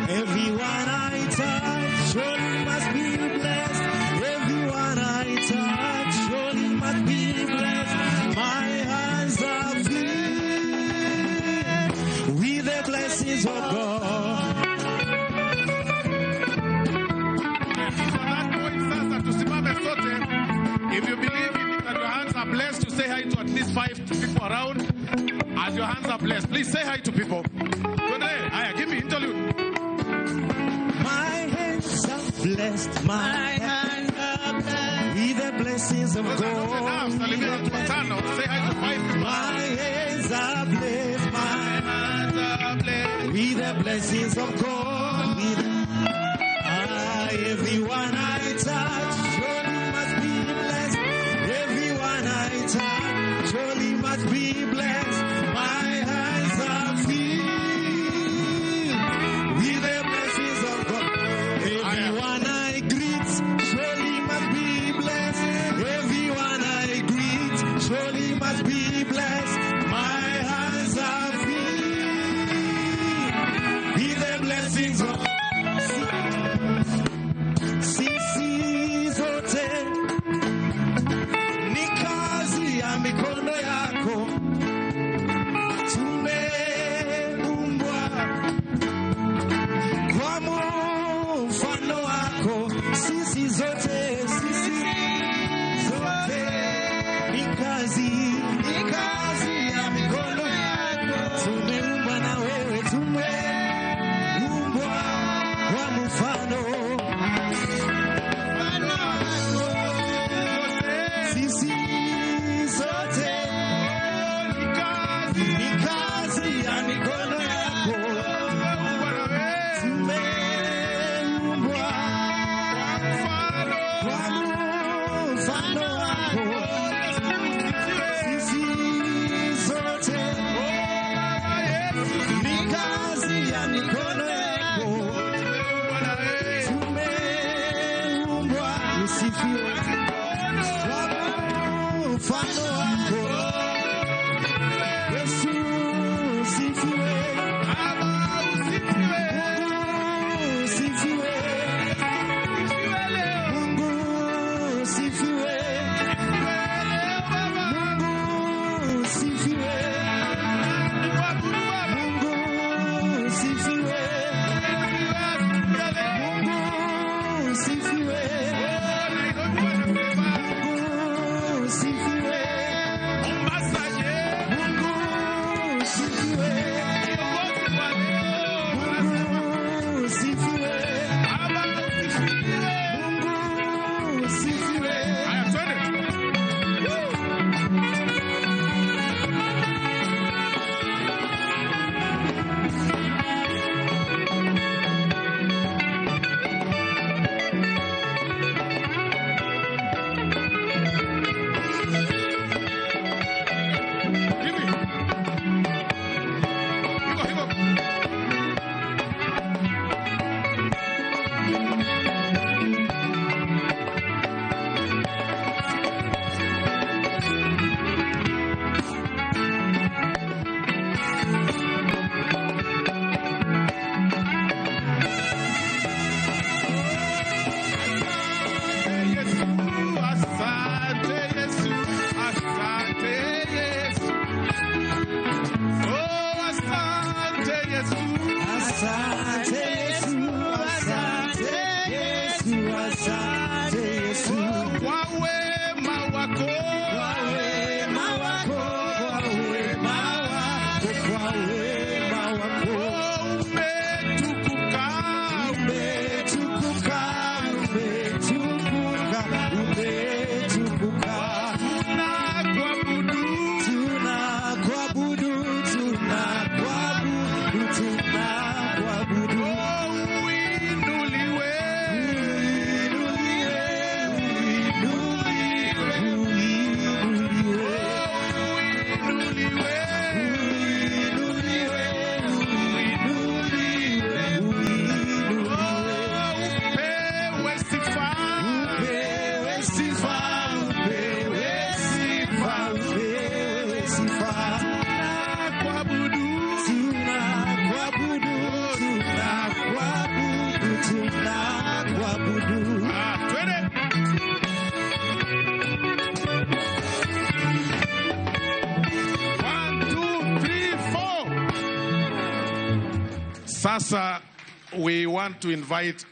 Everyone I touch surely must be blessed. Everyone I touch surely must be blessed. My hands are filled with the blessings of God. If you believe that your hands are blessed, you say hi to at least 5 people around. As your hands are blessed, please say hi to people. Today, give me interlude. My hands are blessed. My hands are blessed with the blessings of God. Say hi to 5 people. My hands are blessed. My hands are blessed with the blessings of God. Everyone I touch surely must be blessed. Everyone I touch surely must be blessed. My hands are filled with the blessings of God. Everyone I greet surely must be blessed. Everyone I greet surely must be blessed. My hands are filled with the blessings of God. Mikono yako tumeumbwa kwa mfano wako, sisi zote ni kazi ya mikono yako. Tumeumbwa na wewe, tumeumbwa kwa mfano sisi zote ni kazi ya mikono yako. Tumeumbwa kwa mfano wako. Sisi zote ni kazi ya mikono yako. Tumeumbwa usifiwe mfano wako. Yesu usifiwe, usifiwe, Mungu usifiwe, Mungu usifiwe, Mungu usifiwe, Mungu usifiwe. Sasa, we want to invite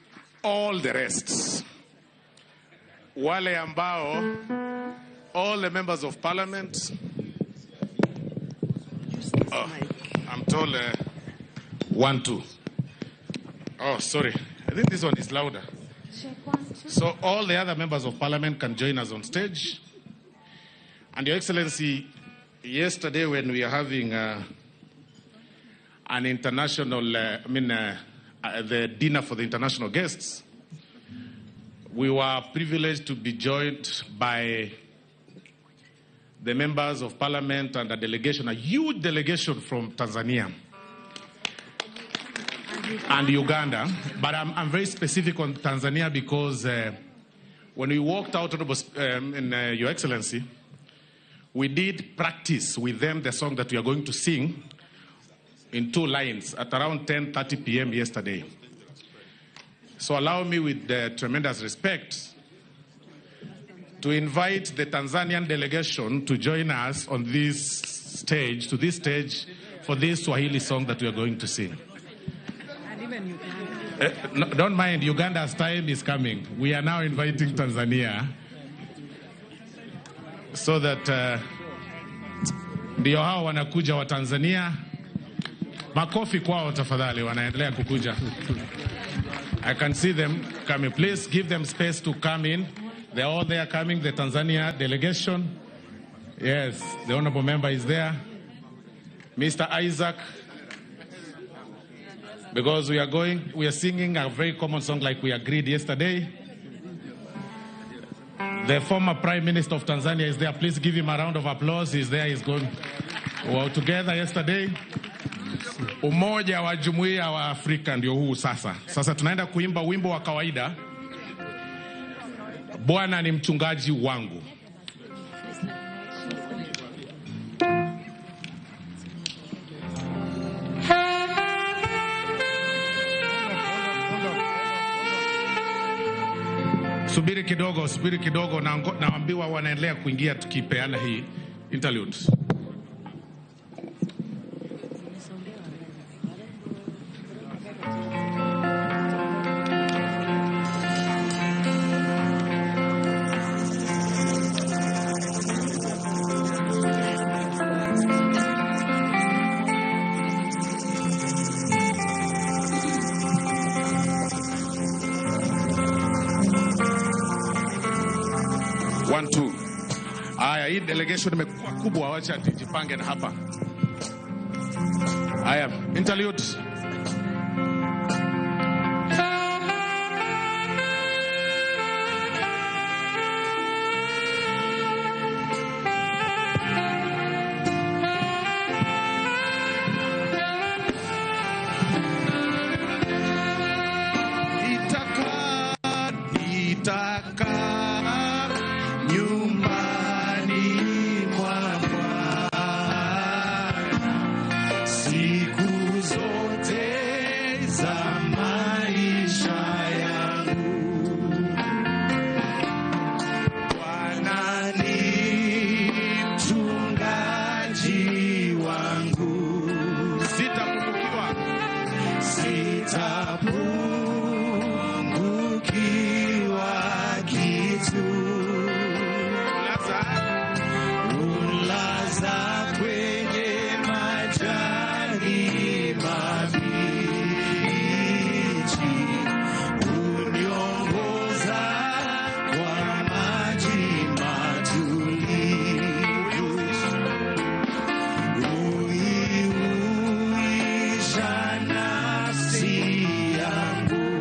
all the rest. Wale ambao, all the members of parliament. I'm told 1, 2. Oh, sorry. I think this one is louder. So all the other members of parliament can join us on stage. And Your Excellency, yesterday when we are having an international, the dinner for the international guests, we were privileged to be joined by the members of parliament and a delegation, a huge delegation from Tanzania and Uganda. But I'm very specific on Tanzania because when we walked out, Your Excellency, we did practice with them the song that we are going to sing in 2 lines at around 10:30 p.m. yesterday. So allow me, with tremendous respect, to invite the Tanzanian delegation to join us on this stage, for this Swahili song that we are going to sing. No, don't mind, Uganda's time is coming. We are now inviting Tanzania so that ndio hao wanakuja wa Tanzania. Makofi kwao tafadhali, wanaendelea kukuja. I can see them coming. Please give them space to come in. They're all there coming, the Tanzania delegation. Yes, the honorable member is there. Mr. Isaac. Because we are singing a very common song like we agreed yesterday. The former Prime Minister of Tanzania is there. Please give him a round of applause. He's there, he's going. We were together yesterday. Umoja wa Jumuiya wa Afrika ndio huu sasa. Sasa tunaenda kuimba wimbo wa kawaida. Bwana ni mchungaji wangu. Subiri kidogo, naambiwa wanaendelea kuingia tukipeana hii interlude. Hii delegation imekuwa kubwa, wacha tujipange na hapa. Haya, interlude. Yangu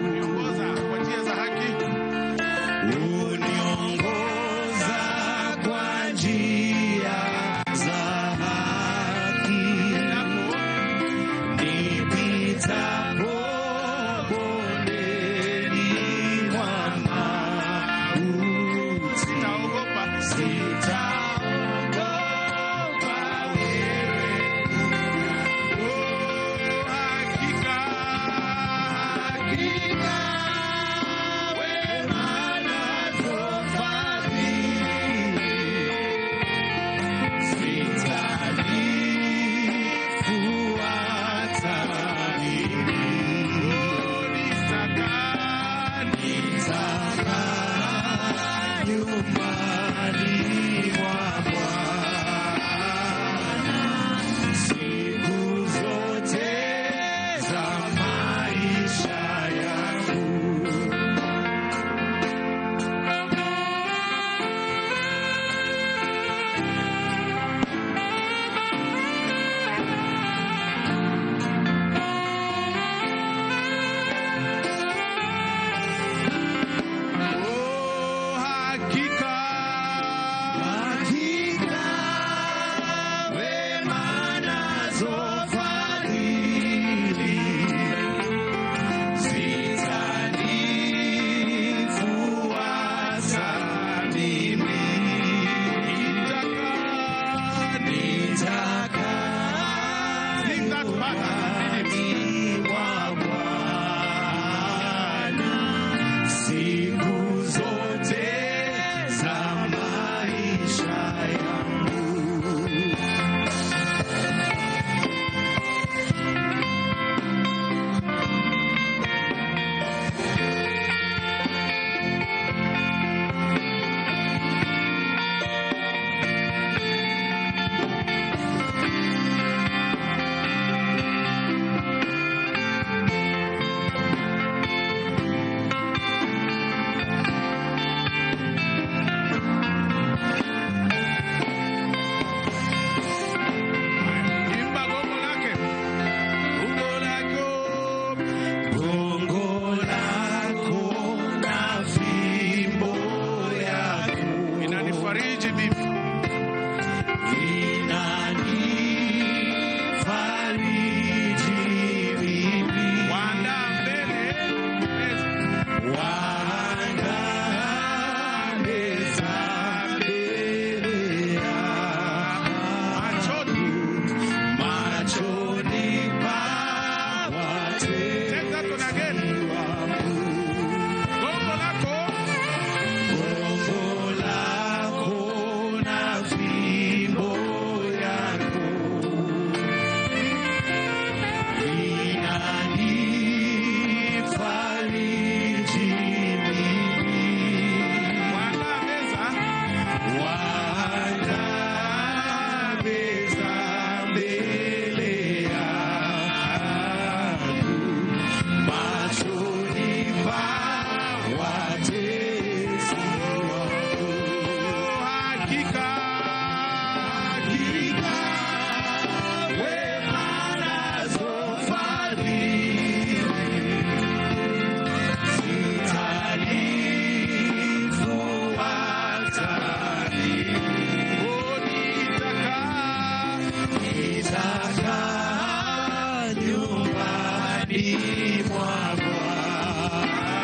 mwa Bwana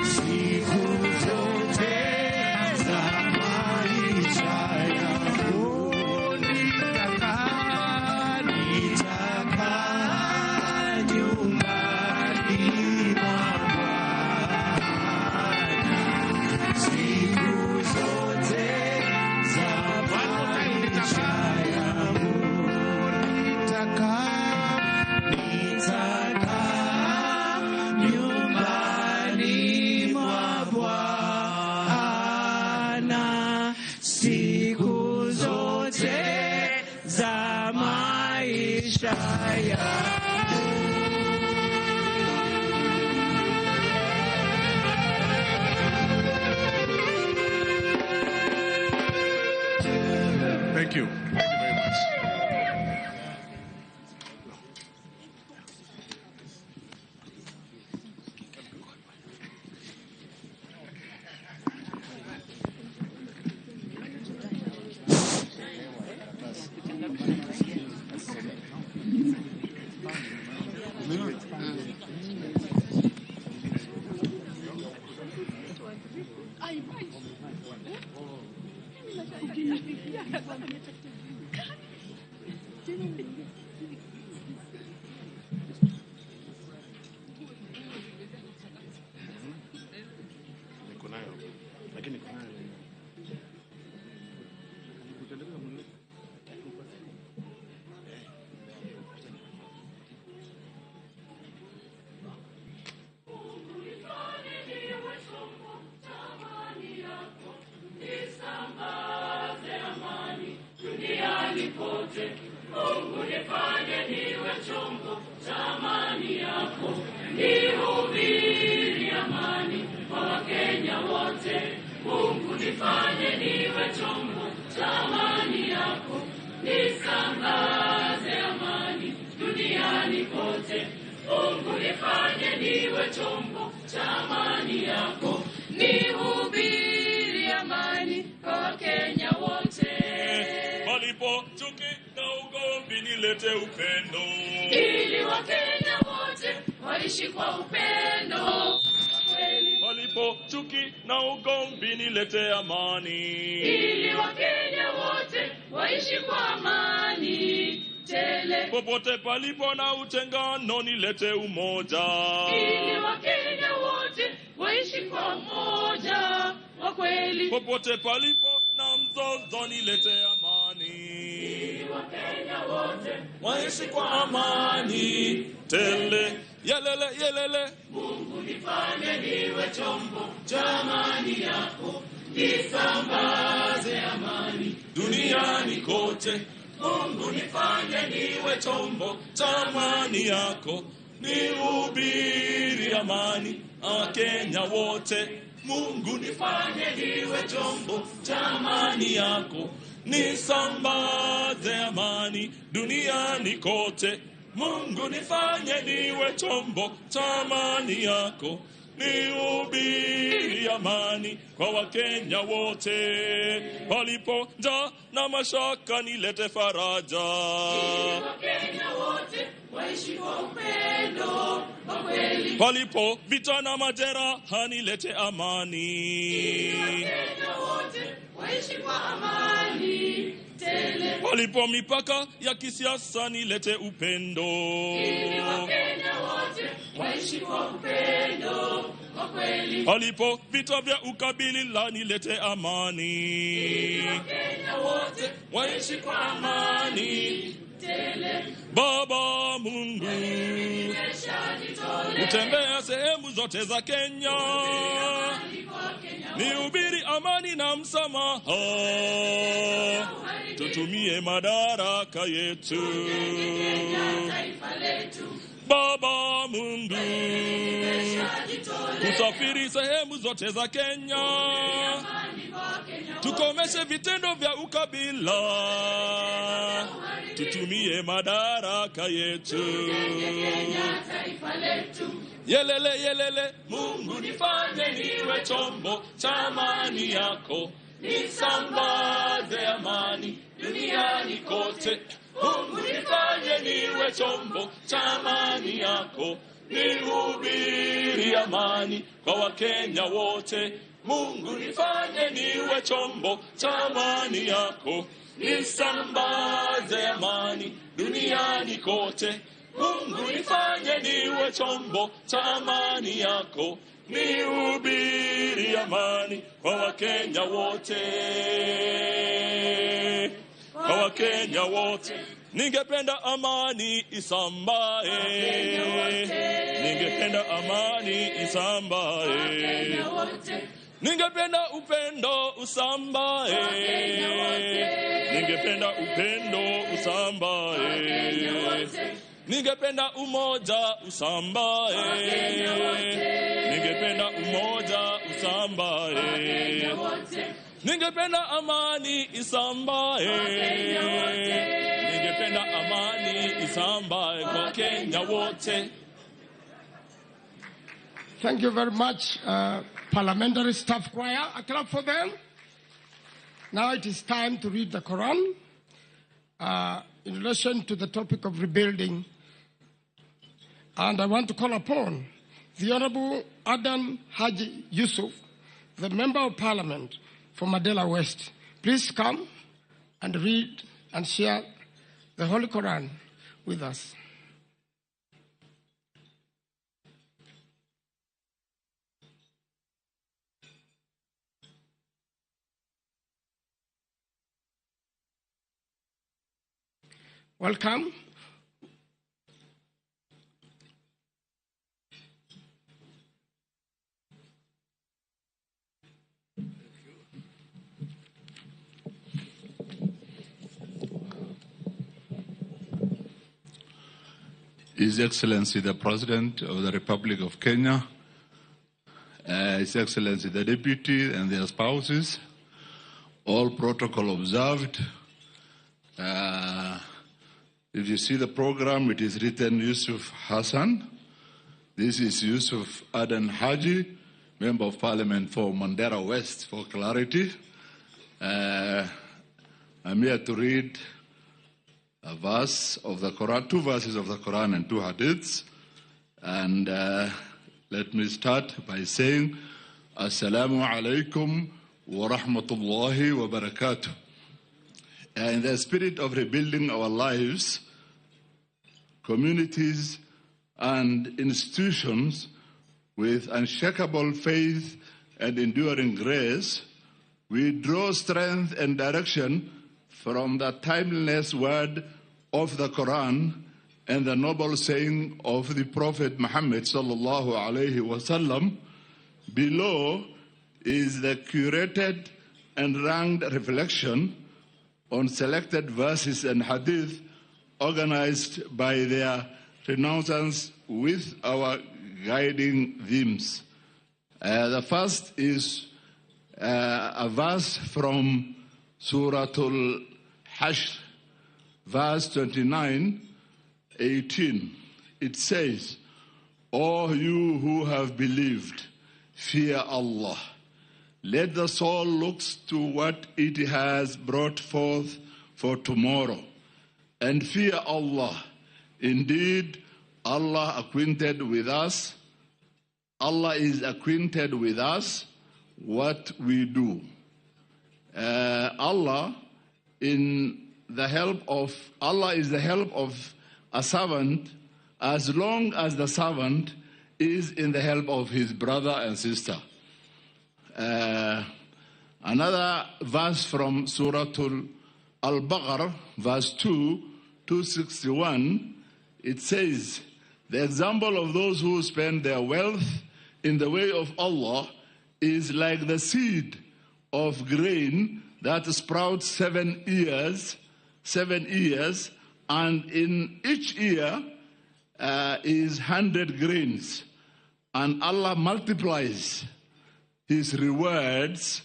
siku zote za maisha yangu. Nitakaa nyumbani mwa Bwana siku zote za maisha yangu. Nitakaa nyumbani mwa Bwana siku zote za maisha yangu. Thank you. Thank you very much. Palipo chuki na ugomvi nilete upendo, ili Wakenya wote waishi kwa upendo. Palipo chuki na ugomvi nilete amani, ili Wakenya wote waishi kwa amani tele. Popote palipo na utengano nilete umoja, ili Wakenya wote waishi kwa umoja wa kweli. Popote palipo na mzozo nilete amani, ili Wakenya wote waishi kwa amani tele. Yelele yelele, Mungu nifanye niwe chombo cha amani yako, nisambaze amani duniani kote. Mungu nifanye niwe chombo cha amani yako, nihubiri amani Wakenya wote. Mungu nifanye niwe chombo cha amani yako, nisambaze amani duniani kote. Mungu nifanye niwe chombo cha amani yako, nihubiri amani kwa Wakenya wote. Palipo njaa na mashaka nilete faraja, ili Wakenya wote waishi kwa upendo wa kweli. Palipo vita na majeraha nilete amani, ili Wakenya wote waishi kwa amani tele. Palipo mipaka ya kisiasa nilete upendo, ili Wakenya wote waishi kwa upendo wa kweli. Palipo vita vya ukabila nilete amani, ili Wakenya wote waishi kwa amani tele. Baba Mungu, utembea sehemu zote za Kenya, nihubiri amani na msamaha, tutumie madaraka yetu. Baba Mungu, tusafiri sehemu zote za Kenya, tukomeshe vitendo vya ukabila, tutumie madaraka yetu. Yelele yelele, Mungu nifanye niwe chombo cha amani yako, nisambaze amani duniani kote. Mungu nifanye niwe chombo cha amani yako, nihubiri amani kwa Wakenya wote. Mungu nifanye niwe chombo cha amani yako, nisambaze amani duniani kote. Mungu nifanye niwe chombo cha amani yako, nihubiri amani kwa Wakenya wote. Kwa Wakenya wote. Ningependa amani isambae, ningependa amani isambae, ningependa upendo usambae, ningependa upendo usambae, ningependa umoja usambae, ningependa umoja usambae, ningependa amani isambae, ningependa amani isambae kwa Kenya wote. Thank you very much, Parliamentary Staff Choir. A clap for them. Now it is time to read the Quran in relation to the topic of rebuilding. And I want to call upon the Honorable Adam Haji Yusuf, the Member of Parliament for Mandela West. Please come and read and share the Holy Quran with us. Welcome. His Excellency the President of the Republic of Kenya, His Excellency the Deputy and their spouses, all protocol observed. If you see the program, it is written Yusuf Hassan. This is Yusuf Adan Haji, Member of Parliament for Mandera West, for clarity. I'm here to read a verse of the Quran, 2 verses of the Quran and 2 hadiths. And let me start by saying, Assalamu alaikum wa rahmatullahi wa barakatuh. In the spirit of rebuilding our lives, communities, and institutions with unshakable faith and enduring grace, we draw strength and direction from the timeless word of the Quran and the noble saying of the Prophet Muhammad sallallahu alaihi wasallam. Below is the curated and ranked reflection on selected verses and hadith organized by their pronouncers with our guiding themes. The first is a verse from Surah Al-Hashr, verse 29:18. It says, "O you who have believed, fear Allah. Let the soul look to what it has brought forth for tomorrow, and fear Allah. Indeed, Allah is acquainted with us what we do." Allah is the help of a servant as long as the servant is in the help of his brother and sister. Another verse from Surah Al-Baqarah, verse 261, it says, "The example of those who spend their wealth in the way of Allah is like the seed of grain that sprouts 7 years, and in each ear is 100 grains. And Allah multiplies His rewards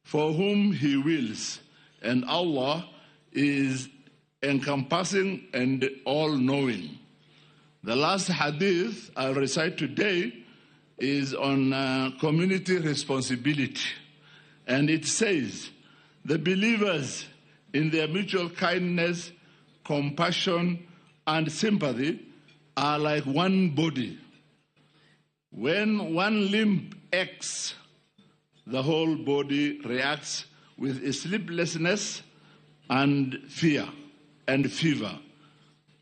for whom He wills. And Allah is encompassing and all-knowing." The last hadith I'll recite today is on community responsibility. And it says, "The believers in their mutual kindness compassion, and sympathy are like one body. When one limb aches, the whole body reacts with sleeplessness and fear and fever.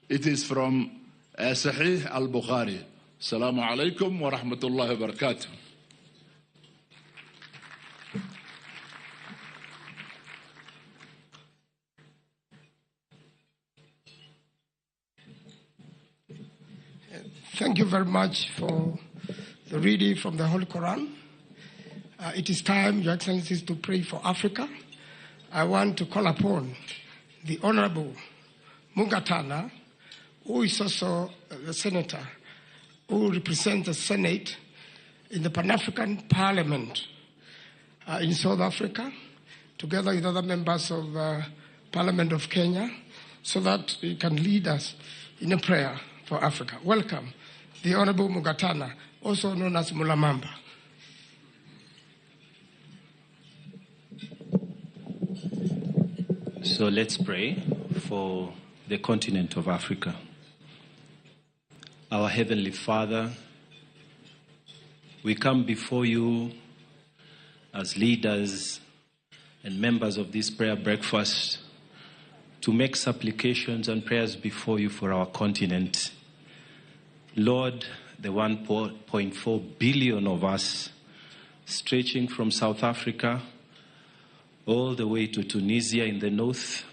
It is from Sahih al-Bukhari. Assalamu alaikum wa rahmatullahi wa barakatuh. Thank you very much for the reading from the Holy Quran. It is time, Your Excellencies, to pray for Africa. I want to call upon the Honorable Mugatana, who is also the senator, who represents the Senate in the Pan-African Parliament in South Africa, together with other members of Parliament of Kenya, so that he can lead us in a prayer for Africa. Welcome, the Honorable Mugatana, also known as Mulamamba. So let's pray for the continent of Africa. Our Heavenly Father, we come before you as leaders and members of this prayer breakfast to make supplications and prayers before you for our continent. Lord, the 1.4 billion of us, stretching from South Africa all the way to Tunisia in the north,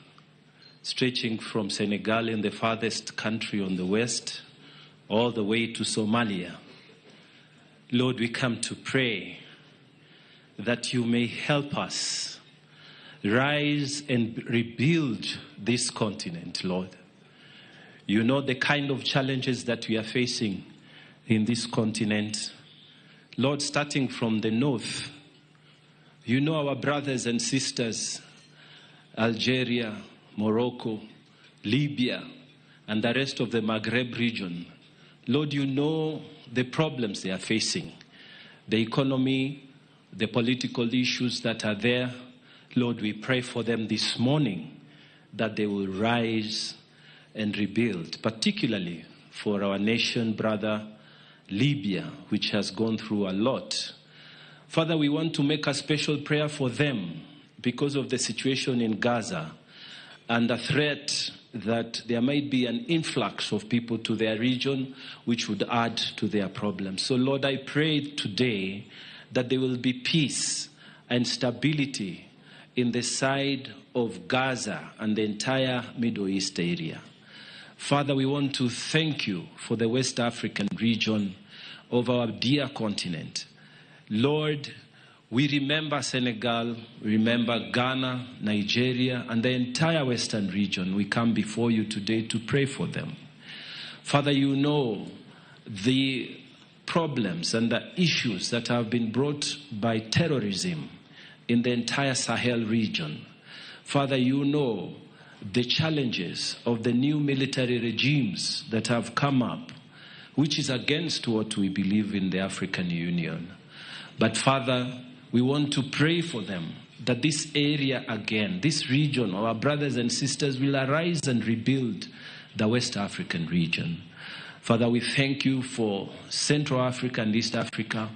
stretching from Senegal in the farthest country on the west, all the way to Somalia. Lord, we come to pray that you may help us rise and rebuild this continent, Lord. You know the kind of challenges that we are facing in this continent. Lord, starting from the north, you know our brothers and sisters, Algeria, Morocco, Libya, and the rest of the Maghreb region. Lord, you know the problems they are facing, the economy, the political issues that are there. Lord, we pray for them this morning that they will rise and rebuild, particularly for our nation brother Libya, which has gone through a lot. Father, we want to make a special prayer for them because of the situation in Gaza and the threat that there might be an influx of people to their region which would add to their problems. So Lord, I pray today that there will be peace and stability in the side of Gaza and the entire Middle East area. Father, we want to thank you for the West African region of our dear continent. Lord, we remember Senegal, remember Ghana, Nigeria, and the entire Western region. We come before you today to pray for them. Father, you know the problems and the issues that have been brought by terrorism in the entire Sahel region. Father, you know the challenges of the new military regimes that have come up, which is against what we believe in the African Union. But Father, we want to pray for them that this area again, this region, our brothers and sisters will arise and rebuild the West African region. Father, we thank you for Central Africa and East Africa.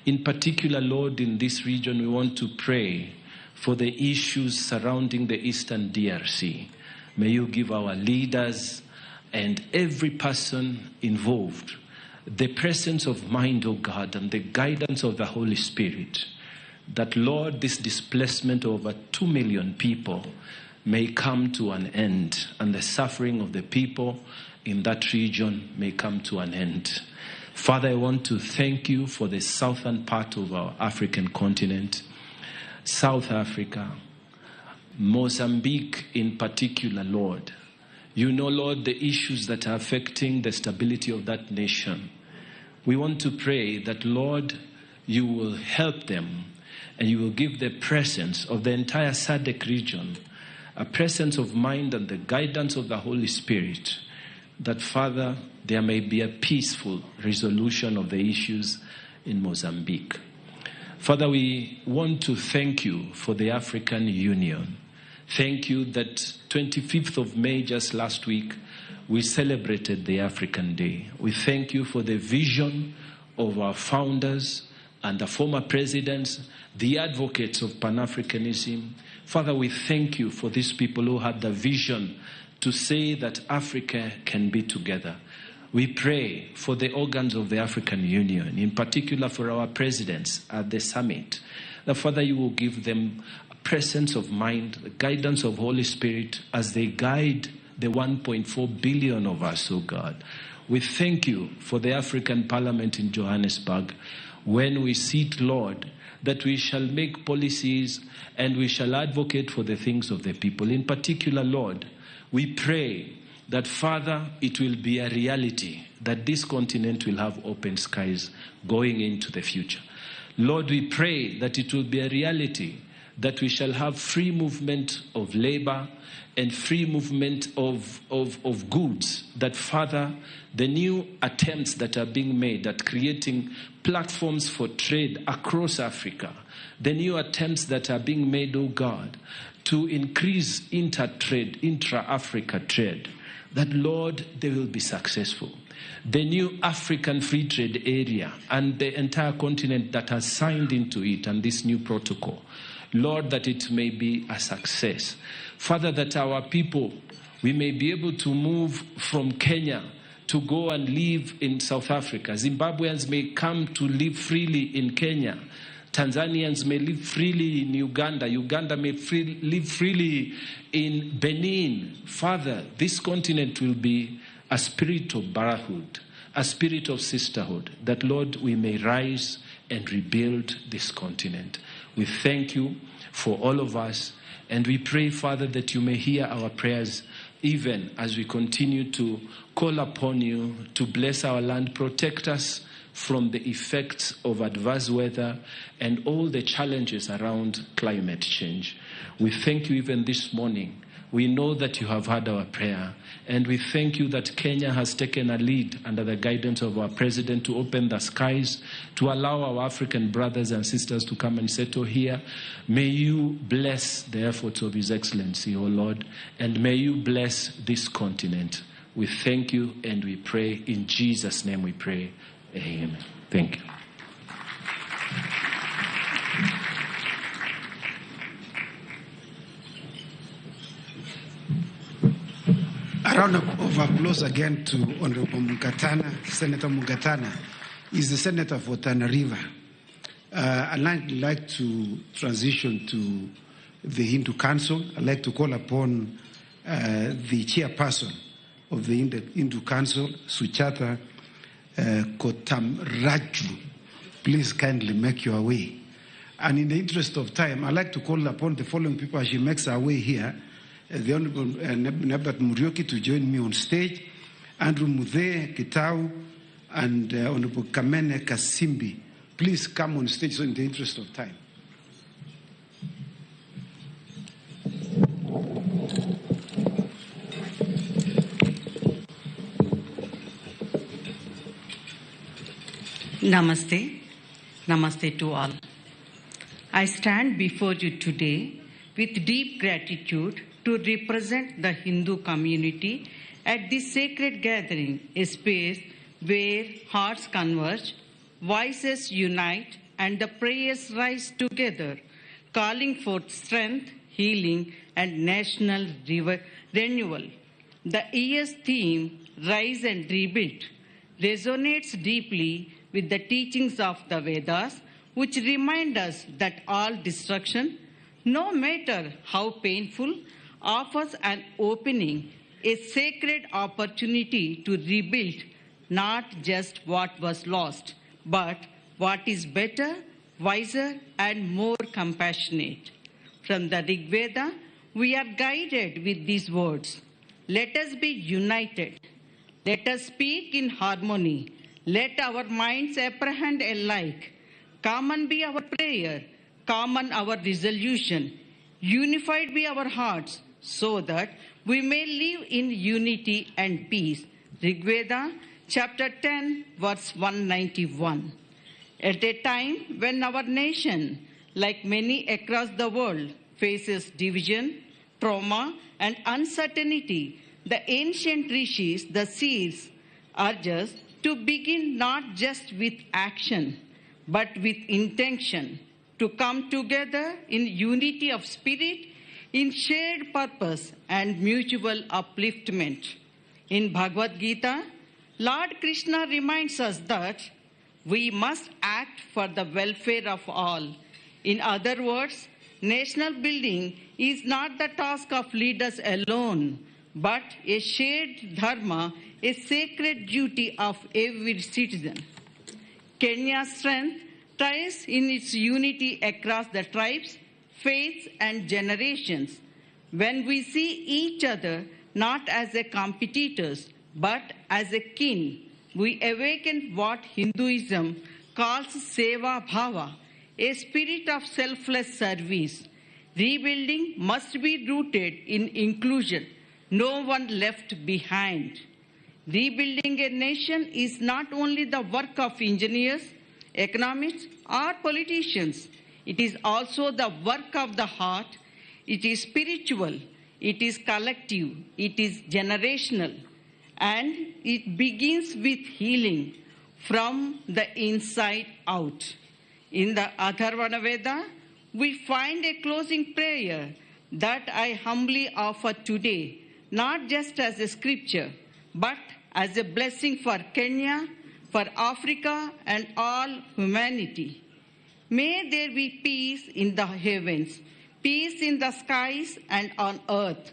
In particular, Lord, in this region, we want to pray for the issues surrounding the Eastern DRC. May you give our leaders and every person involved the presence of mind, O God, and the guidance of the Holy Spirit, that, Lord, this displacement of over 2 million people may come to an end, and the suffering of the people in that region may come to an end. Father, I want to thank you for the southern part of our African continent, South Africa, Mozambique in particular, Lord. You know, Lord, the issues that are affecting the stability of that nation. We want to pray that, Lord, you will help them and you will give the presence of the entire SADC region, a presence of mind and the guidance of the Holy Spirit, that, Father, there may be a peaceful resolution of the issues in Mozambique. Father, we want to thank you for the African Union. Thank you that 25th of May, just last week, we celebrated the African Day. We thank you for the vision of our founders and the former presidents, the advocates of Pan-Africanism. Father, we thank you for these people who had the vision to say that Africa can be together. We pray for the organs of the African Union, in particular for our presidents at the summit, that Father, you will give them a presence of mind, the guidance of Holy Spirit as they guide the 1.4 billion of us, oh God. We thank you for the African Parliament in Johannesburg. When we sit, Lord, that we shall make policies and we shall advocate for the things of the people. In particular, Lord, we pray that, Father, it will be a reality that this continent will have open skies going into the future. Lord, we pray that it will be a reality that we shall have free movement of labor and free movement of goods. That, Father, the new attempts that are being made at creating platforms for trade across Africa, the new attempts that are being made, oh God, to increase intra-Africa trade, that, Lord, they will be successful. The new African Free Trade Area and the entire continent that has signed into it and this new protocol, Lord, that it may be a success. Father, that our people, we may be able to move from Kenya to go and live in South Africa. Zimbabweans may come to live freely in Kenya. Tanzanians may live freely in Uganda. Uganda may live freely in Benin. Father, this continent will be a spirit of brotherhood, a spirit of sisterhood, that, Lord, we may rise and rebuild this continent. We thank you for all of us, and we pray, Father, that you may hear our prayers even as we continue to call upon you to bless our land, protect us from the effects of adverse weather and all the challenges around climate change. We thank you even this morning. We know that you have heard our prayer, and we thank you that Kenya has taken a lead under the guidance of our president to open the skies, to allow our African brothers and sisters to come and settle here. May you bless the efforts of His Excellency, O Lord, and may you bless this continent. We thank you and we pray. In Jesus' name we pray. Amen. Thank you. A round of applause again to Honorable Mugatana. Senator Mugatana is the senator for Tana River. I'd like to transition to the Hindu Council. I'd like to call upon the chairperson of the Hindu Council, Suchata Kotamraju. Please kindly make your way. And in the interest of time, I'd like to call upon the following people as she makes her way here. The Honorable Nabat Murioki to join me on stage, Andrew Muthe Kitau, and Honorable Kamene Kasimbi. Please come on stage so in the interest of time. Namaste. Namaste to all. I stand before you today with deep gratitude to represent the Hindu community at this sacred gathering, a space where hearts converge, voices unite, and the prayers rise together, calling forth strength, healing, and national renewal. The year's theme, Rise and Rebuild, resonates deeply with the teachings of the Vedas, which remind us that all destruction, no matter how painful, offers an opening, a sacred opportunity to rebuild not just what was lost, but what is better, wiser, and more compassionate. From the Rig Veda, we are guided with these words. Let us be united. Let us speak in harmony. Let our minds apprehend alike. Common be our prayer, common our resolution. Unified be our hearts, so that we may live in unity and peace. Rig Veda, chapter 10, verse 191. At a time when our nation, like many across the world, faces division, trauma, and uncertainty, the ancient rishis, the seers, urge us to begin not just with action, but with intention, to come together in unity of spirit, in shared purpose and mutual upliftment. In Bhagavad Gita, Lord Krishna reminds us that we must act for the welfare of all. In other words, national building is not the task of leaders alone, but a shared dharma, a sacred duty of every citizen. Kenya's strength lies in its unity across the tribes, faiths, and generations. When we see each other not as a competitors, but as a kin, we awaken what Hinduism calls Seva Bhava, a spirit of selfless service. Rebuilding must be rooted in inclusion, no one left behind. Rebuilding a nation is not only the work of engineers, economists, or politicians. It is also the work of the heart. It is spiritual. It is collective. It is generational. And it begins with healing from the inside out. In the Atharvana Veda, we find a closing prayer that I humbly offer today, not just as a scripture, but as a blessing for Kenya, for Africa, and all humanity. May there be peace in the heavens, peace in the skies and on earth,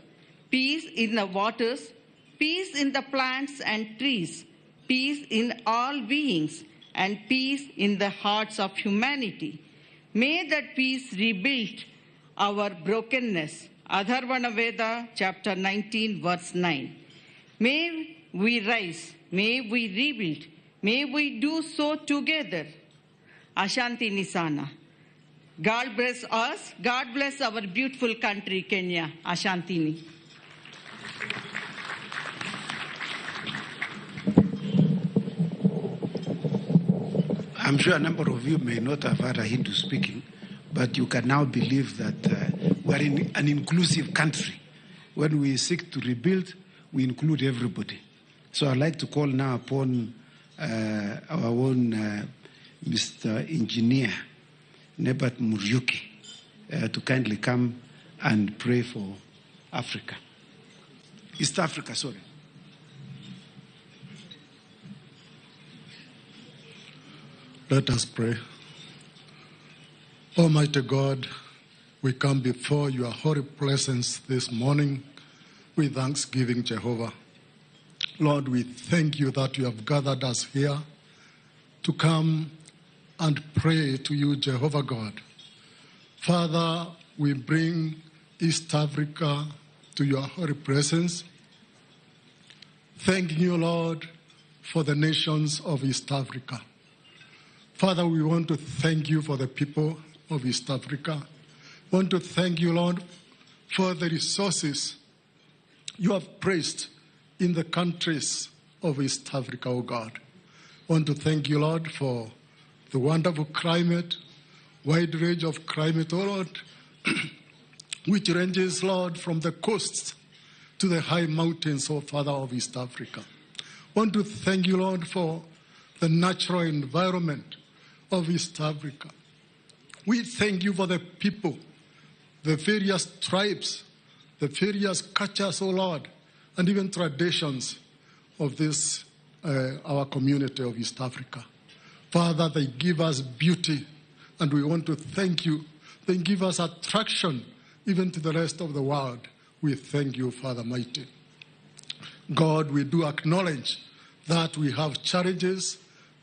peace in the waters, peace in the plants and trees, peace in all beings, and peace in the hearts of humanity. May that peace rebuild our brokenness. Atharvana Veda, chapter 19, verse 9. May we rise, may we rebuild, may we do so together. Ashanti Nisana. God bless us. God bless our beautiful country, Kenya. Ashantini. I'm sure a number of you may not have heard a Hindu speaking, but you can now believe that we're in an inclusive country. When we seek to rebuild, we include everybody. So I'd like to call now upon our own Mr. Engineer, Nebat Muryuki, to kindly come and pray for Africa. East Africa, sorry. Let us pray. Almighty God, we come before your holy presence this morning with thanksgiving, Jehovah. Lord, we thank you that you have gathered us here to come and pray to you, Jehovah God. Father, we bring East Africa to your holy presence. Thanking you, Lord, for the nations of East Africa. Father, we want to thank you for the people of East Africa. We want to thank you, Lord, for the resources you have placed in the countries of East Africa, oh God. I want to thank you, Lord, for the wonderful climate, wide range of climate, oh Lord, which ranges, Lord, from the coasts to the high mountains, oh Father, of East Africa. I want to thank you, Lord, for the natural environment of East Africa. We thank you for the people, the various tribes, the various cultures, oh Lord, and even traditions of this, our community of East Africa. Father, they give us beauty, and we want to thank you. They give us attraction even to the rest of the world. We thank you, Father Mighty. God, we do acknowledge that we have challenges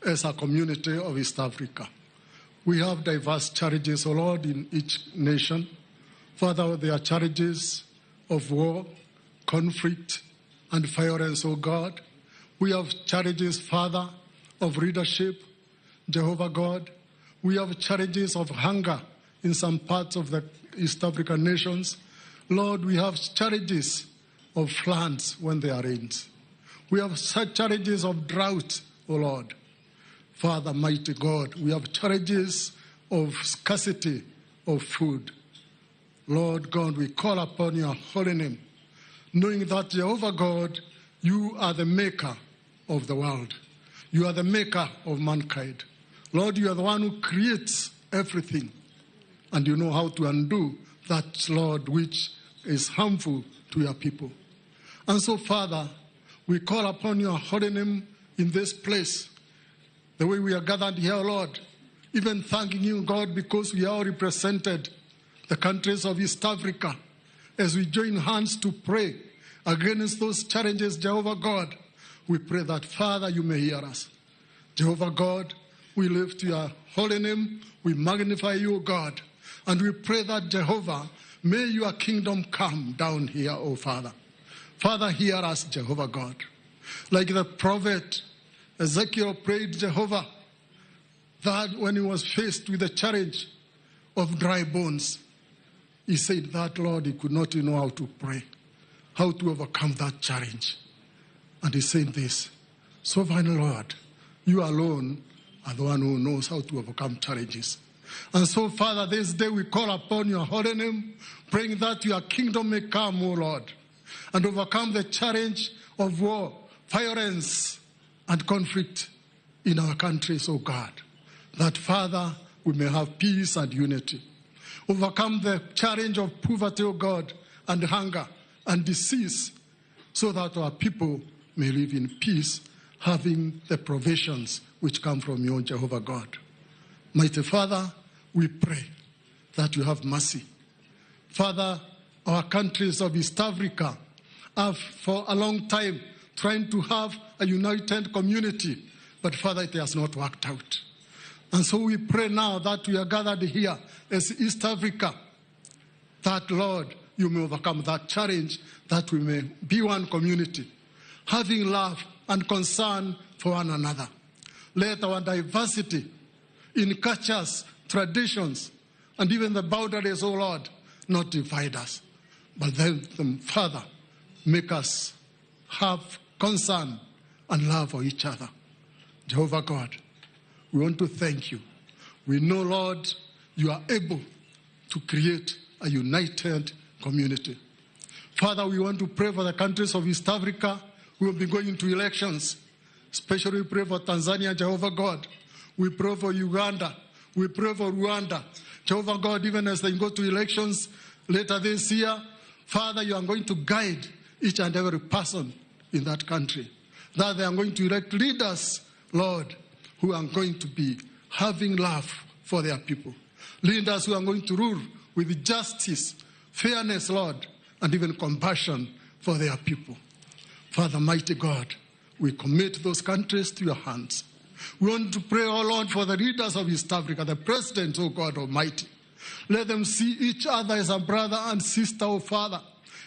as a community of East Africa. We have diverse challenges, O Lord, in each nation. Father, there are challenges of war, conflict, and violence, O God. We have challenges, Father, of leadership, Jehovah God. We have challenges of hunger in some parts of the East African nations. Lord, we have challenges of floods when there rains. We have such challenges of drought, O Lord. Father, mighty God, we have challenges of scarcity of food. Lord God, we call upon your holy name, knowing that, Jehovah God, you are the maker of the world. You are the maker of mankind. Lord, you are the one who creates everything, and you know how to undo that, Lord, which is harmful to your people. And so, Father, we call upon your holy name in this place, the way we are gathered here, Lord, even thanking you, God, because we are represented the countries of East Africa as we join hands to pray against those challenges, Jehovah God. We pray that, Father, you may hear us. Jehovah God, we lift your holy name, we magnify you, God, and we pray that, Jehovah, may your kingdom come down here, O Father. Father, hear us, Jehovah God. Like the prophet Ezekiel prayed, Jehovah, that when he was faced with the challenge of dry bones, he said that, Lord, he could not know how to pray, how to overcome that challenge. And he said this, Sovereign Lord, you alone are the one who knows how to overcome challenges. And so, Father, this day we call upon your holy name, praying that your kingdom may come, O Lord, and overcome the challenge of war, violence, and conflict in our countries, O God. That, Father, we may have peace and unity. Overcome the challenge of poverty, O God, and hunger and disease, so that our people may live in peace, having the provisions which come from you, Jehovah God. Mighty Father, we pray that you have mercy. Father, our countries of East Africa have for a long time trying to have a united community, but Father, it has not worked out. And so we pray now that we are gathered here as East Africa, that, Lord, you may overcome that challenge, that we may be one community, having love and concern for one another. Let our diversity in cultures, traditions, and even the boundaries, O Lord, not divide us, but then, Father, make us have concern and love for each other. Jehovah God, we want to thank you. We know, Lord, you are able to create a united community. Father, we want to pray for the countries of East Africa. We will be going into elections. Especially we pray for Tanzania, Jehovah God. We pray for Uganda. We pray for Rwanda. Jehovah God, even as they go to elections later this year, Father, you are going to guide each and every person in that country. That they are going to elect leaders, Lord, who are going to be having love for their people. Leaders who are going to rule with justice, fairness, Lord, and even compassion for their people. Father, mighty God, we commit those countries to your hands. We want to pray, oh Lord, for the leaders of East Africa, the presidents, oh God Almighty. Let them see each other as a brother and sister, oh Father,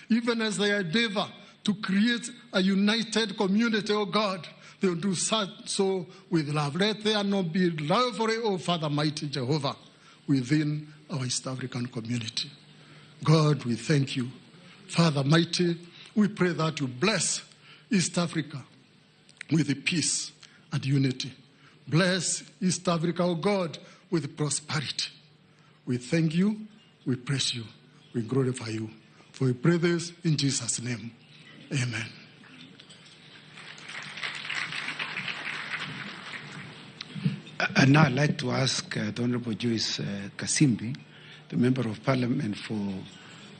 even as they endeavor to create a united community, oh God. They will do so with love. Let there not be rivalry, oh Father, mighty Jehovah, within our East African community. God, we thank you. Father, mighty, we pray that you bless East Africa with peace and unity. Bless East Africa, oh God, with prosperity. We thank you, we praise you, we glorify you. For we pray this in Jesus' name. Amen. And now I'd like to ask the Honorable Joyce Kasimbi, the Member of Parliament for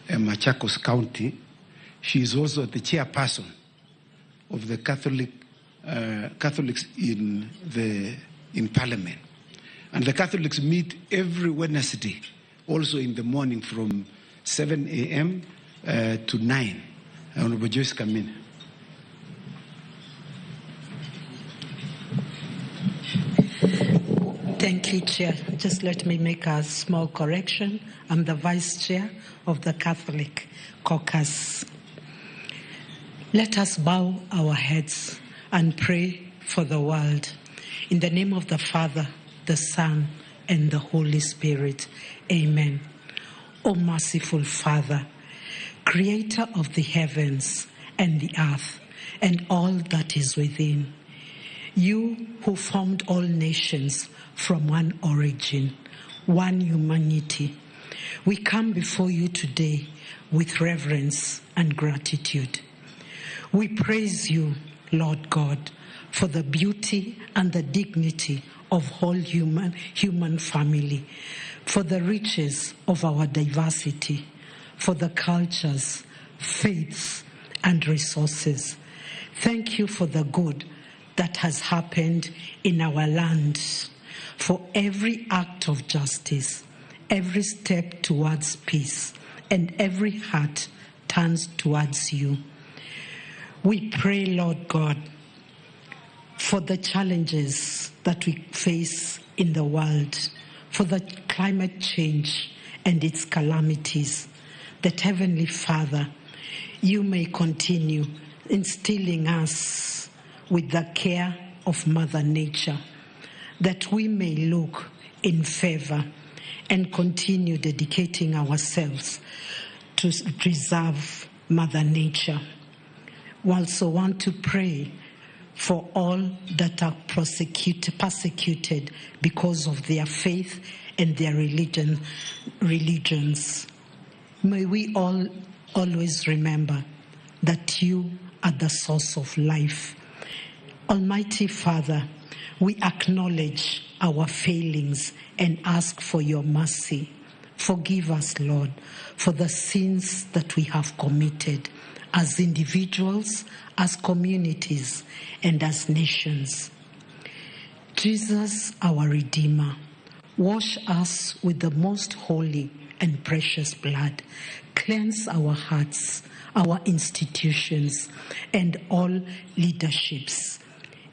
Machakos County. She is also the chairperson of the Catholics in Parliament. And the Catholics meet every Wednesday, also in the morning from 7 a.m. To 9. Honorable Joyce, come in. Thank you, Chair. Just let me make a small correction. I'm the Vice Chair of the Catholic Caucus. Let us bow our heads and pray for the world. In the name of the Father, the Son, and the Holy Spirit. Amen. O merciful Father, Creator of the heavens and the earth and all that is within, you who formed all nations from one origin, one humanity, We come before you today with reverence and gratitude. We praise you, Lord God, for the beauty and the dignity of whole human family, for the riches of our diversity, for the cultures, faiths, and resources. Thank you for the good that has happened in our land, for every act of justice, every step towards peace, and every heart turns towards you. We pray, Lord God, for the challenges that we face in the world, for the climate change and its calamities, that Heavenly Father, you may continue instilling us with the care of Mother Nature, that we may look in favor and continue dedicating ourselves to preserve Mother Nature. We also want to pray for all that are persecuted because of their faith and their religions. May we all always remember that you are the source of life. Almighty Father, we acknowledge our failings and ask for your mercy. Forgive us, Lord, for the sins that we have committed as individuals, as communities, and as nations. Jesus, our Redeemer, wash us with the most holy and precious blood. Cleanse our hearts, our institutions, and all leaderships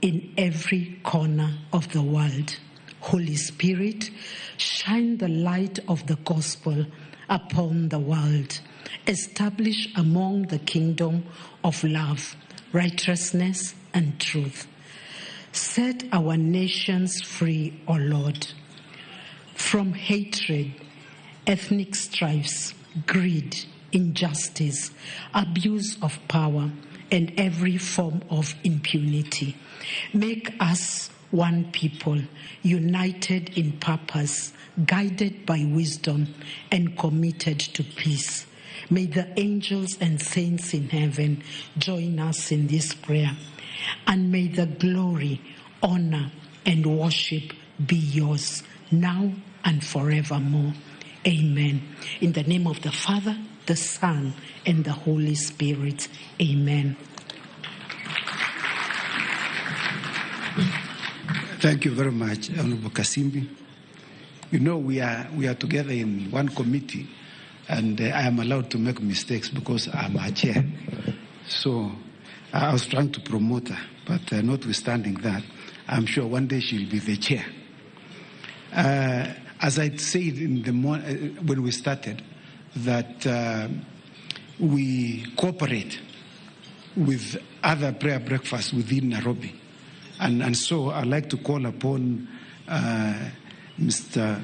in every corner of the world. Holy Spirit, shine the light of the gospel upon the world. Establish among the kingdom of love, righteousness, and truth. Set our nations free, O Lord, from hatred, ethnic strifes, greed, injustice, abuse of power, and every form of impunity. Make us one people, united in purpose, guided by wisdom, and committed to peace. May the angels and saints in heaven join us in this prayer. And may the glory, honor, and worship be yours now and forevermore. Amen. In the name of the Father, the Son, and the Holy Spirit. Amen. Thank you very much, Honorable Kasimbi. You know, we are together in one committee, and I am allowed to make mistakes because I'm a chair. So I was trying to promote her, but notwithstanding that, I'm sure one day she'll be the chair. As I said in the when we started, that we cooperate with other prayer breakfasts within Nairobi. And so I'd like to call upon Mr.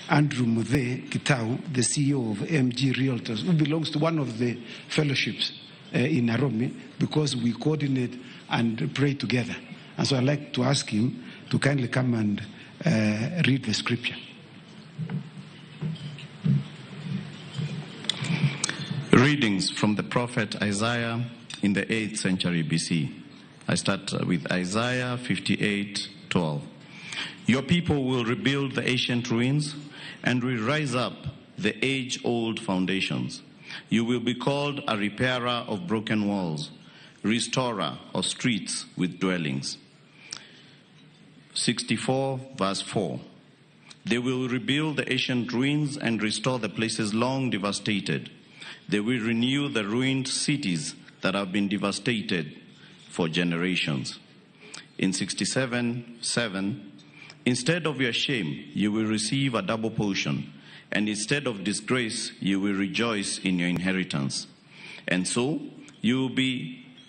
Andrew Muthe Kitau, the CEO of MG Realtors, who belongs to one of the fellowships in Nairobi, because we coordinate and pray together. And so I'd like to ask him to kindly come and read the scripture. Readings from the prophet Isaiah in the 8th century BC. I start with Isaiah 58:12. Your people will rebuild the ancient ruins and will rise up the age-old foundations. You will be called a repairer of broken walls, restorer of streets with dwellings. 64 verse 4. They will rebuild the ancient ruins and restore the places long devastated. They will renew the ruined cities that have been devastated for generations. In 67:7, instead of your shame, you will receive a double portion, and instead of disgrace, you will rejoice in your inheritance. And so, you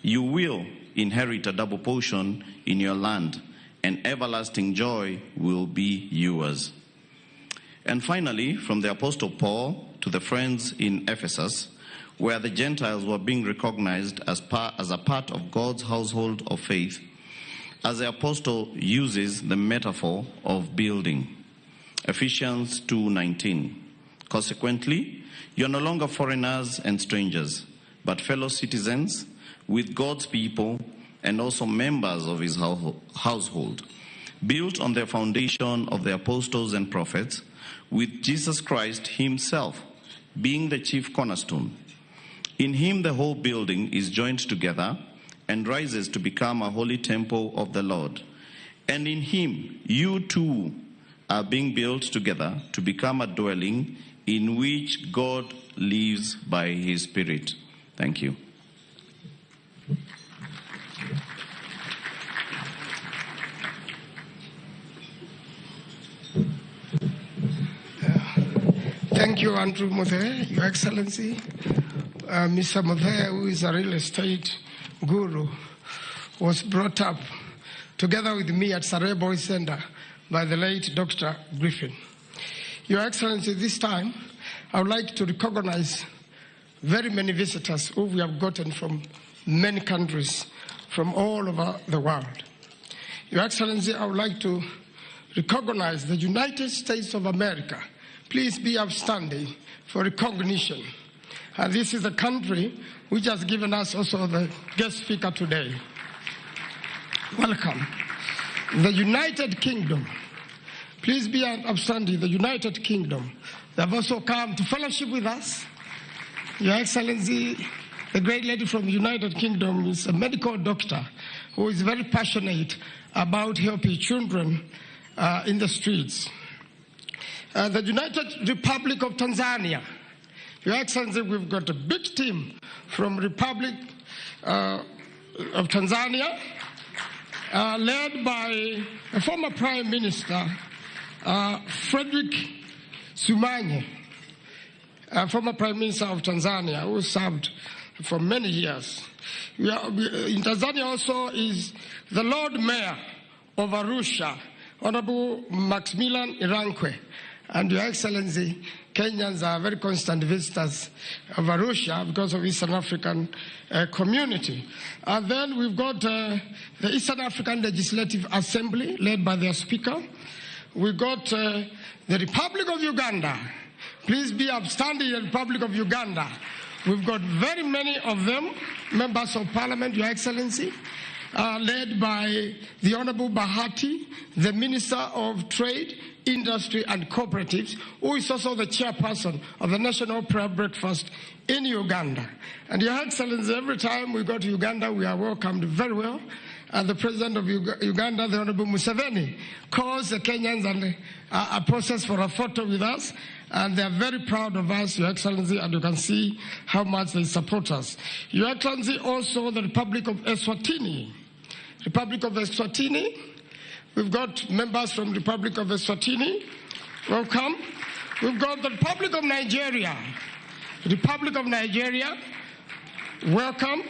will inherit a double portion in your land, and everlasting joy will be yours. And finally, from the Apostle Paul to the friends in Ephesus, where the Gentiles were being recognized as a part of God's household of faith, as the apostle uses the metaphor of building. Ephesians 2:19. Consequently, you are no longer foreigners and strangers, but fellow citizens with God's people and also members of his household, built on the foundation of the apostles and prophets, with Jesus Christ himself being the chief cornerstone. In him the whole building is joined together and rises to become a holy temple of the Lord. And in him you too are being built together to become a dwelling in which God lives by his Spirit. Thank you. Thank you, Andrew Muthe, Your Excellency. Mr. Muthe, who is a real estate guru, was brought up together with me at Sarai Boys Center by the late Dr. Griffin. Your Excellency, this time, I would like to recognize very many visitors who we have gotten from many countries from all over the world. Your Excellency, I would like to recognize the United States of America. Please be upstanding for recognition. And this is a country which has given us also the guest speaker today. Welcome. The United Kingdom. Please be upstanding, the United Kingdom. They have also come to fellowship with us. Your Excellency, the great lady from the United Kingdom is a medical doctor who is very passionate about helping children in the streets. The United Republic of Tanzania. Your Excellency, we've got a big team from Republic of Tanzania, led by a former Prime Minister, Frederick Sumanye, former Prime Minister of Tanzania, who served for many years. In Tanzania also is the Lord Mayor of Arusha, Honorable Maximilian Irankwe. And Your Excellency, Kenyans are very constant visitors of Arusha because of Eastern African community. And then we've got the Eastern African Legislative Assembly, led by their speaker. We've got the Republic of Uganda. Please be upstanding, the Republic of Uganda. We've got very many of them, members of Parliament, Your Excellency, led by the Honorable Bahati, the Minister of Trade, Industry and Cooperatives, who is also the chairperson of the National Prayer Breakfast in Uganda. And Your Excellency, every time we go to Uganda, we are welcomed very well. And the President of Uganda, the Honorable Museveni, calls the Kenyans and a process for a photo with us. And they are very proud of us, Your Excellency, and you can see how much they support us. Your Excellency, also the Republic of Eswatini. Republic of Eswatini. We've got members from the Republic of Eswatini. Welcome. We've got the Republic of Nigeria. Republic of Nigeria. Welcome.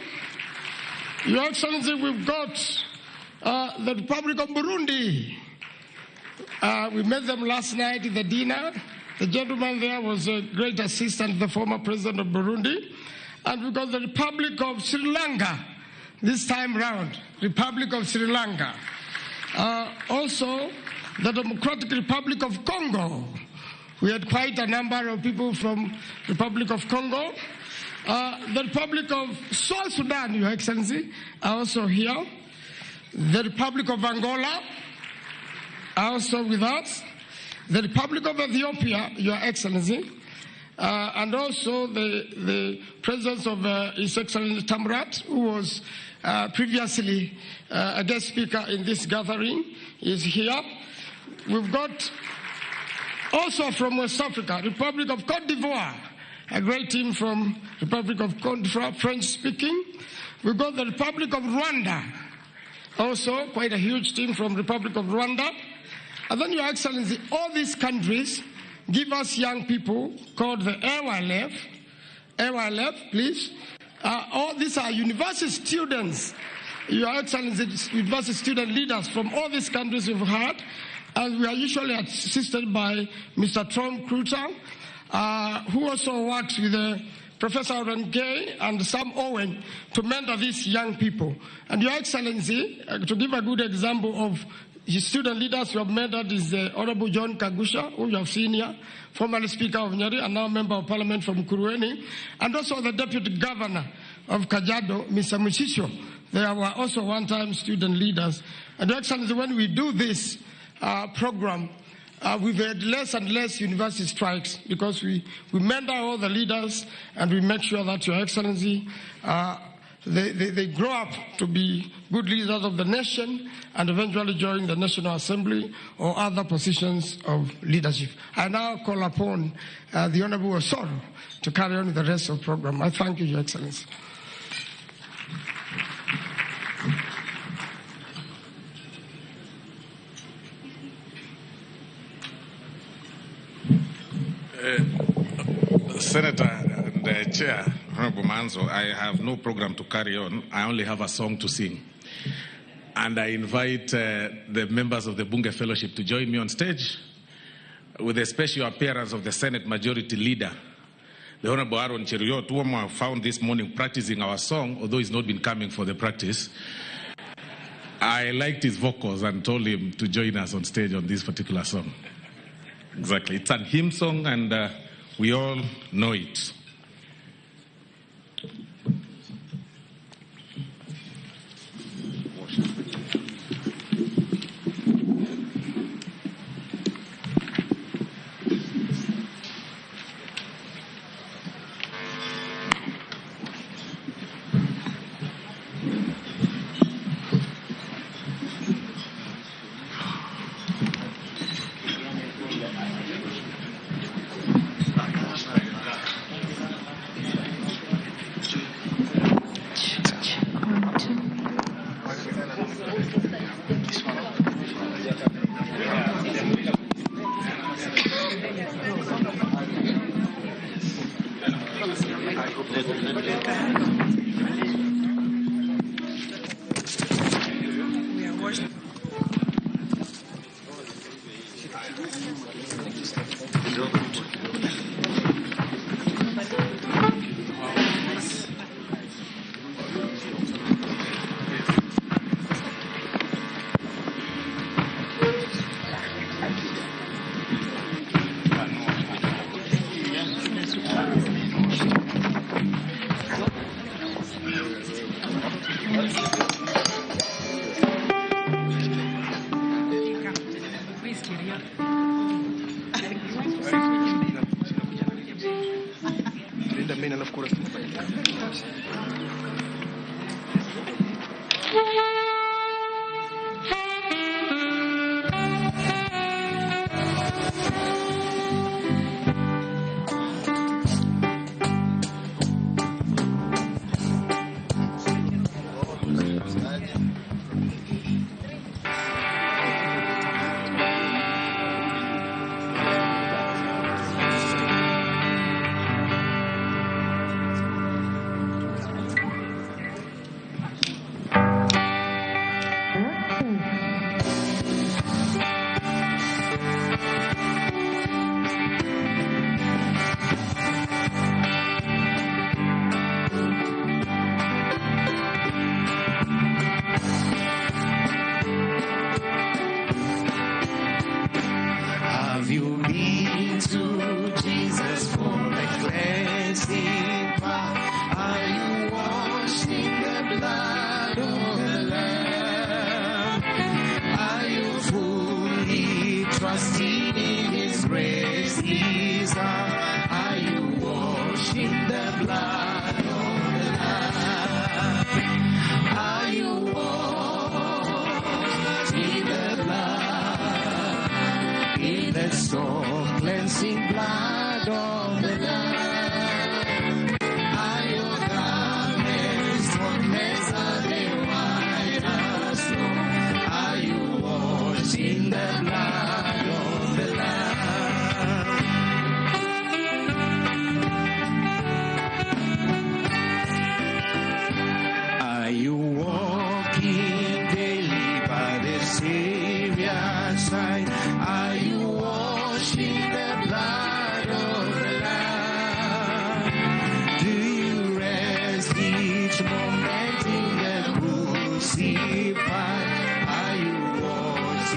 Your Excellency, we've got the Republic of Burundi. We met them last night at the dinner. The gentleman there was a great assistant to the former president of Burundi. And we've got the Republic of Sri Lanka this time round. Republic of Sri Lanka. Also, the Democratic Republic of Congo. We had quite a number of people from the Republic of Congo. The Republic of South Sudan, Your Excellency, are also here. The Republic of Angola are also with us. The Republic of Ethiopia, Your Excellency, and also the presence of His Excellency Tamrat, who was previously a guest speaker in this gathering, is here. We've got also from West Africa, Republic of Cote d'Ivoire, a great team from Republic of Cote d'Ivoire, French speaking. We've got the Republic of Rwanda, also quite a huge team from Republic of Rwanda. And then, Your Excellency, all these countries give us young people called the AYLF. AYLF, please. All these are university students, Your Excellency, university student leaders from all these countries we've had. And we are usually assisted by Mr. Tom Kruter, who also works with Professor Oren Gay and Sam Owen to mentor these young people. And Your Excellency, to give a good example of his student leaders who have met that is Honorable John Kagusha, who you have seen here, formerly Speaker of Nyeri and now Member of Parliament from Kurueni, and also the Deputy Governor of Kajiado, Mr. Mushisho. They were also one-time student leaders. And Your Excellency, when we do this program, we've had less and less university strikes because we mentor all the leaders and we make sure that, Your Excellency, they grow up to be good leaders of the nation and eventually join the National Assembly or other positions of leadership. I now call upon the Honorable Osoro to carry on with the rest of the program. I thank you, Your Excellency. Senator and Chair, Honorable Manzo, I have no program to carry on. I only have a song to sing. And I invite the members of the Bunge Fellowship to join me on stage with a special appearance of the Senate Majority Leader, the Honorable Aaron Cheruiyot, whom I found this morning practicing our song, although he's not been coming for the practice. I liked his vocals and told him to join us on stage on this particular song. Exactly. It's an hymn song and we all know it.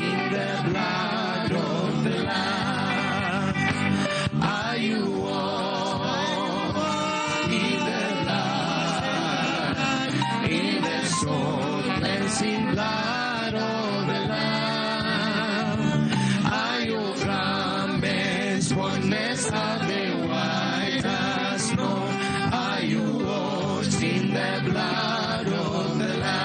in the blood of the Lamb? Are you washed in the blood, in the soul cleansing blood of the Lamb? Are your garments spotless as the white as snow? Are you washed in the blood of the Lamb?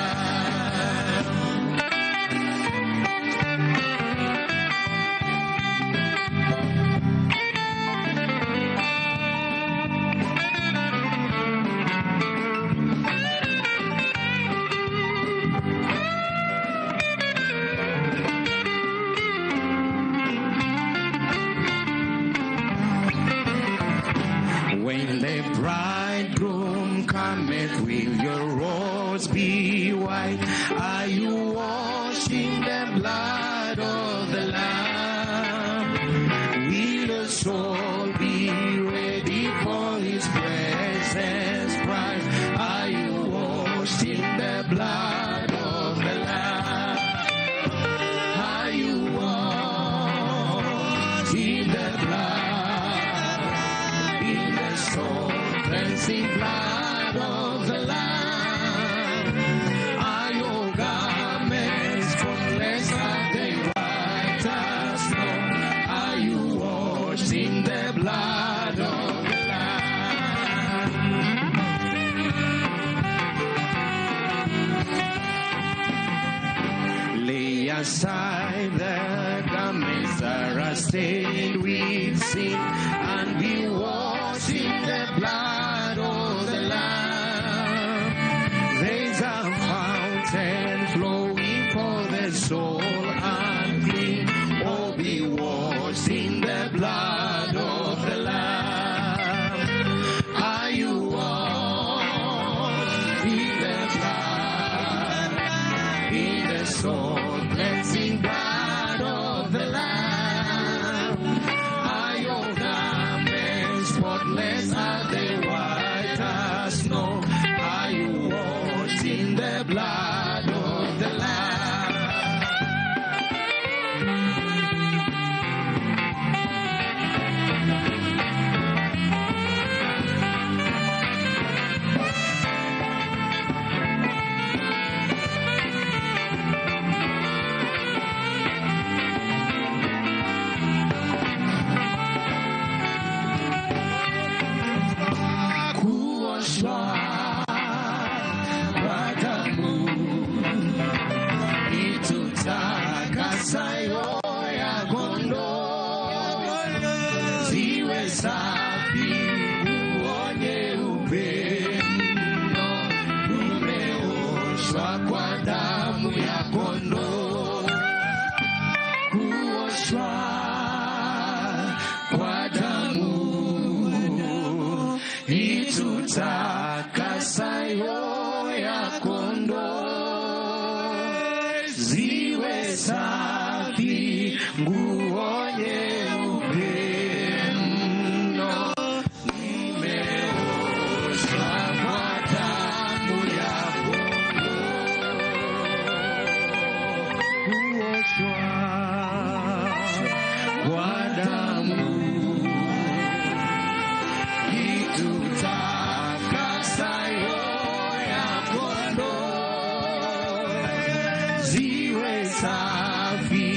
When the bridegroom cometh, will your robes be white? Are you washed in the blood of the Lamb? Will your soul be ready for his presence bright? Are you washed in the blood of the Lamb? Are you washed in the blood, in the soul cleansing blood of the Lamb? Are your garments spotless as they white as snow? Are you washed in the blood of the Lamb? Lay aside the garments that are stained with sin, and be washed in the blood of the Lamb. There's a fountain flowing for the soul unclean. Oh, be washed in the blood of the Lamb. Are you washed in the blood, in the soul cleansing blood of the Lamb? Are your garments spotless as they white as snow? Are you washed in the blood of the Lamb? Kuoshwa kwa damu itutakasayo ya kondoo, ziwe safi nguo nyeupe mno, tumeoshwa kwa damu ya kondoo. Kuoshwa kwa damu itutakasayo ya kondoo, ziwe safi nguo nyeupe mno, nimeoshwa kwa damu ya kondoo. Kuoshwa kwa damu itutakasayo ya kondoo, ziwe safi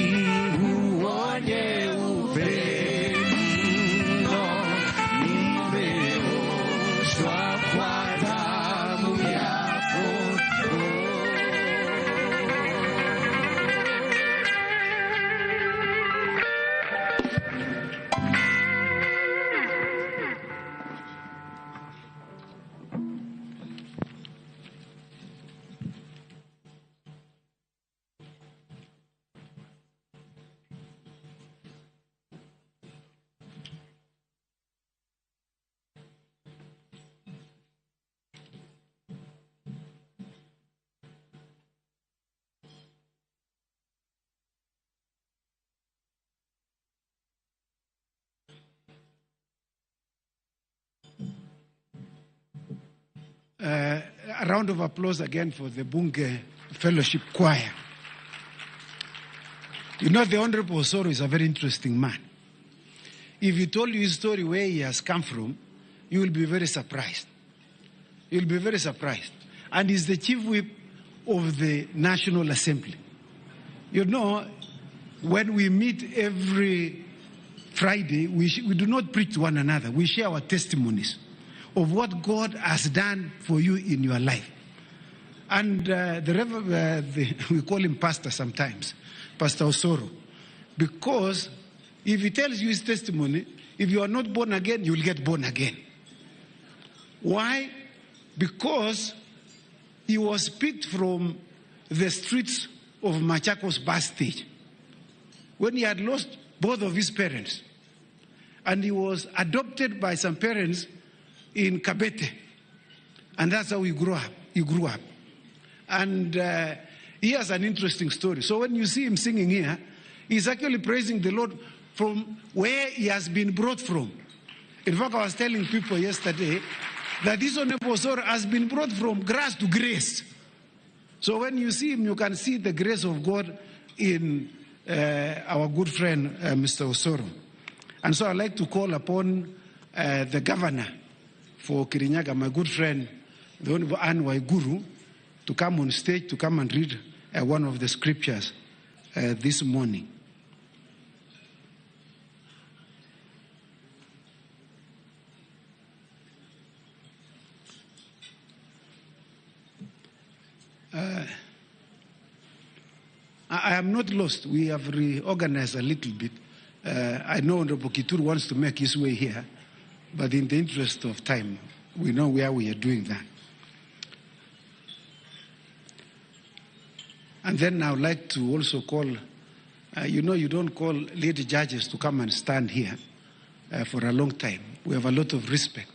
nguo nyeupe mno, nimeoshwa kwa damu ya kondoo. A round of applause again for the Bunge Fellowship Choir. You know, the Honorable Osoro is a very interesting man. If he told you his story where he has come from, you will be very surprised. You'll be very surprised. And he's the chief whip of the National Assembly. You know, when we meet every Friday, we do not preach to one another. We share our testimonies of what God has done for you in your life. And we call him Pastor sometimes, Pastor Osoro, because if he tells you his testimony, if you are not born again, you will get born again. Why? Because he was picked from the streets of Machakos bus stage when he had lost both of his parents. And he was adopted by some parents in Kabete. And that's how he grew up. And he has an interesting story. So when you see him singing here, he's actually praising the Lord from where he has been brought from. In fact, I was telling people yesterday that this Honorable Osoro has been brought from grass to grace. So when you see him, you can see the grace of God in our good friend, Mr. Osoro. And so I'd like to call upon the governor for Kirinyaga, my good friend, the Honorable Anne Waiguru, to come on stage, to come and read one of the scriptures this morning. I am not lost. We have reorganized a little bit. I know Honorable Kituru wants to make his way here, but in the interest of time, we know where we are doing that. And then I would like to also call, you know, you don't call lady judges to come and stand here for a long time. We have a lot of respect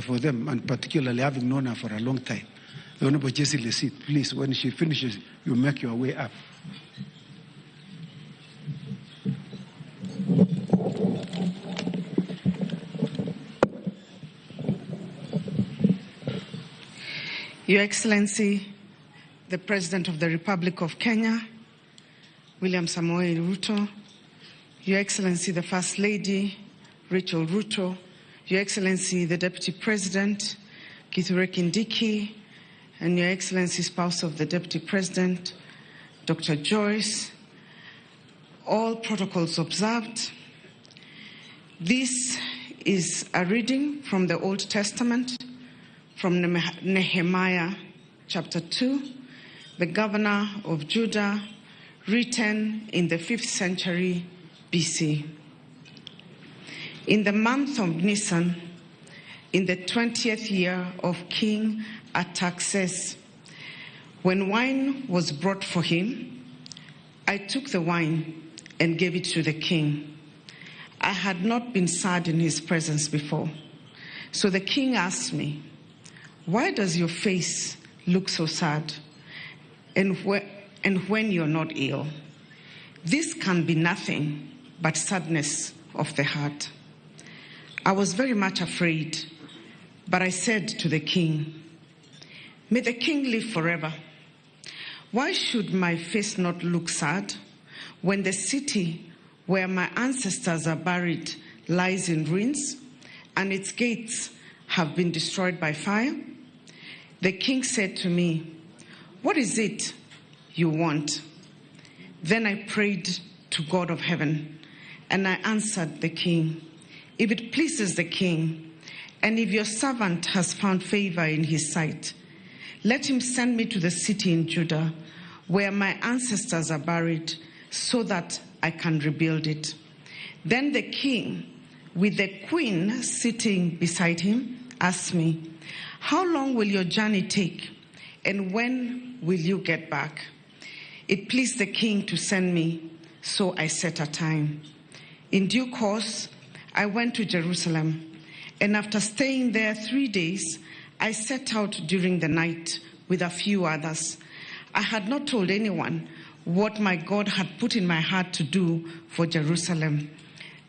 for them, and particularly having known her for a long time. The Honorable Jessie Lesit, please, when she finishes, you make your way up. Your Excellency, the President of the Republic of Kenya, William Samoei Ruto, Your Excellency, the First Lady, Rachel Ruto, Your Excellency, the Deputy President, Kithure Kindiki, and Your Excellency, spouse of the Deputy President, Dr. Joyce, all protocols observed. This is a reading from the Old Testament, from Nehemiah chapter 2, the governor of Judah, written in the 5th century BC. In the month of Nisan, in the 20th year of King Artaxerxes, when wine was brought for him, I took the wine and gave it to the king. I had not been sad in his presence before. So the king asked me, "Why does your face look so sad? And when you're not ill?" This can be nothing but sadness of the heart. I was very much afraid, but I said to the king, "May the king live forever. Why should my face not look sad when the city where my ancestors are buried lies in ruins and its gates have been destroyed by fire?" The king said to me, "What is it you want?" Then I prayed to God of heaven, and I answered the king, "If it pleases the king, and if your servant has found favor in his sight, let him send me to the city in Judah where my ancestors are buried, so that I can rebuild it." Then the king, with the queen sitting beside him, asked me, "How long will your journey take, and when will you get back?" It pleased the king to send me, so I set a time. In due course, I went to Jerusalem, and after staying there 3 days, I set out during the night with a few others. I had not told anyone what my God had put in my heart to do for Jerusalem.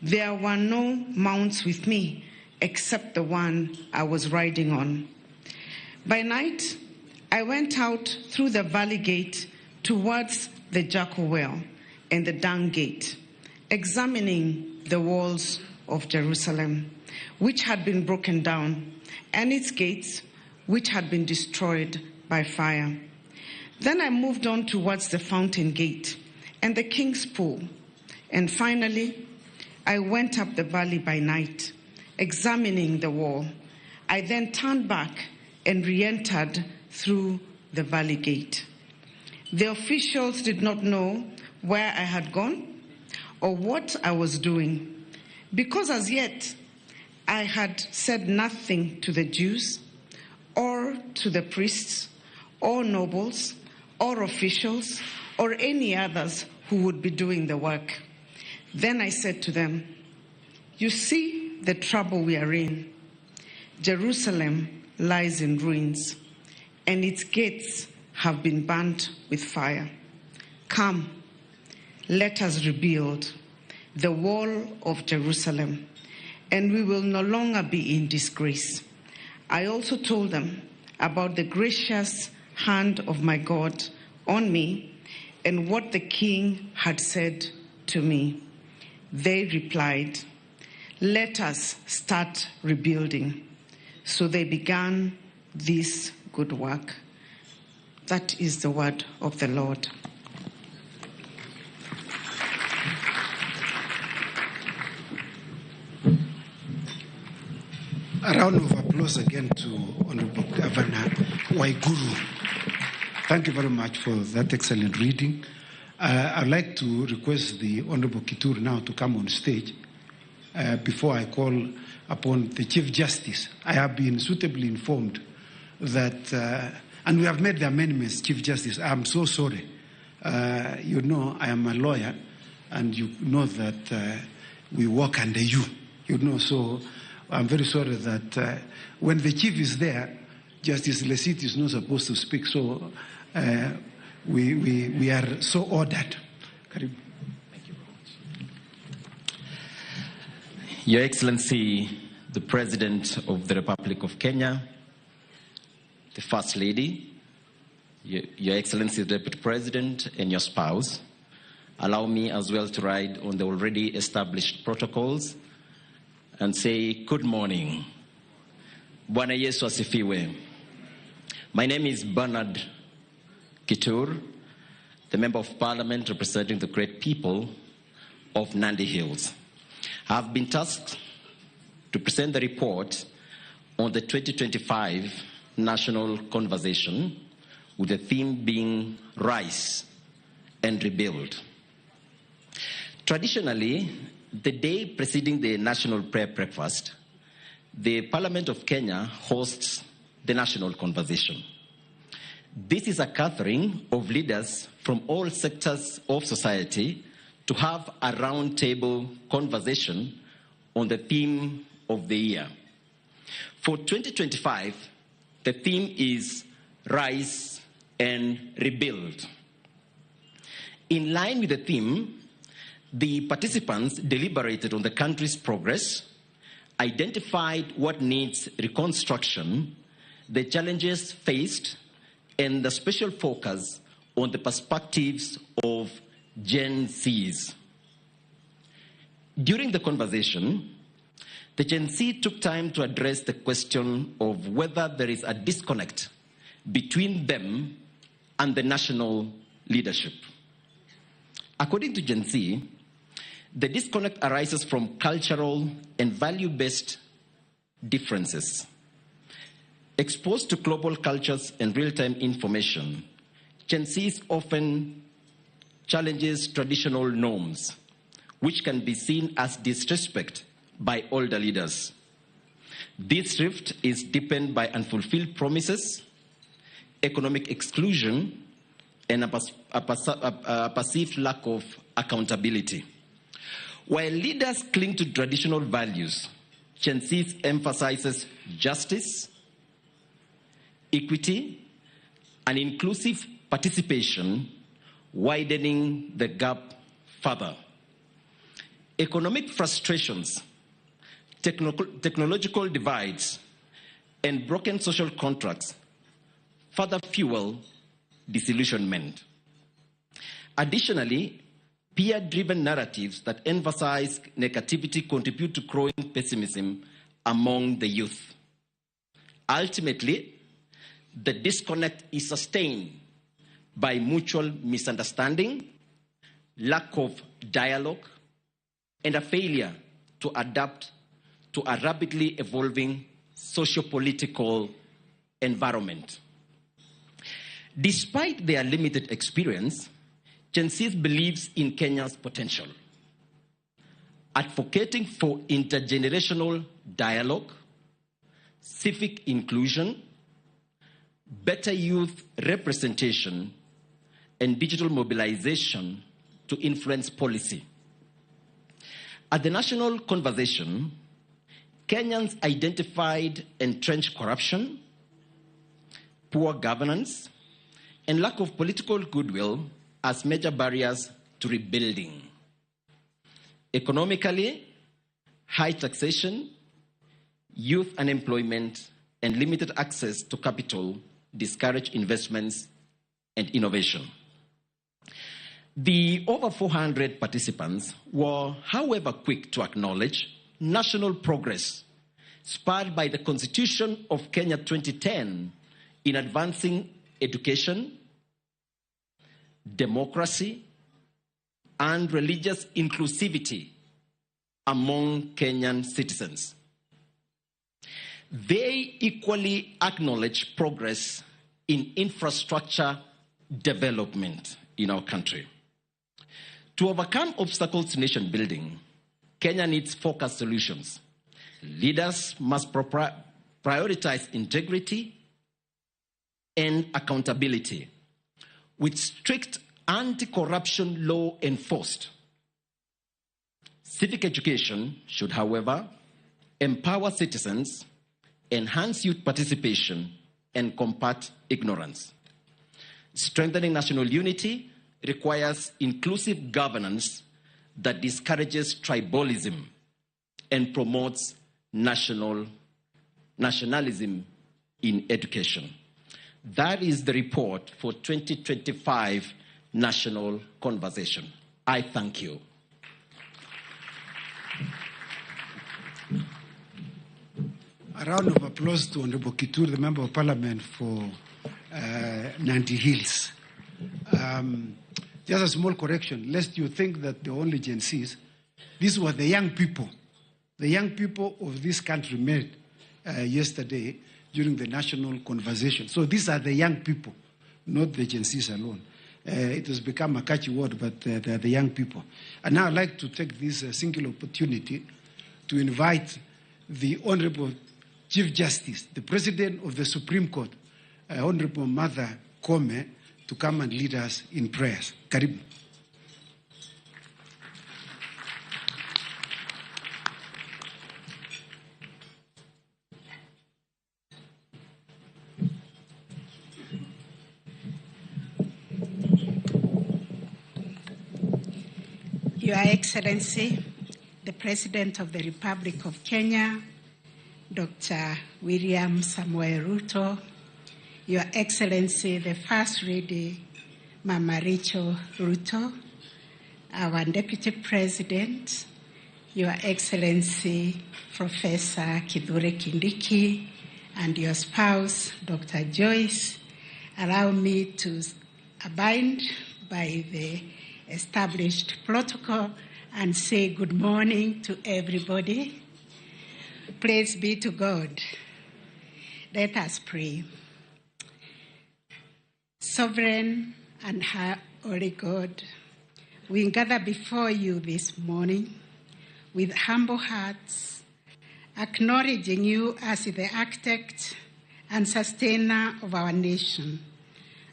There were no mounts with me except the one I was riding on. By night, I went out through the valley gate towards the Jackal Well, and the dung gate, examining the walls of Jerusalem, which had been broken down, and its gates, which had been destroyed by fire. Then I moved on towards the fountain gate and the king's pool, and finally I went up the valley by night, examining the wall. I then turned back and re-entered through the valley gate. The officials did not know where I had gone or what I was doing, because as yet I had said nothing to the Jews or to the priests or nobles or officials or any others who would be doing the work. Then I said to them, "You see the trouble we are in. Jerusalem lies in ruins, and its gates have been burnt with fire. Come, let us rebuild the wall of Jerusalem, and we will no longer be in disgrace." I also told them about the gracious hand of my God on me and what the king had said to me. They replied, "Let us start rebuilding." So they began this good work. That is the word of the Lord. A round of applause again to Honorable Governor Waiguru. Thank you very much for that excellent reading. I'd like to request the Honorable Kittur now to come on stage before I call upon the Chief Justice. I have been suitably informed that, and we have made the amendments, Chief Justice. I'm so sorry. You know, I am a lawyer, and you know that we work under you. You know, so I'm very sorry that when the Chief is there, Justice Lesit is not supposed to speak. So we are so ordered. Thank you very much. Your Excellency, the President of the Republic of Kenya, the First Lady, Your Excellency, the Deputy President, and your spouse, allow me as well to ride on the already established protocols and say good morning. Bwana Yesu asifiwe. My name is Bernard Kittur, the Member of Parliament representing the great people of Nandi Hills. I have been tasked to present the report on the 2025 National Conversation, with the theme being Rise and Rebuild. Traditionally, the day preceding the National Prayer Breakfast, the Parliament of Kenya hosts the National Conversation. This is a gathering of leaders from all sectors of society to have a roundtable conversation on the theme of the year. For 2025, the theme is Rise and Rebuild. In line with the theme, the participants deliberated on the country's progress, identified what needs reconstruction, the challenges faced, and the special focus on the perspectives of Gen Zs. During the conversation, the Gen Z took time to address the question of whether there is a disconnect between them and the national leadership. According to Gen Z, the disconnect arises from cultural and value-based differences. Exposed to global cultures and real-time information, Gen Z often challenges traditional norms, which can be seen as disrespect by older leaders. This rift is deepened by unfulfilled promises, economic exclusion, and a perceived lack of accountability. While leaders cling to traditional values, Gen Z emphasizes justice, equity, and inclusive participation, widening the gap further. Economic frustrations, technological divides, and broken social contracts further fuel disillusionment. Additionally, peer-driven narratives that emphasize negativity contribute to growing pessimism among the youth. Ultimately, the disconnect is sustained by mutual misunderstanding, lack of dialogue, and a failure to adapt to a rapidly evolving socio-political environment. Despite their limited experience, Gen Z believes in Kenya's potential, advocating for intergenerational dialogue, civic inclusion, better youth representation, and digital mobilization to influence policy. At the national conversation, Kenyans identified entrenched corruption, poor governance, and lack of political goodwill as major barriers to rebuilding. Economically, high taxation, youth unemployment, and limited access to capital discourage investments and innovation. The over 400 participants were, however, quick to acknowledge national progress spurred by the Constitution of Kenya 2010 in advancing education, democracy, and religious inclusivity among Kenyan citizens. They equally acknowledge progress in infrastructure development in our country. To overcome obstacles to nation building, Kenya needs focused solutions. Leaders must prioritize integrity and accountability, with strict anti-corruption law enforced. Civic education should, however, empower citizens, enhance youth participation, and combat ignorance. Strengthening national unity requires inclusive governance that discourages tribalism and promotes nationalism in education. That is the report for 2025 National Conversation. I thank you. A round of applause to Honorable Kitur, the Member of Parliament for Nandi Hills. Just a small correction, lest you think that the only Gen Zs. These were the young people of this country met yesterday during the national conversation. So these are the young people, not the Gen Zs alone. It has become a catchy word, but they're the young people. And now I'd like to take this single opportunity to invite the Honorable Chief Justice, the President of the Supreme Court, Honorable Martha Koome, to come and lead us in prayers. Karibu. Your Excellency, the President of the Republic of Kenya, Dr. William Samoei Ruto, Your Excellency, the First Lady, Mama Rachel Ruto, our Deputy President, Your Excellency, Professor Kithure Kindiki, and your spouse, Dr. Joyce, allow me to abide by the established protocol and say good morning to everybody. Praise be to God. Let us pray. Sovereign and holy God, we gather before you this morning with humble hearts, acknowledging you as the architect and sustainer of our nation,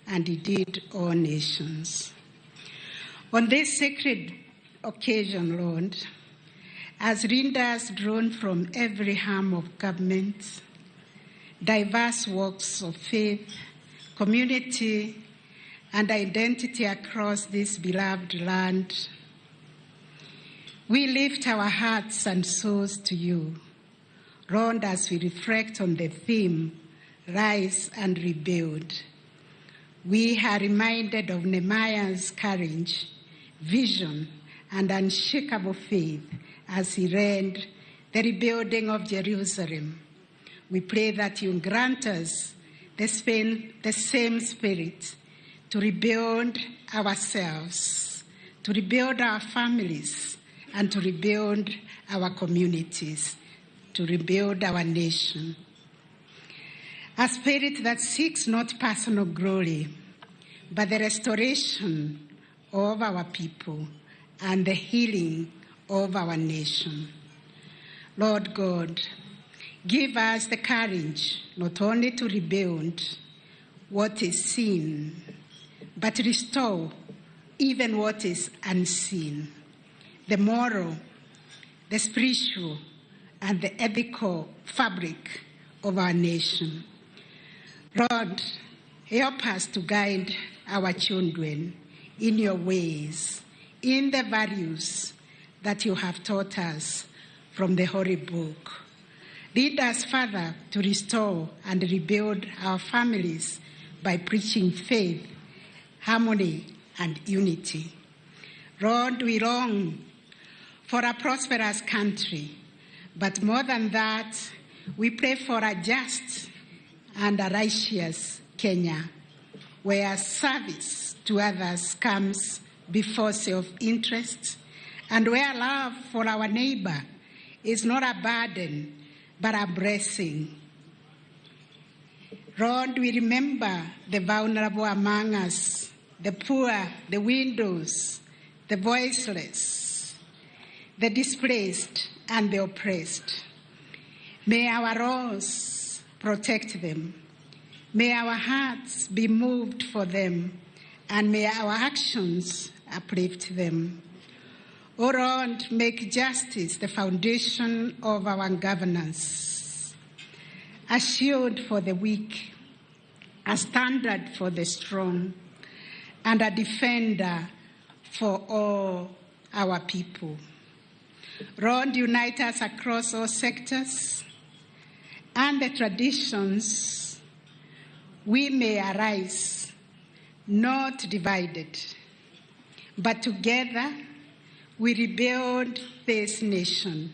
and indeed all nations. On this sacred occasion, Lord, as leaders drawn from every arm of government, diverse walks of faith, community, and identity across this beloved land, we lift our hearts and souls to you, Lord, as we reflect on the theme, Rise and Rebuild. We are reminded of Nehemiah's courage vision, and unshakable faith as he led the rebuilding of Jerusalem. We pray that you grant us the same spirit to rebuild ourselves, to rebuild our families, and to rebuild our communities, to rebuild our nation. A spirit that seeks not personal glory, but the restoration of our people and the healing of our nation. Lord God, give us the courage not only to rebuild what is seen, but restore even what is unseen, the moral, the spiritual, and the ethical fabric of our nation. Lord, help us to guide our children in your ways, in the values that you have taught us from the Holy Book. Lead us, Father, to restore and rebuild our families by preaching faith, harmony, and unity. Lord, we long for a prosperous country, but more than that, we pray for a just and a righteous Kenya, where service to others comes before self-interest, and where love for our neighbor is not a burden, but a blessing. Lord, we remember the vulnerable among us, the poor, the widows, the voiceless, the displaced, and the oppressed. May our laws protect them. May our hearts be moved for them, and may our actions uplift them. O Lord, make justice the foundation of our governance, a shield for the weak, a standard for the strong, and a defender for all our people. Lord, unite us across all sectors and the traditions. We may arise not divided, but together we rebuild this nation.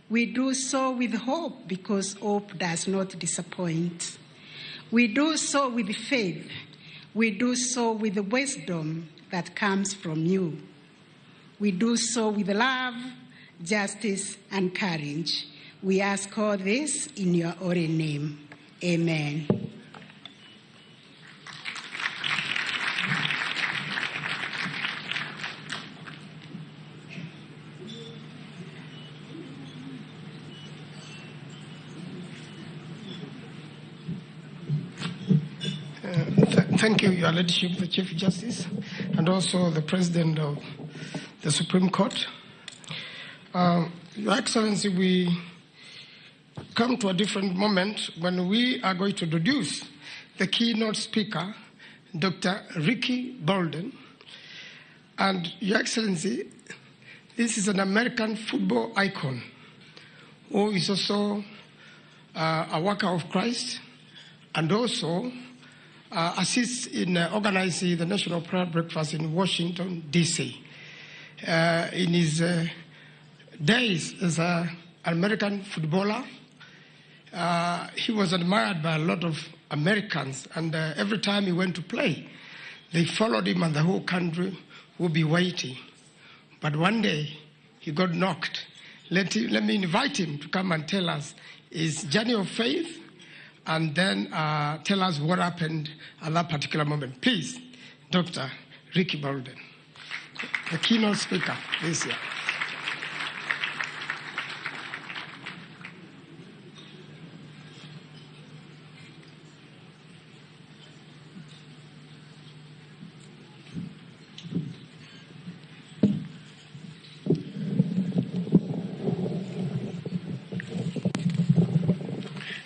We do so with hope, because hope does not disappoint. We do so with faith. We do so with the wisdom that comes from you. We do so with love, justice, and courage. We ask all this in your holy name. Amen. Thank you, Your Ladyship, the Chief Justice, and also the President of the Supreme Court. Your Excellency, we come to a different moment when we are going to introduce the keynote speaker, Dr. Ricky Bolden. And Your Excellency, this is an American football icon who is also a worker of Christ, and also assists in organizing the National Prayer Breakfast in Washington, D.C. In his days as an American footballer, he was admired by a lot of Americans, and every time he went to play, they followed him, and the whole country would be waiting. But one day, he got knocked. Let me invite him to come and tell us his journey of faith, and then tell us what happened at that particular moment. Please, Dr. Ricky Bolden, the keynote speaker this year.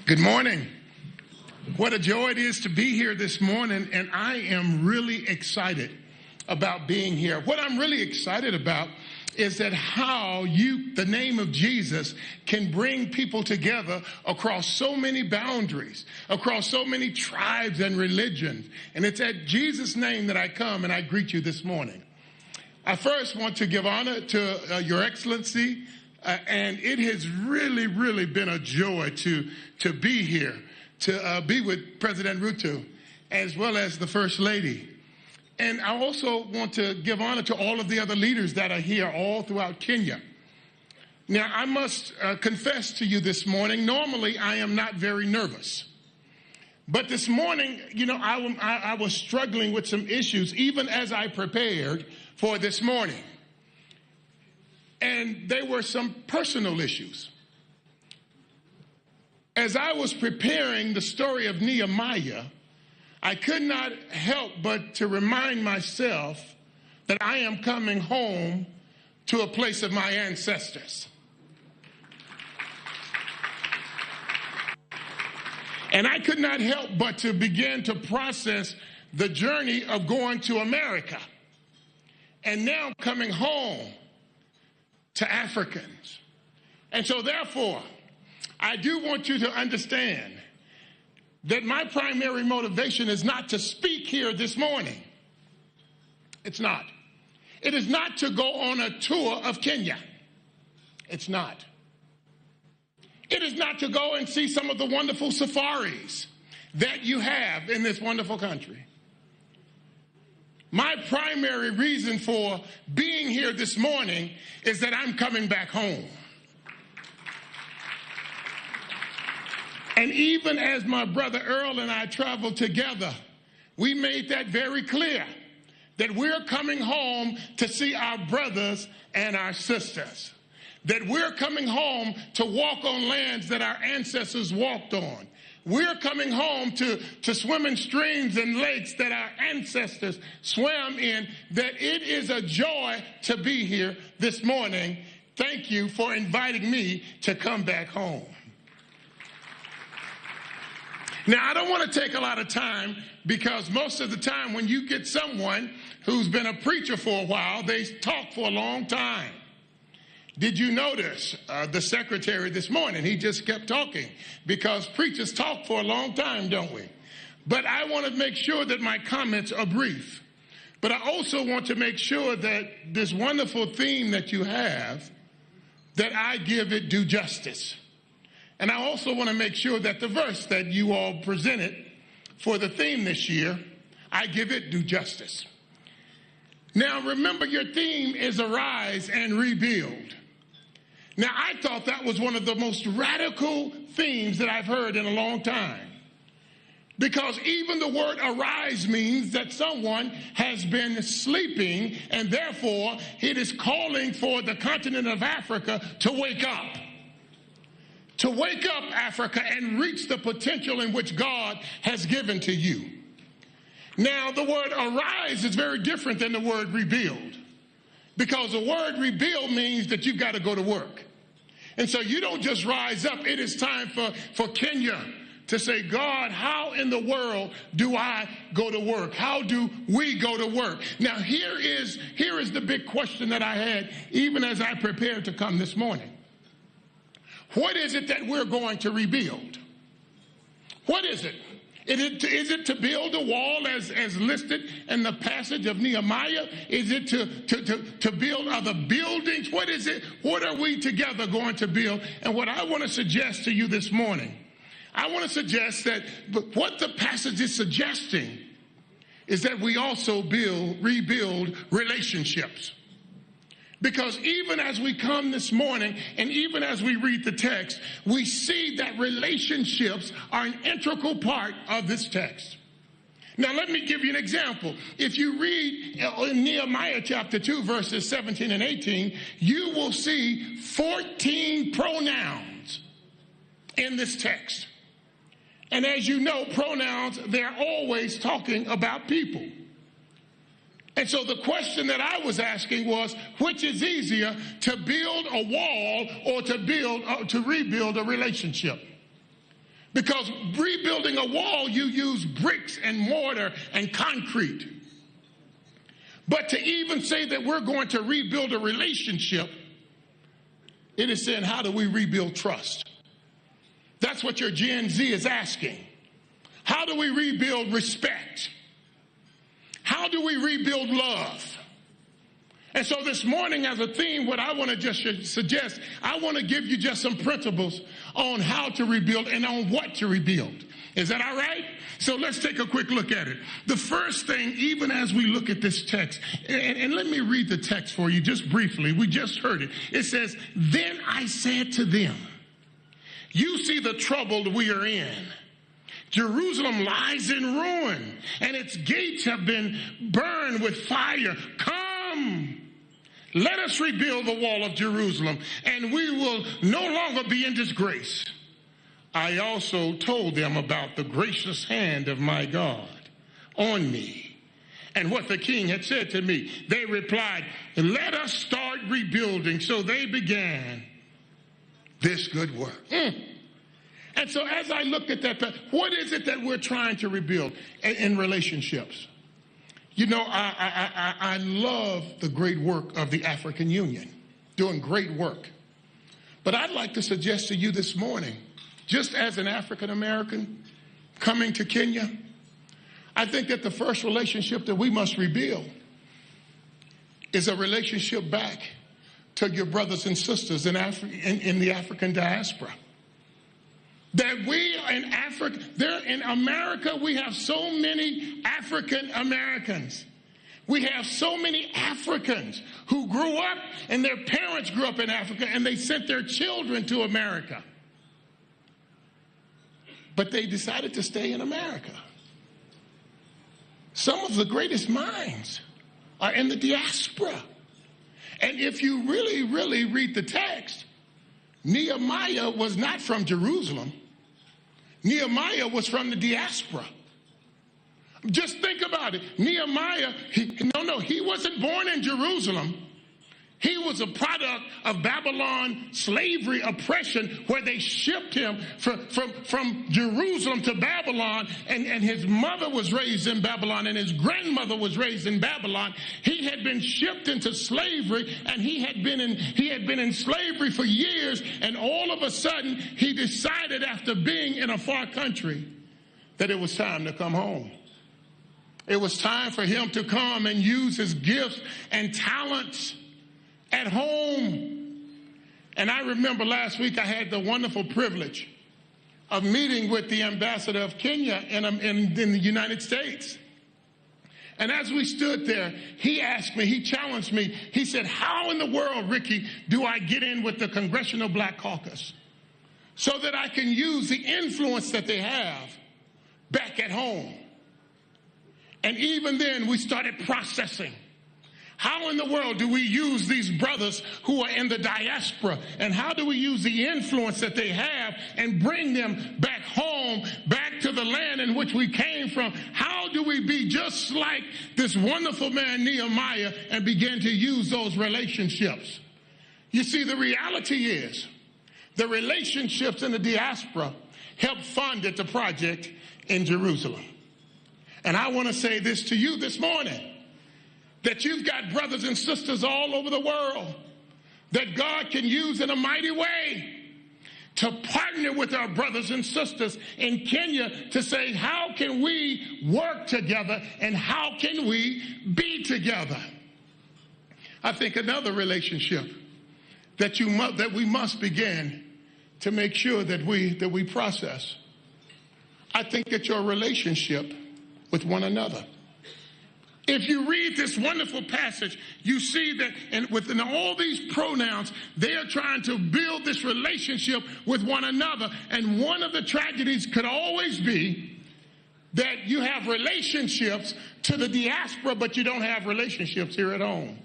Good morning. What a joy it is to be here this morning, and I am really excited about being here. What I'm really excited about is that how the name of Jesus, can bring people together across so many boundaries, across so many tribes and religions. And it's at Jesus' name that I come and I greet you this morning. I first want to give honor to Your Excellency, and it has really, really been a joy to be here, to be with President Ruto, as well as the First Lady. And I also want to give honor to all of the other leaders that are here all throughout Kenya. Now, I must confess to you this morning, normally I am not very nervous. But this morning, you know, I was struggling with some issues, even as I prepared for this morning. And they were some personal issues. As I was preparing the story of Nehemiah, I could not help but to remind myself that I am coming home to a place of my ancestors. And I could not help but to begin to process the journey of going to America and now coming home to Africans. And so therefore, I do want you to understand that my primary motivation is not to speak here this morning. It's not. It is not to go on a tour of Kenya. It's not. It is not to go and see some of the wonderful safaris that you have in this wonderful country. My primary reason for being here this morning is that I'm coming back home. And even as my brother Earl and I traveled together, we made that very clear, that we're coming home to see our brothers and our sisters. That we're coming home to walk on lands that our ancestors walked on. We're coming home to swim in streams and lakes that our ancestors swam in. That it is a joy to be here this morning. Thank you for inviting me to come back home. Now, I don't want to take a lot of time, because most of the time when you get someone who's been a preacher for a while, they talk for a long time. Did you notice the secretary this morning? He just kept talking, because preachers talk for a long time, don't we? But I want to make sure that my comments are brief. But I also want to make sure that this wonderful theme that you have, that I give it due justice. And I also want to make sure that the verse that you all presented for the theme this year, I give it due justice. Now, remember, your theme is arise and rebuild. Now, I thought that was one of the most radical themes that I've heard in a long time. Because even the word arise means that someone has been sleeping, and therefore it is calling for the continent of Africa to wake up. To wake up, Africa, and reach the potential in which God has given to you. Now, the word arise is very different than the word rebuild. Because the word rebuild means that you've got to go to work. And so you don't just rise up. It is time for Kenya to say, God, how in the world do I go to work? How do we go to work? Now, here is the big question that I had even as I prepared to come this morning. What is it that we're going to rebuild? What is it? Is it to build a wall as listed in the passage of Nehemiah? Is it to build other buildings? What is it? What are we together going to build? And what I want to suggest to you this morning, I want to suggest that what the passage is suggesting is that we also rebuild relationships. Because even as we come this morning, and even as we read the text, we see that relationships are an integral part of this text. Now, let me give you an example. If you read in Nehemiah chapter 2, verses 17 and 18, you will see 14 pronouns in this text. And as you know, pronouns, they're always talking about people. And so the question that I was asking was, which is easier, to build a wall or to rebuild a relationship? Because rebuilding a wall, you use bricks and mortar and concrete. But to even say that we're going to rebuild a relationship, it is saying, how do we rebuild trust? That's what your Gen Z is asking. How do we rebuild respect? How do we rebuild love? And so this morning as a theme, what I want to just suggest, I want to give you just some principles on how to rebuild and on what to rebuild. Is that all right? So let's take a quick look at it. The first thing, even as we look at this text, and let me read the text for you just briefly. We just heard it. It says, "Then I said to them, you see the trouble we are in. Jerusalem lies in ruin, and its gates have been burned with fire. Come, let us rebuild the wall of Jerusalem, and we will no longer be in disgrace." I also told them about the gracious hand of my God on me and what the king had said to me. They replied, "Let us start rebuilding." So they began this good work. And so as I look at that, what is it that we're trying to rebuild in relationships? You know, I love the great work of the African Union, doing great work. But I'd like to suggest to you this morning, just as an African American coming to Kenya, I think that the first relationship that we must rebuild is a relationship back to your brothers and sisters in the African diaspora. That we in Africa, in America, we have so many African Americans. We have so many Africans who grew up and their parents grew up in Africa and they sent their children to America. But they decided to stay in America. Some of the greatest minds are in the diaspora. And if you really, really read the text, Nehemiah was not from Jerusalem. Nehemiah was from the diaspora. Just think about it. Nehemiah, he wasn't born in Jerusalem. He was a product of Babylon slavery oppression, where they shipped him from Jerusalem to Babylon, and his mother was raised in Babylon and his grandmother was raised in Babylon. He had been shipped into slavery, and he had been in slavery for years, and all of a sudden he decided, after being in a far country, that it was time to come home. It was time for him to come and use his gifts and talents at home. And I remember last week I had the wonderful privilege of meeting with the ambassador of Kenya in the United States. And as we stood there, he asked me, he challenged me, he said, "How in the world, Ricky, do I get in with the Congressional Black Caucus so that I can use the influence that they have back at home?" And even then we started processing. How in the world do we use these brothers who are in the diaspora? And how do we use the influence that they have and bring them back home, back to the land in which we came from? How do we be just like this wonderful man Nehemiah and begin to use those relationships? You see, the reality is the relationships in the diaspora helped fund the project in Jerusalem. And I want to say this to you this morning, that you've got brothers and sisters all over the world that God can use in a mighty way to partner with our brothers and sisters in Kenya to say, how can we work together and how can we be together? I think another relationship that we must begin to make sure that we process, I think that your relationship with one another. If you read this wonderful passage, you see that within all these pronouns, they are trying to build this relationship with one another. And one of the tragedies could always be that you have relationships to the diaspora, but you don't have relationships here at home.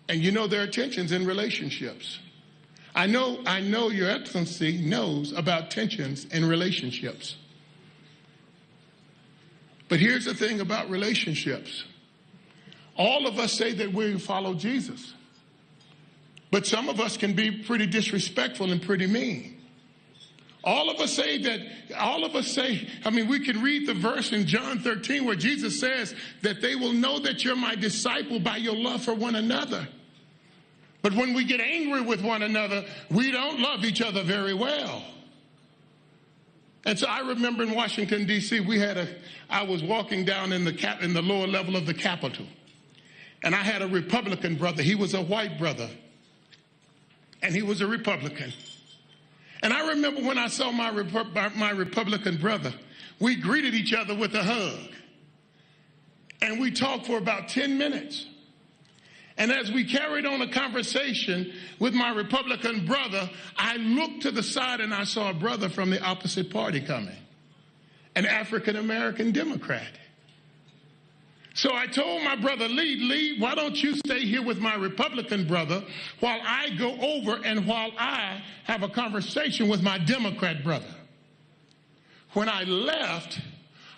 And you know there are tensions in relationships. I know Your Excellency knows about tensions in relationships. But here's the thing about relationships. All of us say that we follow Jesus. But some of us can be pretty disrespectful and pretty mean. All of us say, we can read the verse in John 13 where Jesus says that they will know that you're my disciple by your love for one another. But when we get angry with one another, we don't love each other very well. And so I remember in Washington, D.C., I was walking down in the lower level of the Capitol. And I had a Republican brother. He was a white brother. And he was a Republican. And I remember when I saw my Republican brother, we greeted each other with a hug. And we talked for about 10 minutes. And as we carried on a conversation with my Republican brother, I looked to the side and I saw a brother from the opposite party coming, an African-American Democrat. So I told my brother, Lee, why don't you stay here with my Republican brother while I go over and while I have a conversation with my Democrat brother. When I left,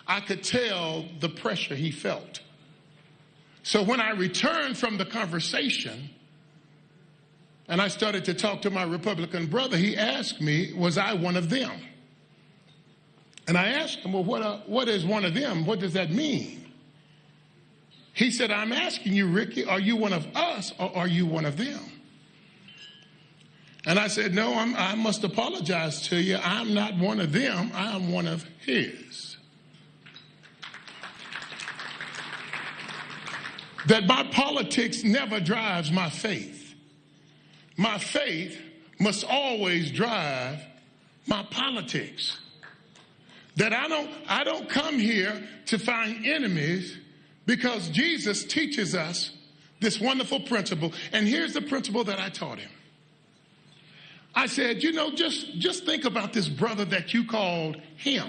I could tell the pressure he felt. So when I returned from the conversation and I started to talk to my Republican brother, he asked me, was I one of them? And I asked him, well, what is one of them? What does that mean? He said, I'm asking you, Ricky, are you one of us or are you one of them? And I said, no, I must apologize to you. I'm not one of them. I'm one of his. That my politics never drives my faith. My faith must always drive my politics. That I don't come here to find enemies, because Jesus teaches us this wonderful principle. And here's the principle that I taught him. I said, just think about this brother that you called him.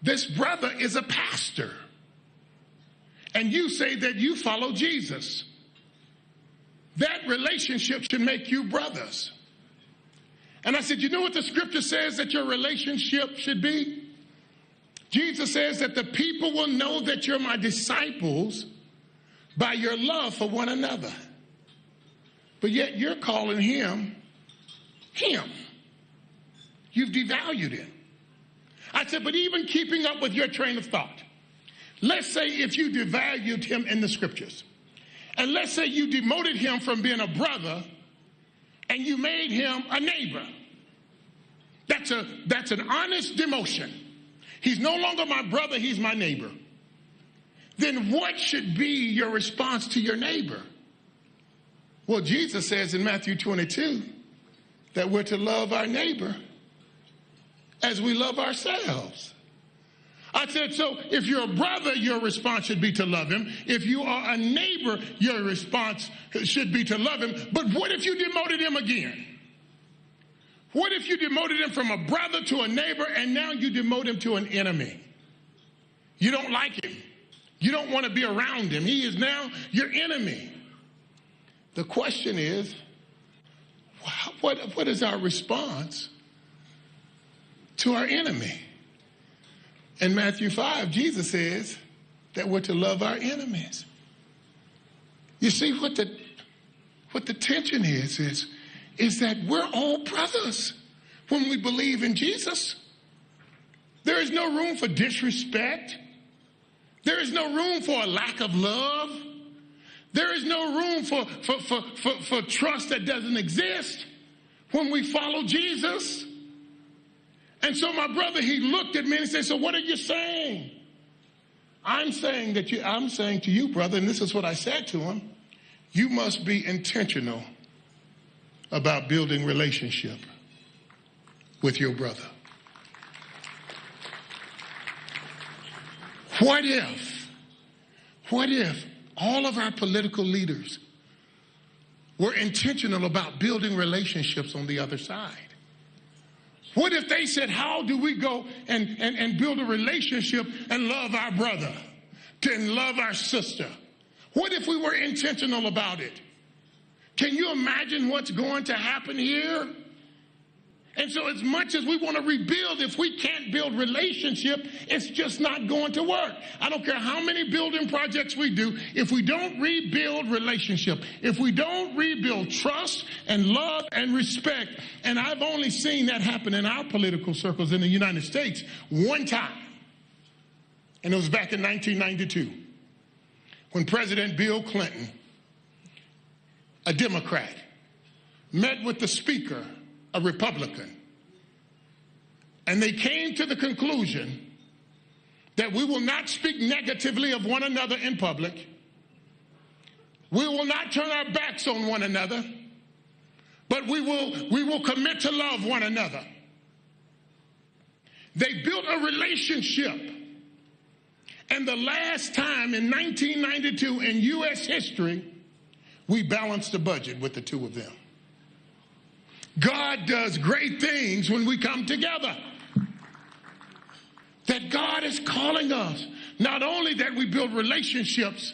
This brother is a pastor. And you say that you follow Jesus. That relationship should make you brothers. And I said, you know what the scripture says that your relationship should be? Jesus says that the people will know that you're my disciples by your love for one another. But yet you're calling him. You've devalued him. I said, but even keeping up with your train of thought, let's say if you devalued him in the scriptures, and let's say you demoted him from being a brother and you made him a neighbor. That's an honest demotion. He's no longer my brother, he's my neighbor. Then what should be your response to your neighbor? Well, Jesus says in Matthew 22 that we're to love our neighbor as we love ourselves. I said, so if you're a brother, your response should be to love him. If you are a neighbor, your response should be to love him. But what if you demoted him again? What if you demoted him from a brother to a neighbor and now you demote him to an enemy? You don't like him. You don't want to be around him. He is now your enemy. The question is, what is our response to our enemy? In Matthew 5, Jesus says that we're to love our enemies. You see what the tension is that we're all brothers when we believe in Jesus. There is no room for disrespect. There is no room for a lack of love. There is no room for trust that doesn't exist when we follow Jesus. And so my brother, he looked at me and he said, so what are you saying? I'm saying to you, brother, and this is what I said to him, you must be intentional about building relationship with your brother. What if all of our political leaders were intentional about building relationships on the other side? What if they said, how do we go and build a relationship and love our brother and love our sister? What if we were intentional about it? Can you imagine what's going to happen here? And so as much as we want to rebuild, if we can't build relationship, it's just not going to work. I don't care how many building projects we do, if we don't rebuild relationship, if we don't rebuild trust and love and respect, and I've only seen that happen in our political circles in the United States one time, and it was back in 1992, when President Bill Clinton, a Democrat, met with the Speaker, a Republican, and they came to the conclusion that we will not speak negatively of one another in public, We will not turn our backs on one another, but we will commit to love one another. They built a relationship. And the last time in 1992 in U.S. history, we balanced the budget with the two of them. God does great things when we come together. That God is calling us, not only that we build relationships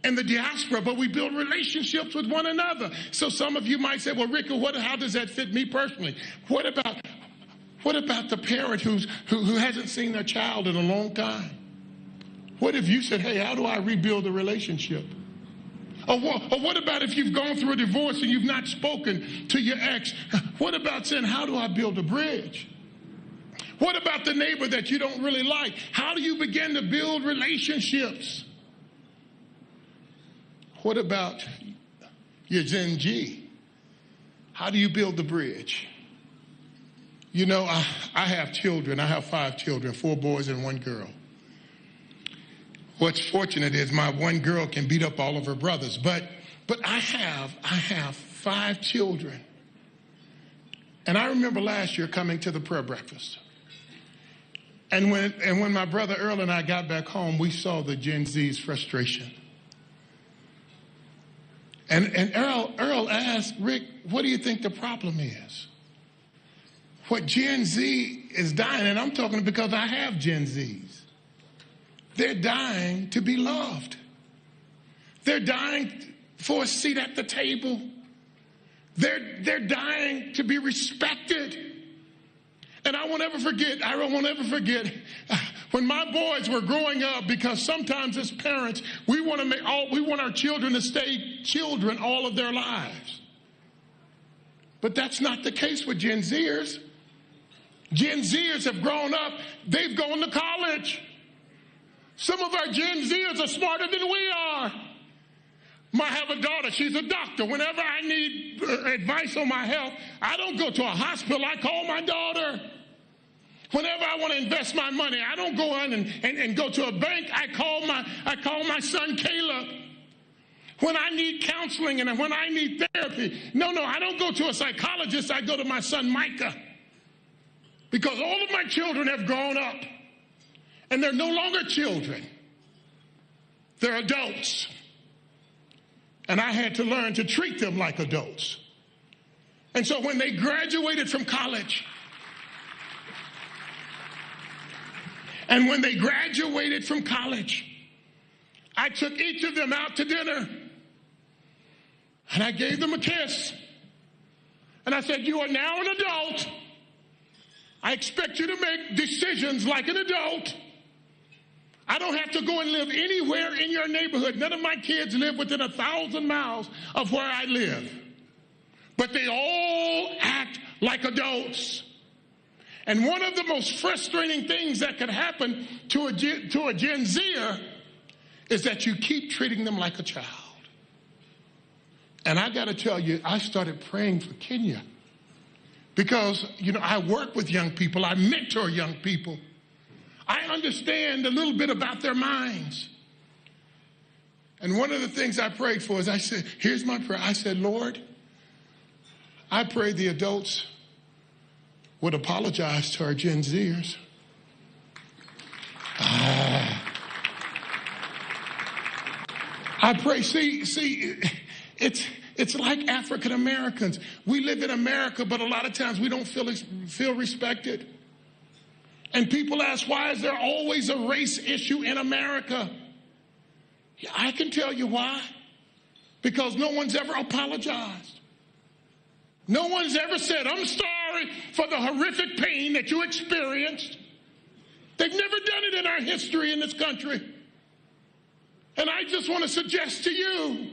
in the diaspora, but we build relationships with one another. So some of you might say, well, Rick, how does that fit me personally? What about the parent who hasn't seen their child in a long time? What if you said, hey, how do I rebuild the relationship? Or what about if you've gone through a divorce and you've not spoken to your ex? What about saying, how do I build a bridge? What about the neighbor that you don't really like? How do you begin to build relationships? What about your Gen G? How do you build the bridge? You know, I have children. I have 5 children, 4 boys and 1 girl. What's fortunate is my 1 girl can beat up all of her brothers, but I have 5 children. And I remember last year coming to the prayer breakfast. And when my brother Earl and I got back home, we saw the Gen Z's frustration. And Earl asked, Rick, what do you think the problem is? What Gen Z is dying, and I'm talking because I have Gen Zs. They're dying to be loved. They're dying for a seat at the table. They're dying to be respected. And I won't ever forget when my boys were growing up, because sometimes as parents, we want our children to stay children all of their lives. But that's not the case with Gen Zers. Gen Zers have grown up. They've gone to college. Some of our Gen Zers are smarter than we are. I have a daughter. She's a doctor. Whenever I need advice on my health, I don't go to a hospital. I call my daughter. Whenever I want to invest my money, I don't go in and go to a bank. I call my son Caleb. When I need counseling and when I need therapy, no, I don't go to a psychologist. I go to my son Micah. Because all of my children have grown up. And they're no longer children. They're adults. And I had to learn to treat them like adults. And so when they graduated from college, I took each of them out to dinner. And I gave them a kiss. And I said, you are now an adult. I expect you to make decisions like an adult. I don't have to go and live anywhere in your neighborhood. None of my kids live within 1,000 miles of where I live. But they all act like adults. And one of the most frustrating things that could happen to a Gen Zer is that you keep treating them like a child. And I got to tell you, I started praying for Kenya. Because, I work with young people. I mentor young people. I understand a little bit about their minds. And one of the things I prayed for is I said, here's my prayer. I said, Lord, I pray the adults would apologize to our Gen Zers. I pray, see, it's like African Americans. We live in America, but a lot of times we don't feel respected. And people ask, why is there always a race issue in America? Yeah, I can tell you why. Because no one's ever apologized. No one's ever said, I'm sorry for the horrific pain that you experienced. They've never done it in our history in this country. And I just want to suggest to you,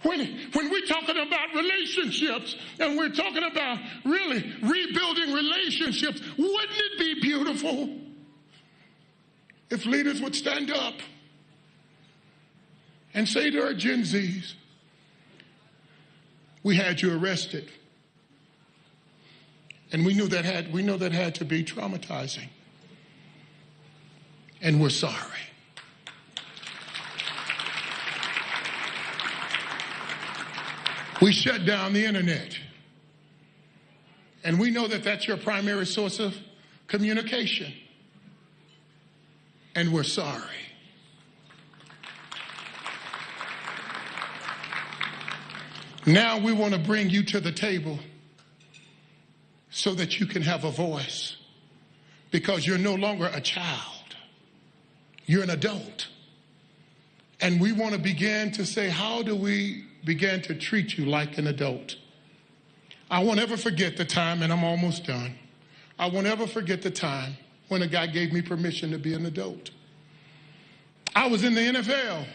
when we're talking about relationships and we're talking about really rebuilding relationships, wouldn't it be beautiful if leaders would stand up and say to our Gen Zs, we had you arrested. And we know that had to be traumatizing. And we're sorry. We shut down the internet. And we know that that's your primary source of communication. And we're sorry. Now we want to bring you to the table so that you can have a voice, because you're no longer a child. You're an adult. And we want to begin to say, how do we begin to treat you like an adult? I won't ever forget the time, and I'm almost done. I won't ever forget the time when a guy gave me permission to be an adult. I was in the NFL,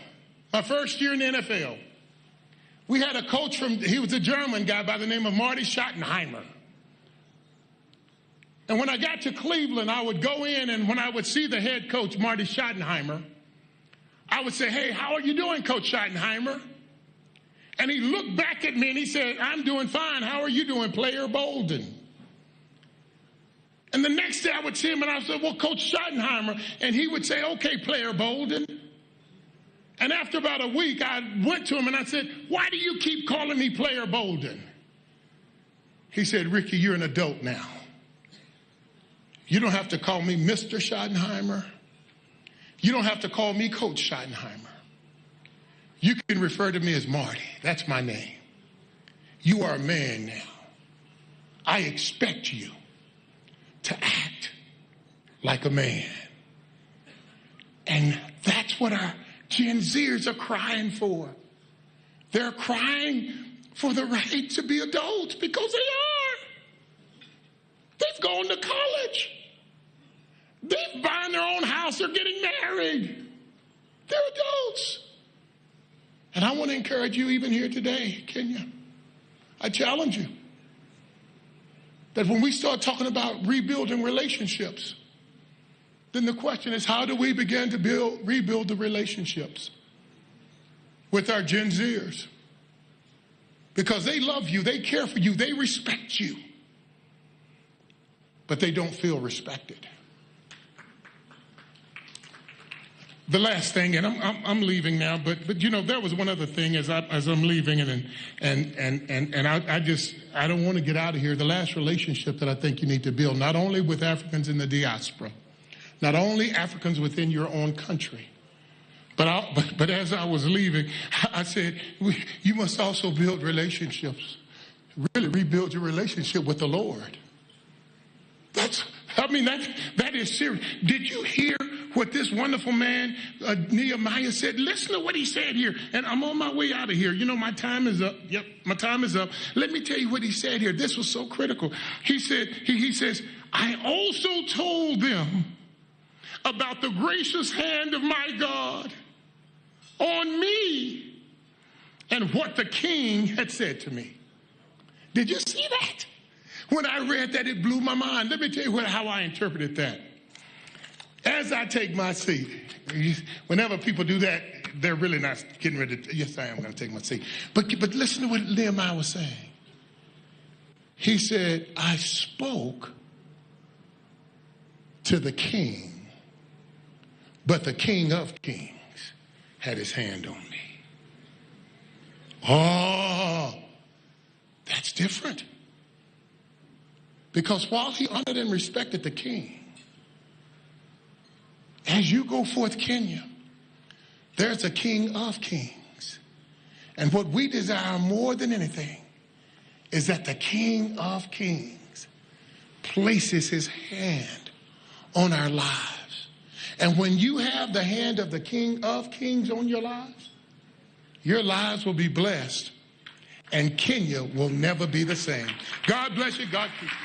my first year in the NFL. We had a coach he was a German guy by the name of Marty Schottenheimer. And when I got to Cleveland, I would go in, and when I would see the head coach, Marty Schottenheimer, I would say, "Hey, how are you doing, Coach Schottenheimer?" And he looked back at me and he said, "I'm doing fine. How are you doing, Player Bolden?" And the next day I would see him and I said, "Well, Coach Schottenheimer," and he would say, "Okay, Player Bolden." And after about a week, I went to him and I said, "Why do you keep calling me Player Bolden?" He said, "Ricky, you're an adult now. You don't have to call me Mr. Schottenheimer. You don't have to call me Coach Schottenheimer. You can refer to me as Marty. That's my name. You are a man now. I expect you to act like a man." And that's what our Gen Zers are crying for. They're crying for the right to be adults, because they are. They've gone to college. They're buying their own house. They're getting married. They're adults. And I want to encourage you even here today, Kenya. I challenge you that when we start talking about rebuilding relationships, then the question is, how do we begin to rebuild the relationships with our Gen Zers? Because they love you, they care for you, they respect you, but they don't feel respected. The last thing, and I'm leaving now, but you know, there was one other thing as I'm leaving, and I don't want to get out of here. The last relationship that I think you need to build, not only with Africans in the diaspora, not only Africans within your own country, but as I was leaving, I said, you must also build relationships. Really rebuild your relationship with the Lord. That is serious. Did you hear what this wonderful man, Nehemiah, said? Listen to what he said here. And I'm on my way out of here. You know, my time is up. Yep, my time is up. Let me tell you what he said here. This was so critical. He said, he says, "I also told them about the gracious hand of my God on me and what the king had said to me." Did you see that? When I read that, it blew my mind. Let me tell you how I interpreted that. As I take my seat, whenever people do that, they're really not getting ready to, yes, I am going to take my seat. But listen to what Nehemiah was saying. He said, "I spoke to the king, but the King of Kings had his hand on me." Oh, that's different. Because while he honored and respected the king, as you go forth, Kenya, there's a King of Kings. And what we desire more than anything is that the King of Kings places his hand on our lives. And when you have the hand of the King of Kings on your lives will be blessed, and Kenya will never be the same. God bless you. God keep you.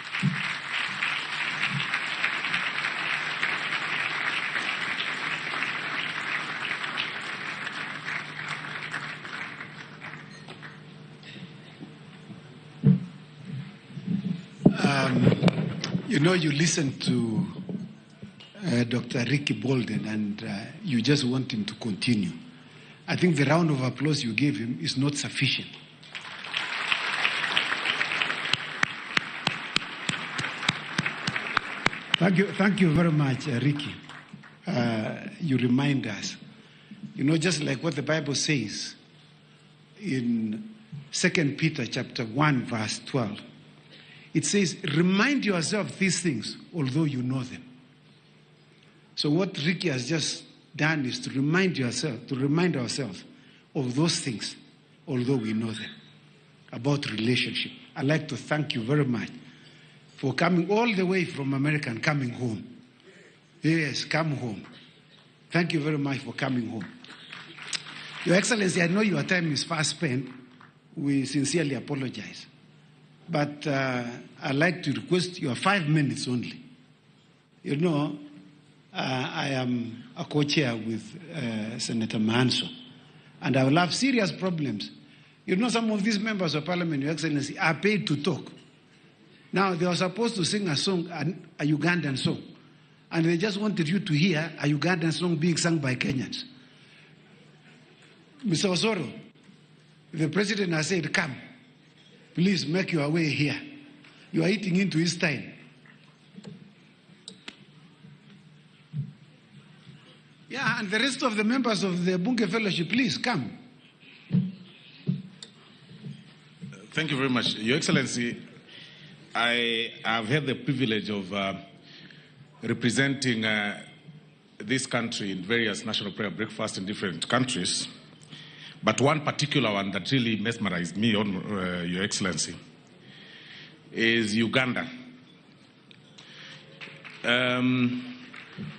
You know, you listen to Dr. Ricky Bolden and you just want him to continue. I think the round of applause you gave him is not sufficient. Thank you very much, Ricky. You remind us, you know, just like what the Bible says in 2 Peter chapter 1, verse 12. It says, remind yourself these things, although you know them. So what Ricky has just done is to remind ourselves of those things, although we know them, about relationship. I'd like to thank you very much for coming all the way from America and coming home. Yes, come home. Thank you very much for coming home. Your Excellency, I know your time is fast spent. We sincerely apologize. But I'd like to request your 5 minutes only. You know, I am a co-chair with Senator Manso, and I will have serious problems. You know, some of these members of parliament, Your Excellency, are paid to talk. Now, they were supposed to sing a song, a Ugandan song, and they just wanted you to hear a Ugandan song being sung by Kenyans. Mr. Osoro, the president has said, come, please make your way here. You are eating into his time. Yeah, and the rest of the members of the Bunge Fellowship, please come. Thank you very much. Your Excellency, I have had the privilege of representing this country in various national prayer breakfasts in different countries. But one particular one that really mesmerized me, Your Excellency, is Uganda.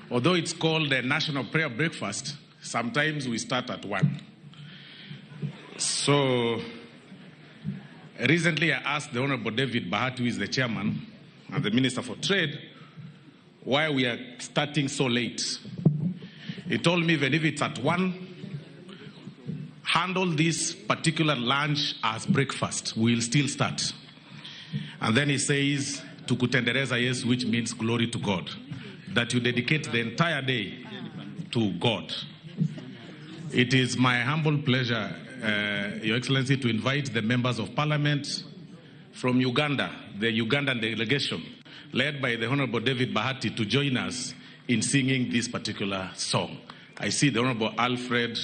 Although it's called a national prayer breakfast, sometimes we start at 1. So recently I asked the Honorable David Bahati, who is the chairman and the Minister for Trade, why we are starting so late. He told me even if it's at 1, handle this particular lunch as breakfast. We'll still start. And then he says, Tukutendereza yes, which means glory to God. That you dedicate the entire day to God. It is my humble pleasure, Your Excellency, to invite the members of Parliament from Uganda, the Ugandan delegation, led by the Honorable David Bahati, to join us in singing this particular song. I see the Honorable Alfred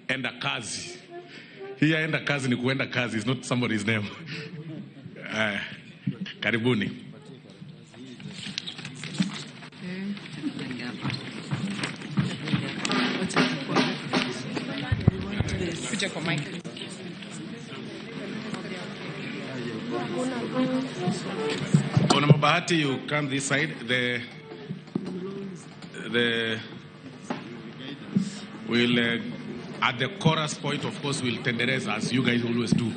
Endakazi. Here Endakazi ni kuenda kazi, it's not somebody's name. Karibuni. Honorable Bahati, you come this side. We'll at the chorus point, of course, we'll tendereze as you guys always do.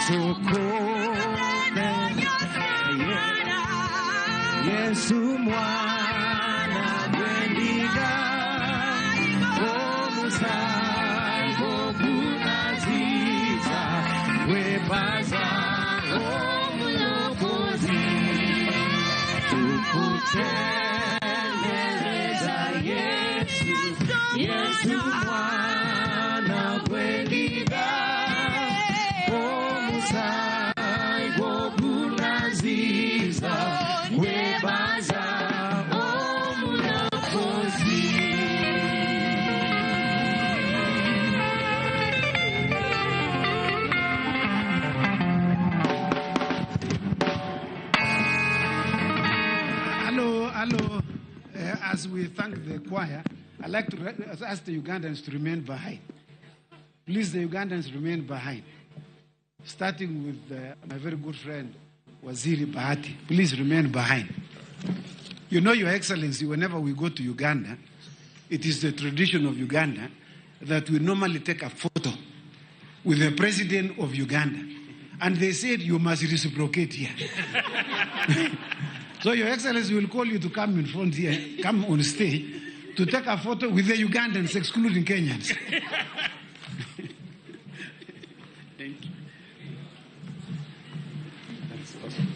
sokome Yesu mwana gwendinga omusai gokunaziza webaza omulokozi tukutendereza Yesu mwana gwendinga omusai gokunaziza webaza omulokozi. Hello. As we thank the choir, I'd like to ask the Ugandans to remain behind. Please, the Ugandans remain behind. Starting with my very good friend, Waziri Bahati. Please remain behind. You know, Your Excellency, whenever we go to Uganda, it is the tradition of Uganda that we normally take a photo with the president of Uganda. And they said you must reciprocate here. So Your Excellency will call you to come in front here, come on stage, to take a photo with the Ugandans, excluding Kenyans. Thank you. That's awesome.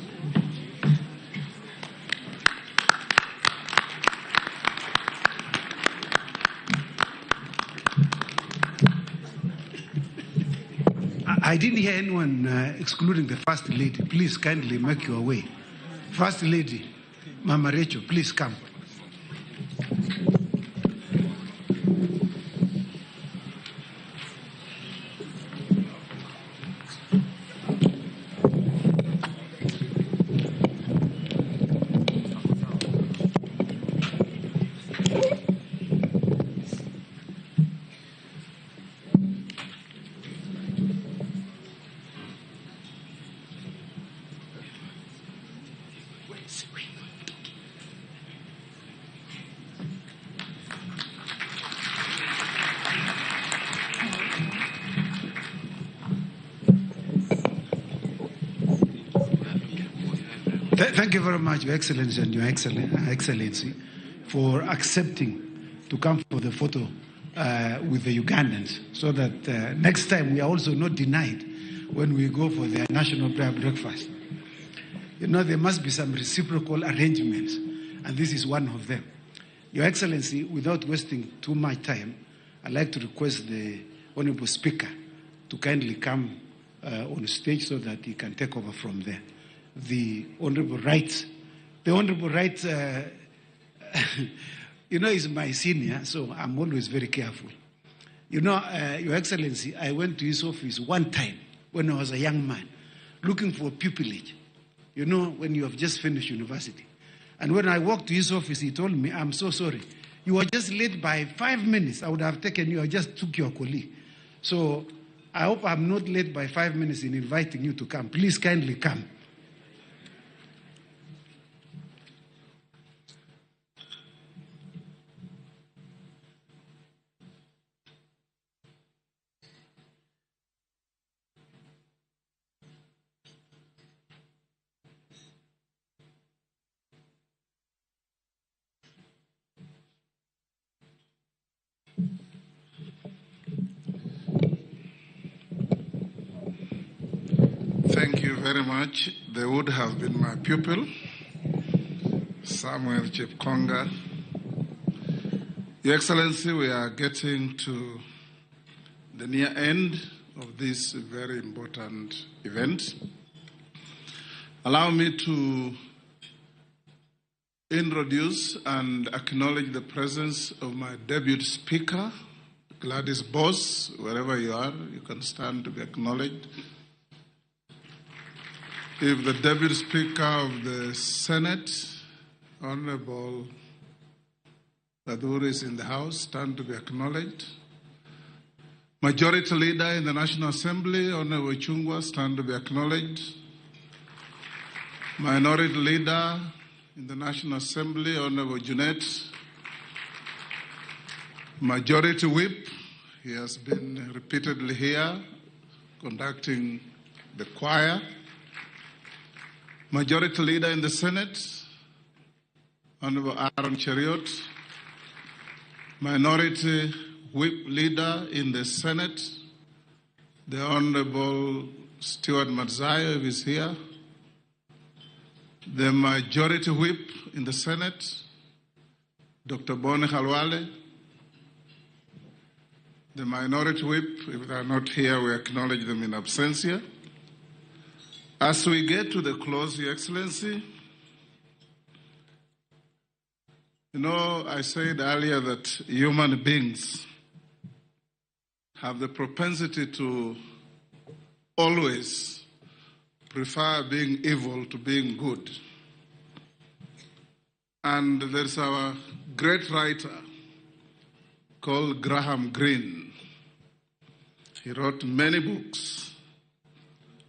I didn't hear anyone excluding the First Lady. Please kindly make your way. First Lady, Mama Rachel, please come. Thank you very much, Your Excellency and Your Excellency, for accepting to come for the photo with the Ugandans, so that next time we are also not denied when we go for their national prayer breakfast. You know, there must be some reciprocal arrangements, and this is one of them. Your Excellency, without wasting too much time, I'd like to request the Honorable Speaker to kindly come on stage so that he can take over from there. The Honorable Wright, you know, is my senior, so I'm always very careful. You know, Your Excellency, I went to his office one time when I was a young man, looking for pupillage, you know, when you have just finished university. And when I walked to his office, he told me, I'm so sorry. You were just late by 5 minutes. I would have taken you. I just took your colleague. So I hope I'm not late by 5 minutes in inviting you to come. Please kindly come. Thank you very much. They would have been my pupil, Samuel Chepkonga. Your Excellency, we are getting to the near end of this very important event. Allow me to introduce and acknowledge the presence of my deputy speaker, Gladys Boss. Wherever you are, you can stand to be acknowledged. If the Deputy Speaker of the Senate, Honorable Baduri, is in the House, stand to be acknowledged. Majority Leader in the National Assembly, Honorable Chungwa, stand to be acknowledged. Minority Leader in the National Assembly, Honorable Junet. Majority Whip, he has been repeatedly here conducting the choir, Majority Leader in the Senate, Honorable Aaron Cheriot, Minority Whip Leader in the Senate, the Honorable Stuart Matzayo, who is here, the Majority Whip in the Senate, Dr. Boni Khalwale, the Minority Whip, if they are not here, we acknowledge them in absentia. As we get to the close, Your Excellency, you know, I said earlier that human beings have the propensity to always prefer being evil to being good. And there's our great writer called Graham Greene. He wrote many books,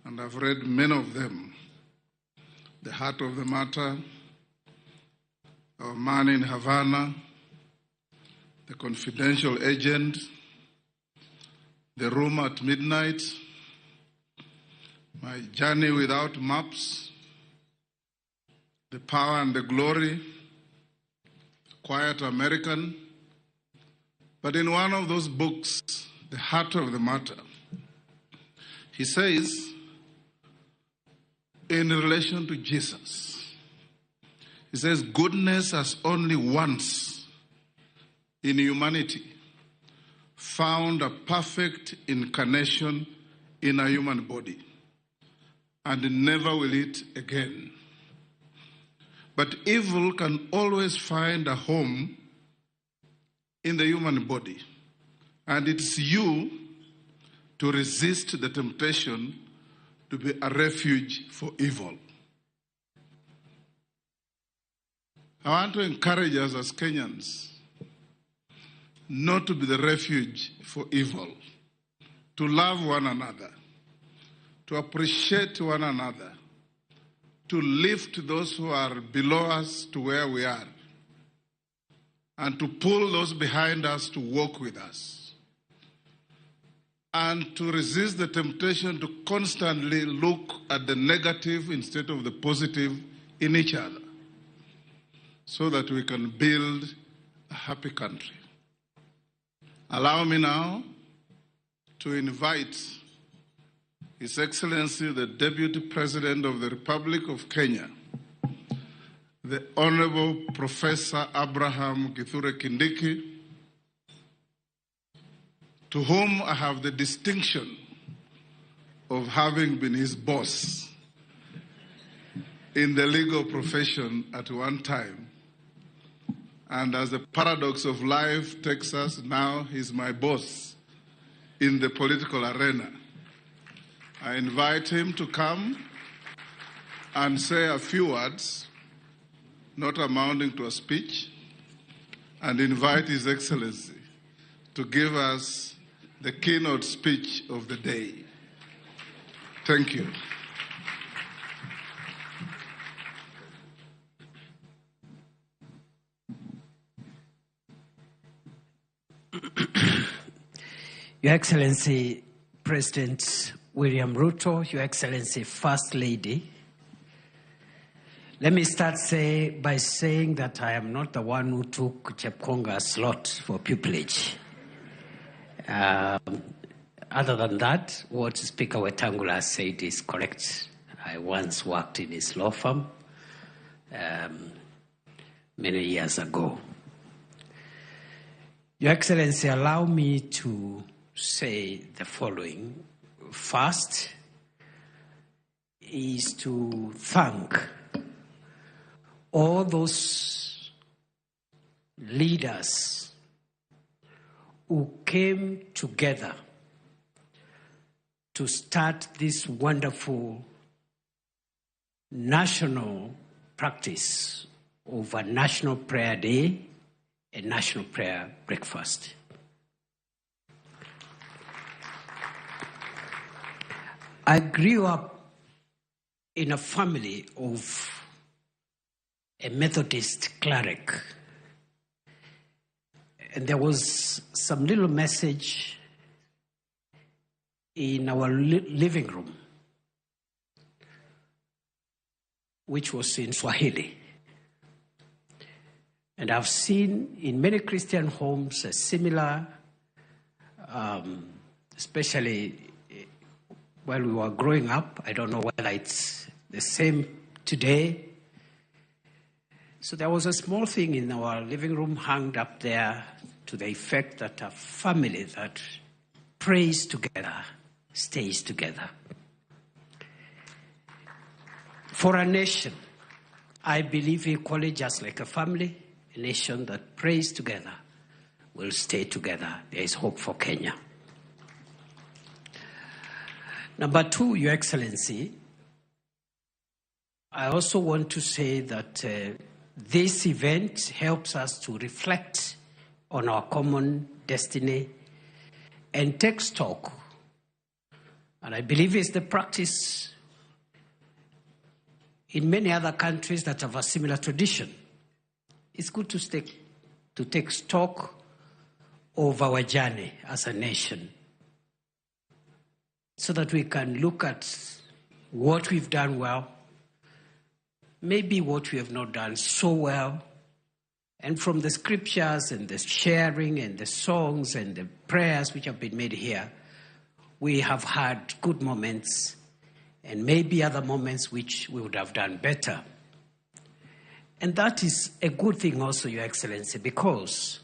and I've read many of them. The Heart of the Matter, Our Man in Havana, The Confidential Agent, The Room at Midnight, My Journey Without Maps, The Power and the Glory, Quiet American. But in one of those books, The Heart of the Matter, he says, in relation to Jesus, he says, goodness has only once in humanity found a perfect incarnation in a human body, and never will it again. But evil can always find a home in the human body, and it's you to resist the temptation to be a refuge for evil. I want to encourage us as Kenyans not to be the refuge for evil, to love one another, to appreciate one another, to lift those who are below us to where we are, and to pull those behind us to walk with us, and to resist the temptation to constantly look at the negative instead of the positive in each other, so that we can build a happy country. Allow me now to invite His Excellency, the Deputy President of the Republic of Kenya, the Honorable Professor Abraham Kithure Kindiki, to whom I have the distinction of having been his boss in the legal profession at one time. And as the paradox of life takes us, now he's my boss in the political arena. I invite him to come and say a few words, not amounting to a speech, and invite His Excellency to give us the keynote speech of the day. Thank you. Your Excellency, President William Ruto, Your Excellency, First Lady, let me start by saying that I am not the one who took Chepkonga's slot for pupillage. Other than that, what Speaker Wetangula said is correct. I once worked in his law firm many years ago. Your Excellency, allow me to say the following. First is to thank all those leaders who came together to start this wonderful national practice of a National Prayer Day and National Prayer Breakfast. I grew up in a family of a Methodist cleric, and there was some little message in our living room which was in Swahili. And I've seen in many Christian homes a similar, especially while we were growing up. I don't know whether it's the same today. So there was a small thing in our living room hung up there to the effect that a family that prays together stays together. For a nation, I believe equally, just like a family, a nation that prays together will stay together. There is hope for Kenya. Number two, Your Excellency, I also want to say that this event helps us to reflect on our common destiny and take stock. And I believe it's the practice in many other countries that have a similar tradition. It's good to take stock of our journey as a nation so that we can look at what we've done well, maybe what we have not done so well, and from the scriptures and the sharing and the songs and the prayers which have been made here, we have had good moments and maybe other moments which we would have done better. And that is a good thing also, Your Excellency, because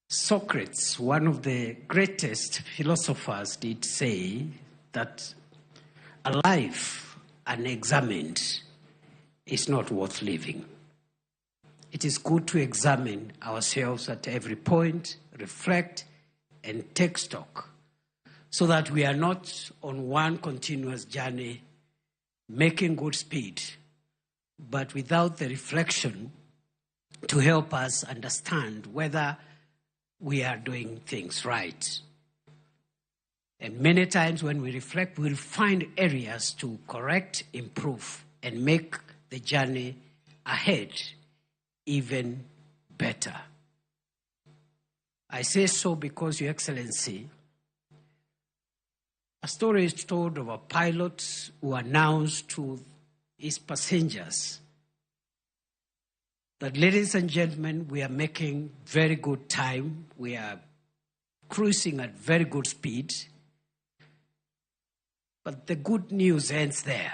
Socrates, one of the greatest philosophers, did say that a life unexamined is not worth living. It is good to examine ourselves at every point, reflect, and take stock, so that we are not on one continuous journey making good speed, but without the reflection to help us understand whether we are doing things right. And many times when we reflect, we'll find areas to correct, improve, and make the journey ahead even better. I say so because, Your Excellency, a story is told of a pilot who announced to his passengers that, ladies and gentlemen, we are making very good time. We are cruising at very good speed. But the good news ends there.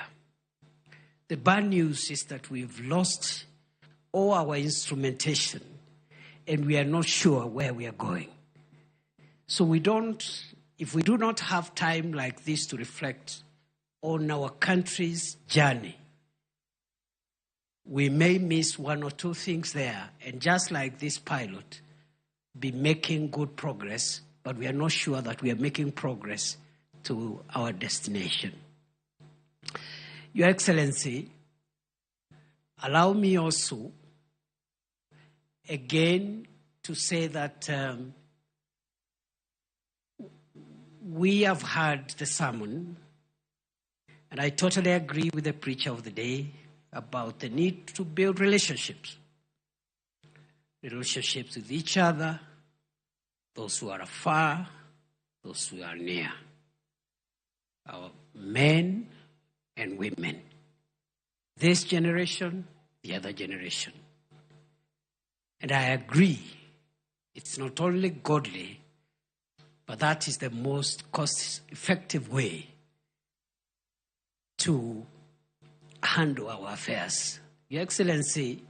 The bad news is that we've lost all our instrumentation and we are not sure where we are going. So if we do not have time like this to reflect on our country's journey, we may miss one or two things there, and just like this pilot, be making good progress, but we are not sure that we are making progress to our destination. Your Excellency, allow me also again to say that we have heard the sermon, and I totally agree with the preacher of the day about the need to build relationships with each other, those who are afar, those who are near, our men and women, this generation, the other generation. And I agree, it's not only godly, but that is the most cost-effective way to handle our affairs. Your Excellency,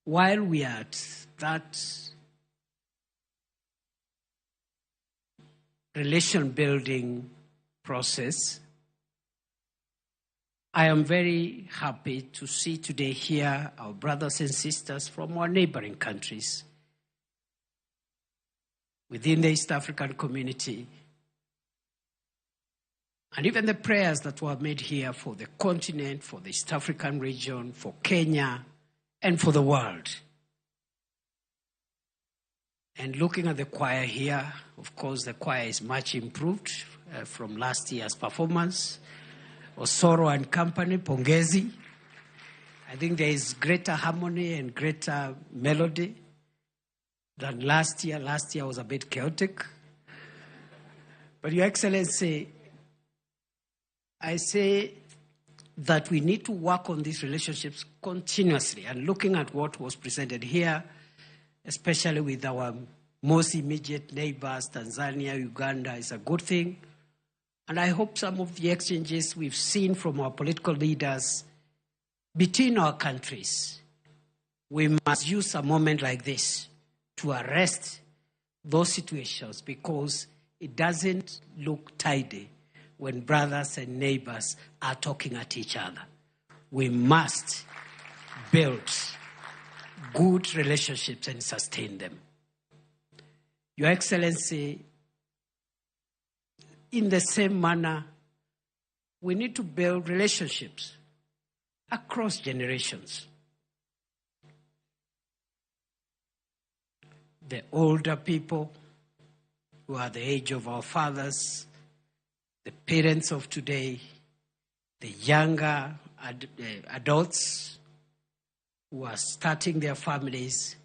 while we are at that relation-building process, I am very happy to see today here our brothers and sisters from our neighboring countries within the East African community, and even the prayers that were made here for the continent, for the East African region, for Kenya, and for the world. And looking at the choir here, of course, the choir is much improved from last year's performance. Osoro and company, pongezi. I think there is greater harmony and greater melody than last year. Last year was a bit chaotic. But Your Excellency, I say that we need to work on these relationships continuously. And looking at what was presented here, especially with our most immediate neighbors, Tanzania, Uganda, is a good thing. And I hope some of the exchanges we've seen from our political leaders between our countries, we must use a moment like this to arrest those situations, because it doesn't look tidy when brothers and neighbors are talking at each other. We must build good relationships and sustain them. Your Excellency, in the same manner, we need to build relationships across generations. The older people who are the age of our fathers, the parents of today, the younger adults who are starting their families,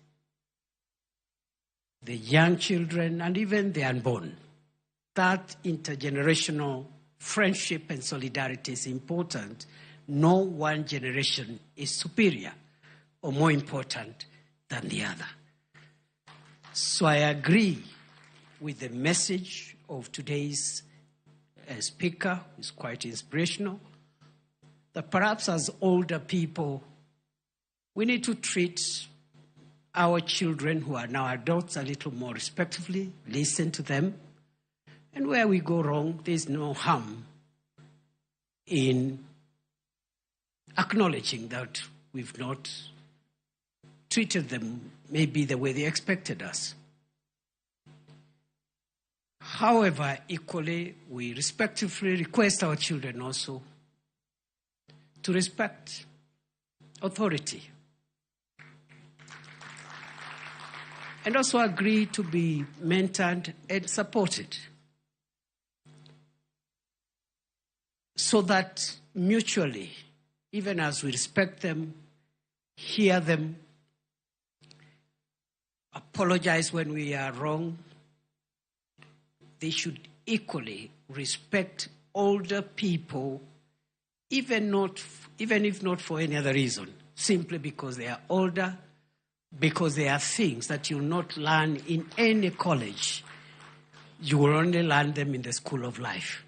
the young children, and even the unborn. That intergenerational friendship and solidarity is important. No one generation is superior or more important than the other. So I agree with the message of today's speaker, who is quite inspirational, that perhaps as older people, we need to treat our children who are now adults a little more respectfully, listen to them, and where we go wrong, there's no harm in acknowledging that we've not treated them maybe the way they expected us. However, equally, we respectfully request our children also to respect authority and also agree to be mentored and supported so that mutually, even as we respect them, hear them, apologize when we are wrong, they should equally respect older people, even if not for any other reason, simply because they are older, because there are things that you'll not learn in any college. You will only learn them in the school of life.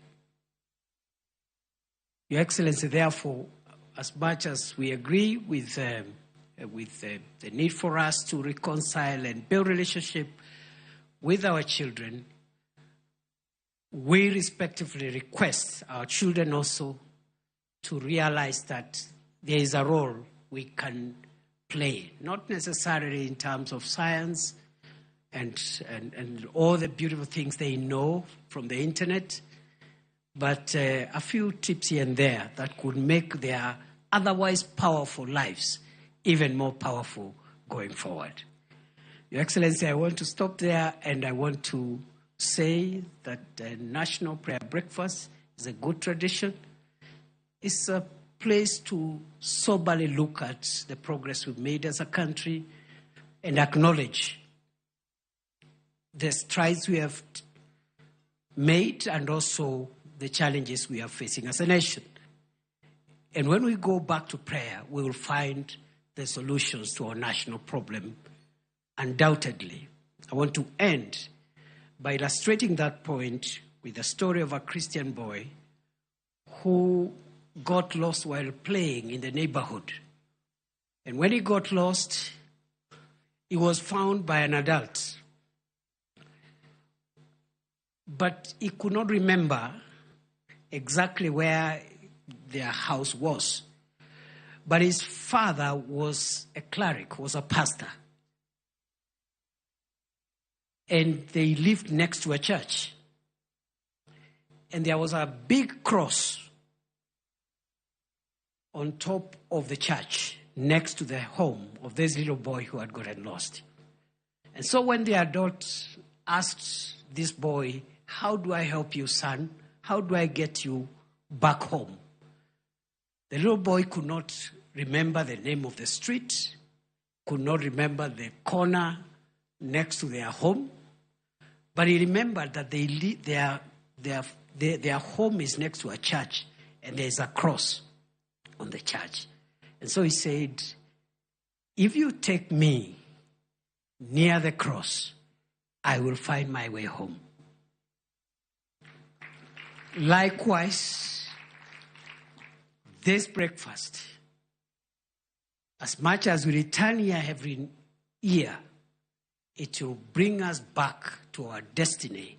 Your Excellency, therefore, as much as we agree with the need for us to reconcile and build relationship with our children, we respectively request our children also to realize that there is a role we can play, not necessarily in terms of science and all the beautiful things they know from the internet, but a few tips here and there that could make their otherwise powerful lives even more powerful going forward. Your Excellency, I want to stop there, and I want to say that National Prayer Breakfast is a good tradition. It's a place to soberly look at the progress we've made as a country and acknowledge the strides we have made and also the challenges we are facing as a nation. And when we go back to prayer, we will find the solutions to our national problem, undoubtedly. I want to end by illustrating that point with the story of a Christian boy who got lost while playing in the neighborhood. And when he got lost, he was found by an adult. But he could not remember exactly where their house was. But his father was a cleric, was a pastor. And they lived next to a church. And there was a big cross on top of the church next to the home of this little boy who had gotten lost. And so when the adult asked this boy, "How do I help you, son? How do I get you back home?" The little boy could not remember the name of the street, could not remember the corner next to their home, but he remembered that their home is next to a church and there's a cross the church. And so he said, if you take me near the cross, I will find my way home. Likewise, this breakfast, as much as we return here every year, it will bring us back to our destiny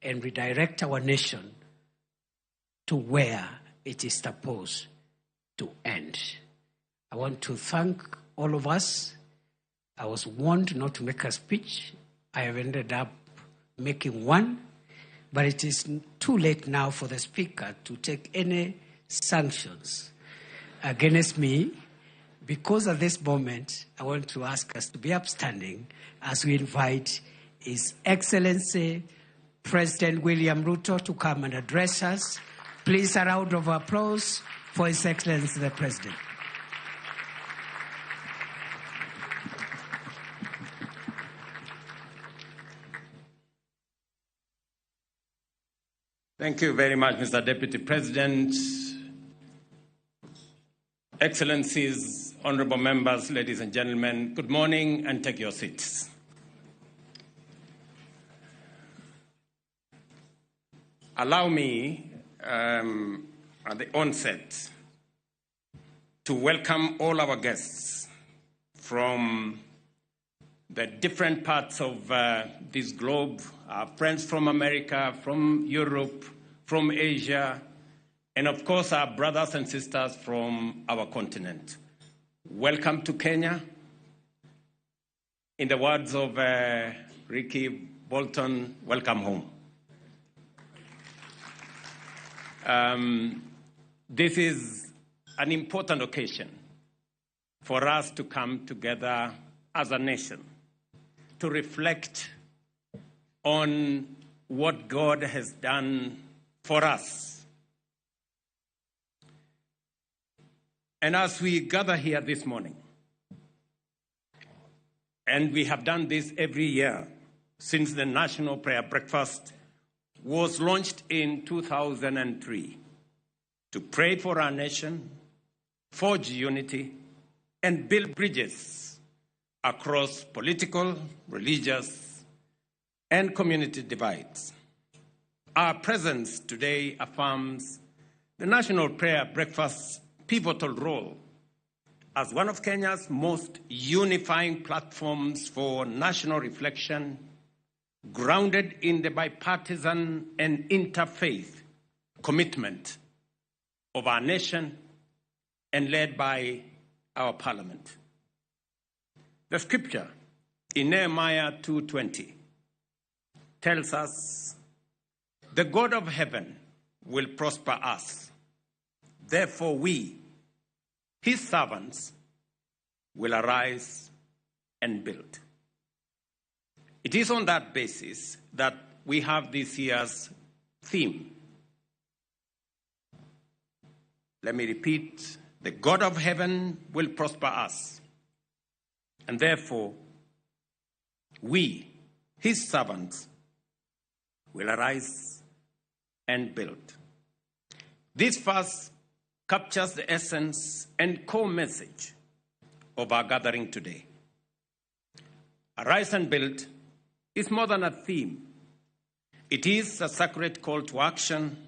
and redirect our nation to where it is supposed to end. I want to thank all of us. I was warned not to make a speech. I have ended up making one, but it is too late now for the speaker to take any sanctions against me, because at this moment, I want to ask us to be upstanding as we invite His Excellency President William Ruto to come and address us. Please, a round of applause for His Excellency the President. Thank you very much, Mr. Deputy President. Excellencies, honorable members, ladies and gentlemen, good morning and take your seats. Allow me, at the onset, to welcome all our guests from the different parts of this globe, our friends from America, from Europe, from Asia, and of course our brothers and sisters from our continent. Welcome to Kenya. In the words of Ricky Bolton, welcome home. This is an important occasion for us to come together as a nation to reflect on what God has done for us. And as we gather here this morning, and we have done this every year since the National Prayer Breakfast was launched in 2003, to pray for our nation, forge unity, and build bridges across political, religious, and community divides. Our presence today affirms the National Prayer Breakfast's pivotal role as one of Kenya's most unifying platforms for national reflection, grounded in the bipartisan and interfaith commitment of our nation and led by our parliament. The scripture in Nehemiah 2:20 tells us, "The God of heaven will prosper us. Therefore we, his servants, will arise and build." It is on that basis that we have this year's theme. Let me repeat, the God of heaven will prosper us. And therefore, we, his servants, will arise and build. This verse captures the essence and core message of our gathering today. Arise and build is more than a theme. It is a sacred call to action,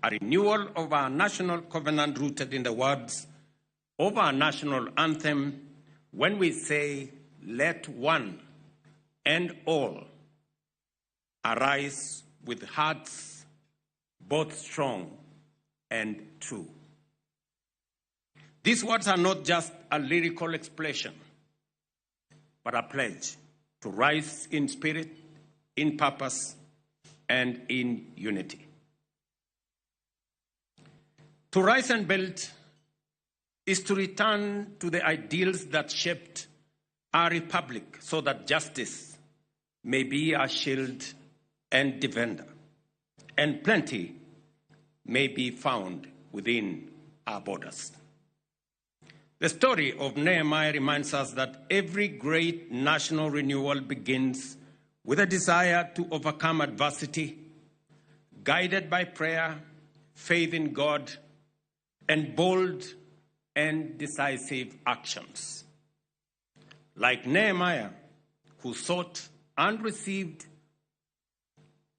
a renewal of our national covenant rooted in the words of our national anthem when we say, "Let one and all arise with hearts both strong and true." These words are not just a lyrical expression, but a pledge to rise in spirit, in purpose, and in unity. To rise and build is to return to the ideals that shaped our republic so that justice may be our shield and defender, and plenty may be found within our borders. The story of Nehemiah reminds us that every great national renewal begins with a desire to overcome adversity, guided by prayer, faith in God, and bold and decisive actions. Like Nehemiah, who sought and received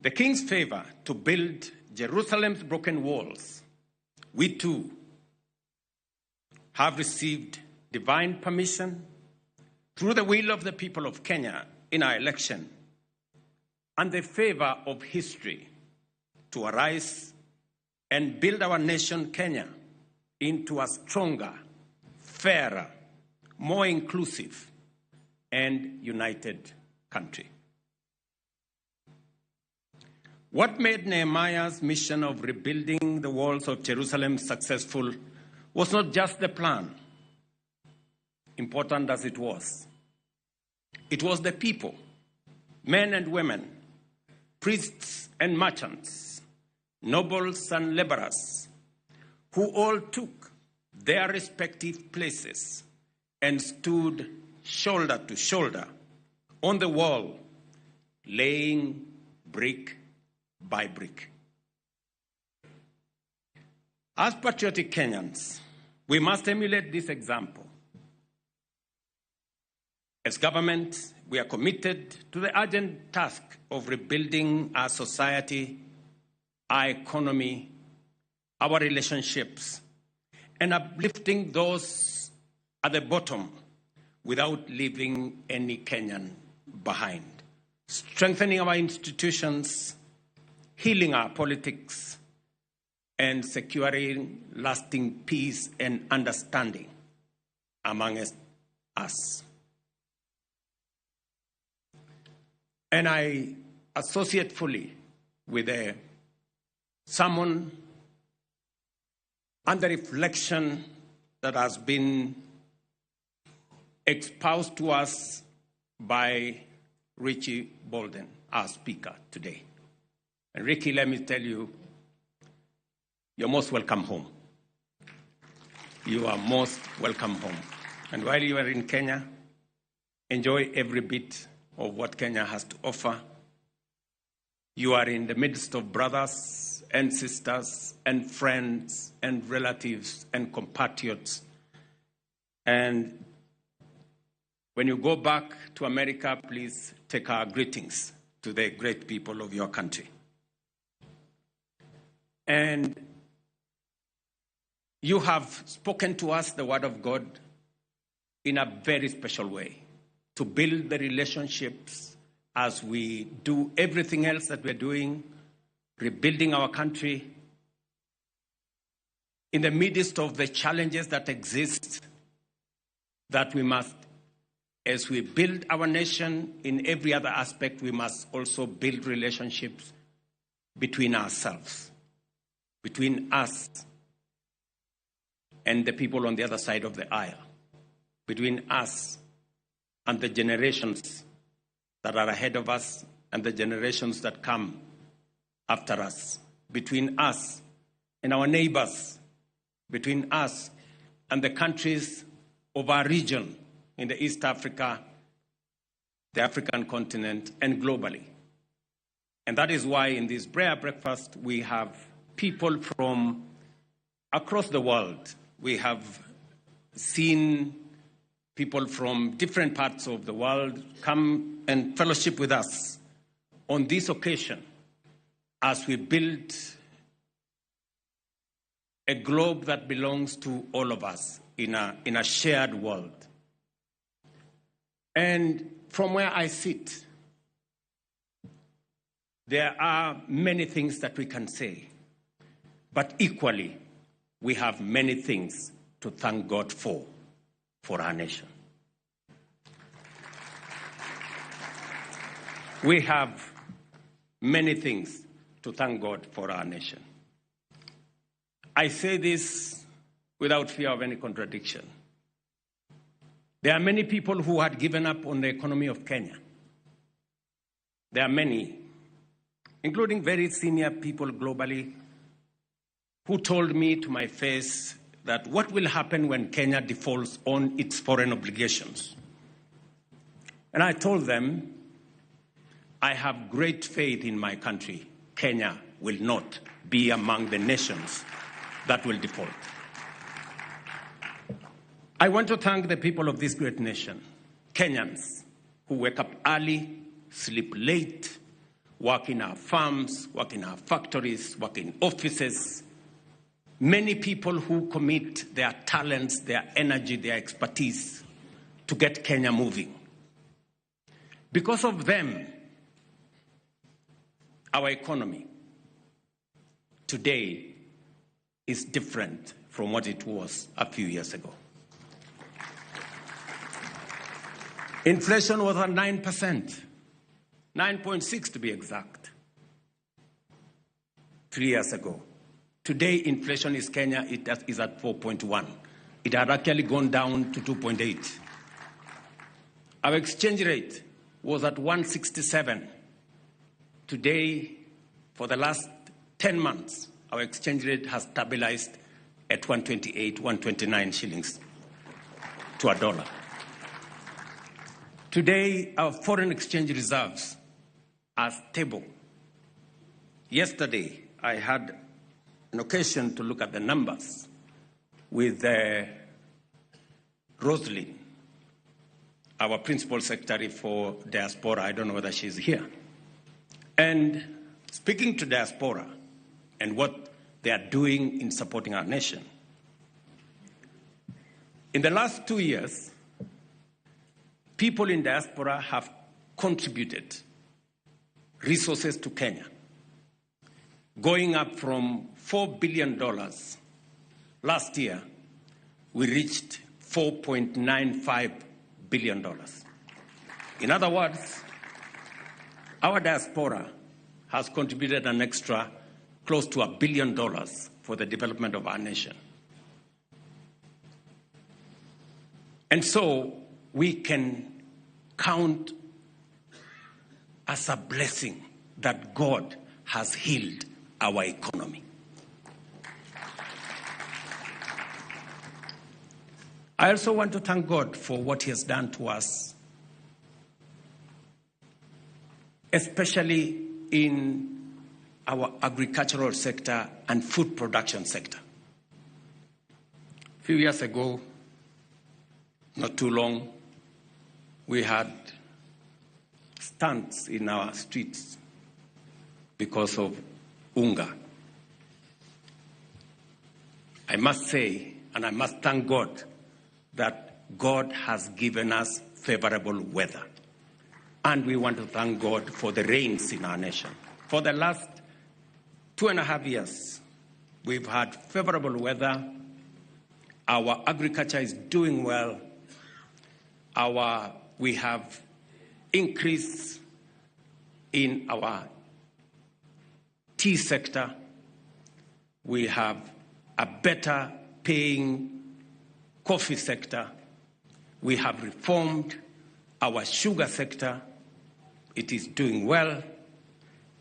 the king's favor to build Jerusalem's broken walls, we too have received divine permission through the will of the people of Kenya in our election and the favor of history to arise and build our nation, Kenya, into a stronger, fairer, more inclusive, and united country. What made Nehemiah's mission of rebuilding the walls of Jerusalem successful was not just the plan, important as it was. It was the people, men and women, priests and merchants, nobles and laborers, who all took their respective places and stood shoulder to shoulder on the wall, laying brick by brick. As patriotic Kenyans, we must emulate this example. As government, we are committed to the urgent task of rebuilding our society, our economy, our relationships, and uplifting those at the bottom without leaving any Kenyan behind. Strengthening our institutions, healing our politics, and securing lasting peace and understanding among us. And I associate fully with the sermon and the reflection that has been exposed to us by Richie Bolden, our speaker today. And Ricky, let me tell you, you're most welcome home. You are most welcome home. And while you are in Kenya, enjoy every bit of what Kenya has to offer. You are in the midst of brothers and sisters and friends and relatives and compatriots. And when you go back to America, please take our greetings to the great people of your country. And you have spoken to us the word of God in a very special way to build the relationships as we do everything else that we're doing, rebuilding our country in the midst of the challenges that exist, that we must, as we build our nation in every other aspect, we must also build relationships between ourselves, between us and the people on the other side of the aisle, between us and the generations that are ahead of us and the generations that come after us, between us and our neighbors, between us and the countries of our region in the East Africa, the African continent, and globally. And that is why in this prayer breakfast, we have people from across the world. We have seen people from different parts of the world come and fellowship with us on this occasion as we build a globe that belongs to all of us in a shared world. And from where I sit, there are many things that we can say, but equally, we have many things to thank God for our nation. We have many things to thank God for our nation. I say this without fear of any contradiction. There are many people who had given up on the economy of Kenya. There are many, including very senior people globally, who told me to my face that what will happen when Kenya defaults on its foreign obligations. And I told them, I have great faith in my country. Kenya will not be among the nations that will default. I want to thank the people of this great nation, Kenyans, who wake up early, sleep late, work in our farms, work in our factories, work in offices. Many people who commit their talents, their energy, their expertise to get Kenya moving. Because of them, our economy today is different from what it was a few years ago. Inflation was at 9%, 9.6 to be exact, 3 years ago. Today, inflation in Kenya is at 4.1. It had actually gone down to 2.8. Our exchange rate was at 167. Today, for the last 10 months, our exchange rate has stabilized at 128, 129 shillings to a dollar. Today, our foreign exchange reserves are stable. Yesterday, I had an occasion to look at the numbers with Rosalyn, our principal secretary for diaspora. I don't know whether she's here. And speaking to diaspora and what they are doing in supporting our nation, in the last 2 years, people in diaspora have contributed resources to Kenya, going up from $4 billion. Last year, we reached $4.95 billion. In other words, our diaspora has contributed an extra close to $1 billion for the development of our nation. And so we can count as a blessing that God has healed our economy. I also want to thank God for what He has done to us, especially in our agricultural sector and food production sector. A few years ago, not too long, we had stunts in our streets because of unga. I must say, and I must thank God, that God has given us favorable weather. And we want to thank God for the rains in our nation. For the last 2.5 years, we've had favorable weather. Our agriculture is doing well. We have increase in our tea sector. We have a better paying coffee sector. We have reformed our sugar sector. It is doing well.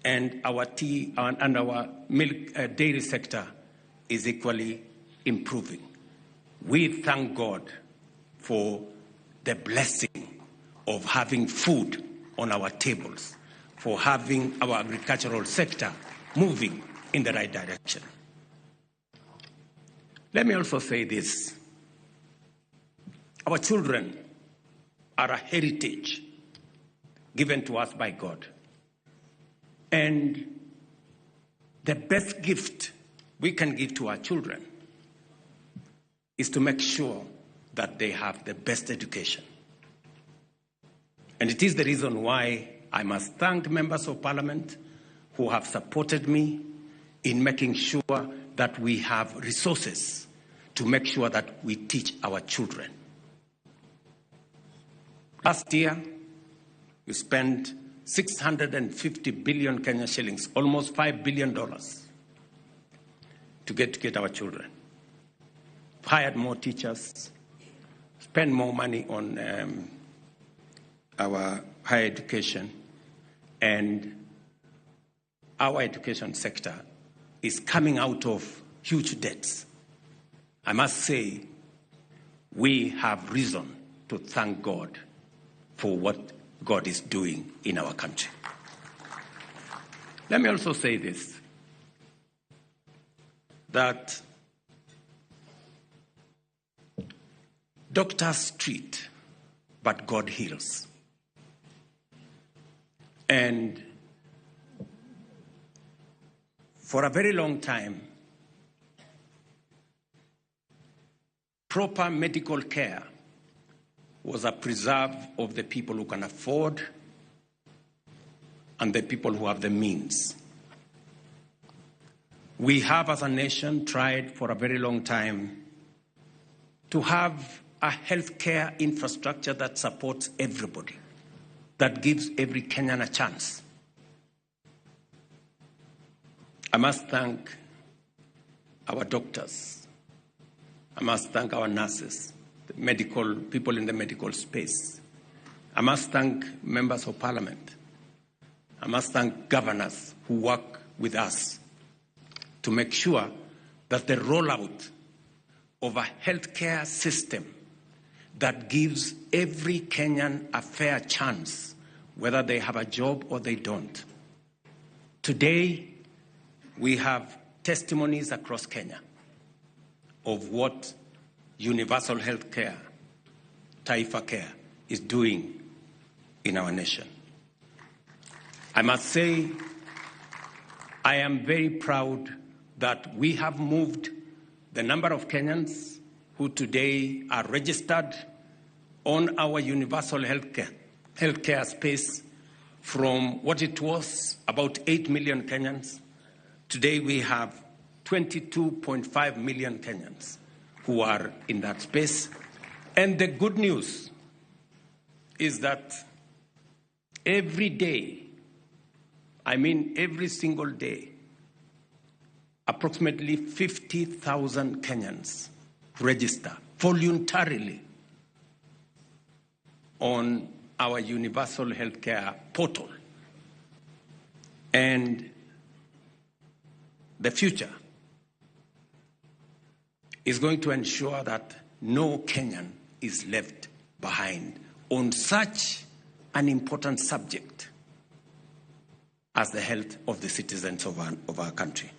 And our tea and our milk dairy sector is equally improving. We thank God for the blessing of having food on our tables, for having our agricultural sector moving in the right direction. Let me also say this. Our children are a heritage given to us by God. And the best gift we can give to our children is to make sure that they have the best education. And it is the reason why I must thank members of parliament who have supported me in making sure that we have resources to make sure that we teach our children. Last year, we spent 650 billion Kenya shillings, almost $5 billion, to get our children. Hired more teachers, spend more money on our higher education, and our education sector is coming out of huge debts. I must say, we have reason to thank God for what God is doing in our country. Let me also say this, that doctors treat, but God heals. And for a very long time, proper medical care was a preserve of the people who can afford and the people who have the means. We have, as a nation, tried for a very long time to have a healthcare infrastructure that supports everybody, that gives every Kenyan a chance. I must thank our doctors. I must thank our nurses, the medical people in the medical space. I must thank members of parliament. I must thank governors who work with us to make sure that the rollout of a healthcare system that gives every Kenyan a fair chance, whether they have a job or they don't. Today, we have testimonies across Kenya of what universal health care, Taifa Care, is doing in our nation. I must say, I am very proud that we have moved the number of Kenyans who today are registered on our universal healthcare space from what it was, about 8 million Kenyans. Today we have 22.5 million Kenyans who are in that space. And the good news is that every day, I mean every single day, approximately 50,000 Kenyans register voluntarily on our universal healthcare portal. And the future is going to ensure that no Kenyan is left behind on such an important subject as the health of the citizens of our country.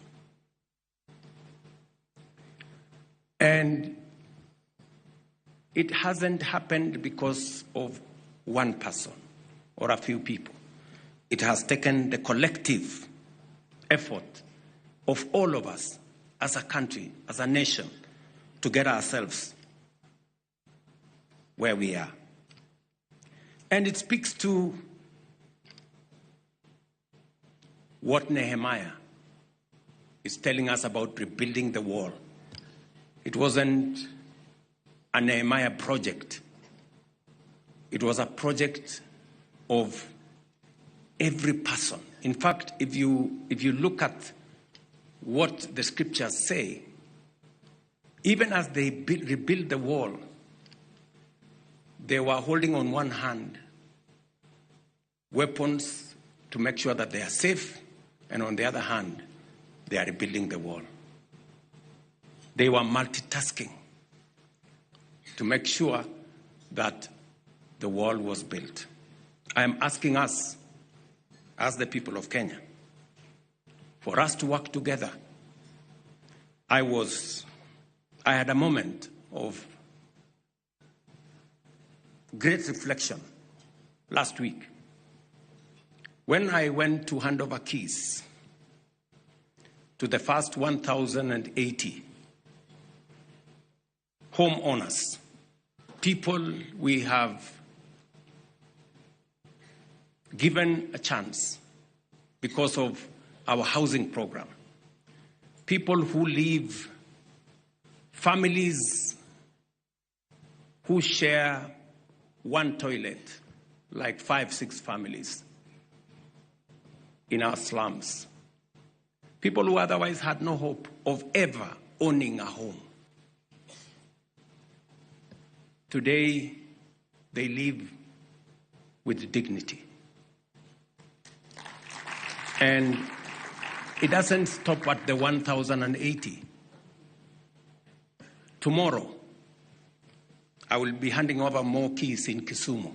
And it hasn't happened because of one person or a few people. It has taken the collective effort of all of us as a country, as a nation, to get ourselves where we are. And it speaks to what Nehemiah is telling us about rebuilding the wall. It wasn't a Nehemiah project. It was a project of every person. In fact, if you look at what the scriptures say, even as they rebuilt the wall, they were holding on one hand weapons to make sure that they are safe, and on the other hand, they are rebuilding the wall. They were multitasking to make sure that the wall was built. I am asking us, as the people of Kenya, for us to work together. I had a moment of great reflection last week when I went to hand over keys to the first 1,080 homeowners, people we have given a chance because of our housing program. People who live, families who share one toilet, like 5-6 families in our slums. People who otherwise had no hope of ever owning a home. Today, they live with dignity. And it doesn't stop at the 1,080. Tomorrow, I will be handing over more keys in Kisumu.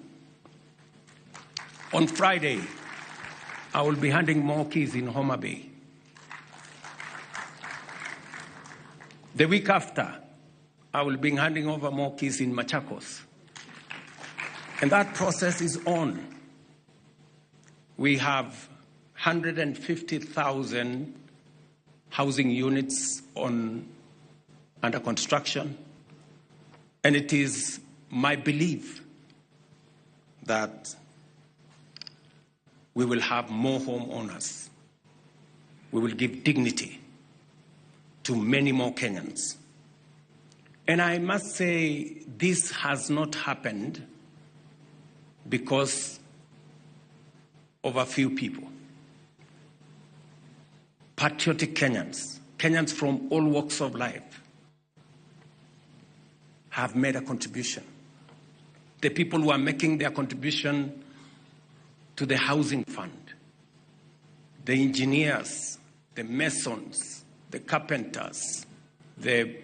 On Friday, I will be handing more keys in Homa Bay. The week after, I will be handing over more keys in Machakos. And that process is on. We have 150,000 housing units under construction. And it is my belief that we will have more homeowners. We will give dignity to many more Kenyans. And I must say, this has not happened because of a few people. Patriotic Kenyans, Kenyans from all walks of life, have made a contribution. The people who are making their contribution to the housing fund, the engineers, the masons, the carpenters, the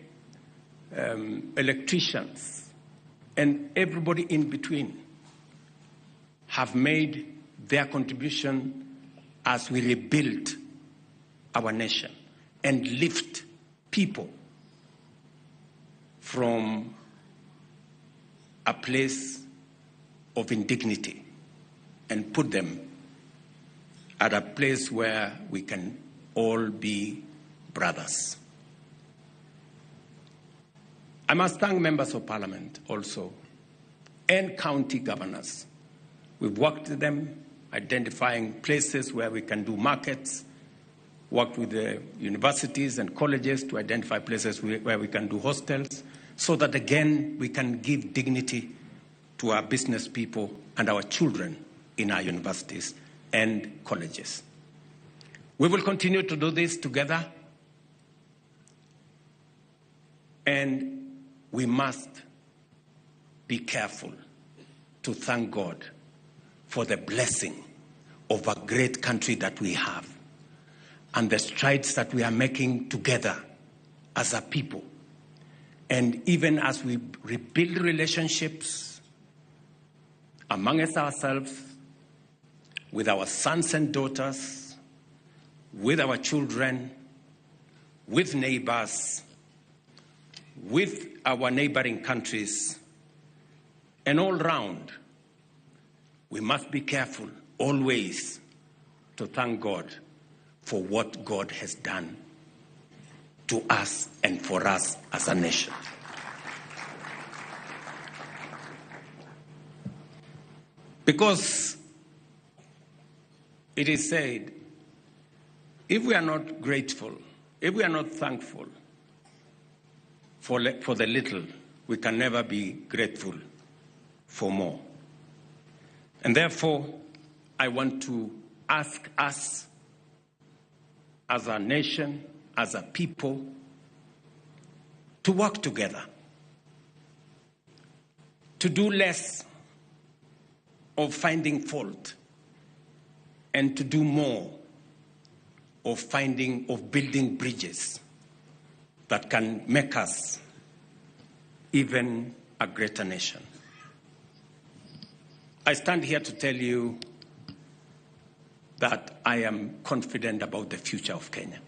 electricians, and everybody in between have made their contribution as we rebuild our nation and lift people from a place of indignity and put them at a place where we can all be brothers. I must thank members of parliament also and county governors. We've worked with them, identifying places where we can do markets, worked with the universities and colleges to identify places where we can do hostels, so that again we can give dignity to our business people and our children in our universities and colleges. We will continue to do this together, and we must be careful to thank God for the blessing of a great country that we have and the strides that we are making together as a people. And even as we rebuild relationships amongst ourselves, with our sons and daughters, with our children, with neighbors, with our neighboring countries, and all round, we must be careful always to thank God for what God has done to us and for us as a nation. Because it is said, if we are not grateful, if we are not thankful for the little, we can never be grateful for more. And therefore, I want to ask us as a nation, as a people, to work together, to do less of finding fault and to do more of building bridges that can make us even a greater nation. I stand here to tell you that I am confident about the future of Kenya.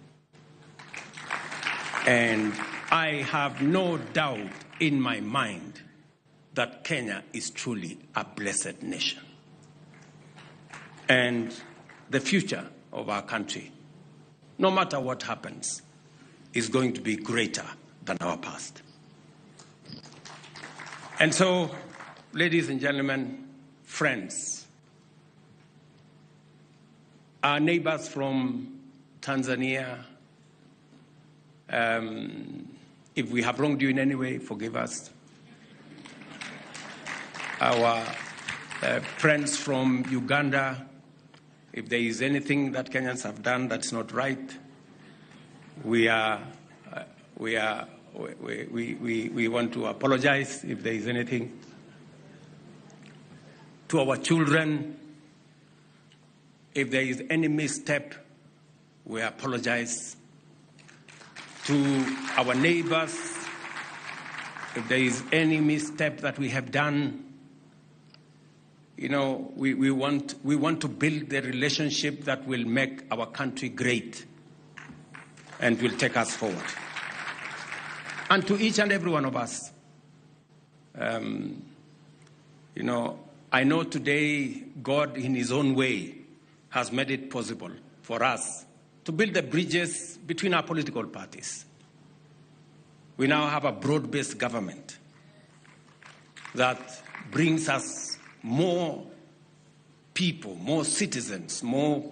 And I have no doubt in my mind that Kenya is truly a blessed nation. And the future of our country, no matter what happens, is going to be greater than our past. And so, ladies and gentlemen, friends, our neighbors from Tanzania, if we have wronged you in any way, forgive us. Our friends from Uganda, if there is anything that Kenyans have done that's not right, we want to apologize if there is anything. To our children, if there is any misstep, we apologize. To our neighbors, if there is any misstep that we have done, we want to build the relationship that will make our country great and will take us forward. And to each and every one of us, I know today God in his own way has made it possible for us to build the bridges between our political parties. We now have a broad-based government that brings us more people, more citizens, more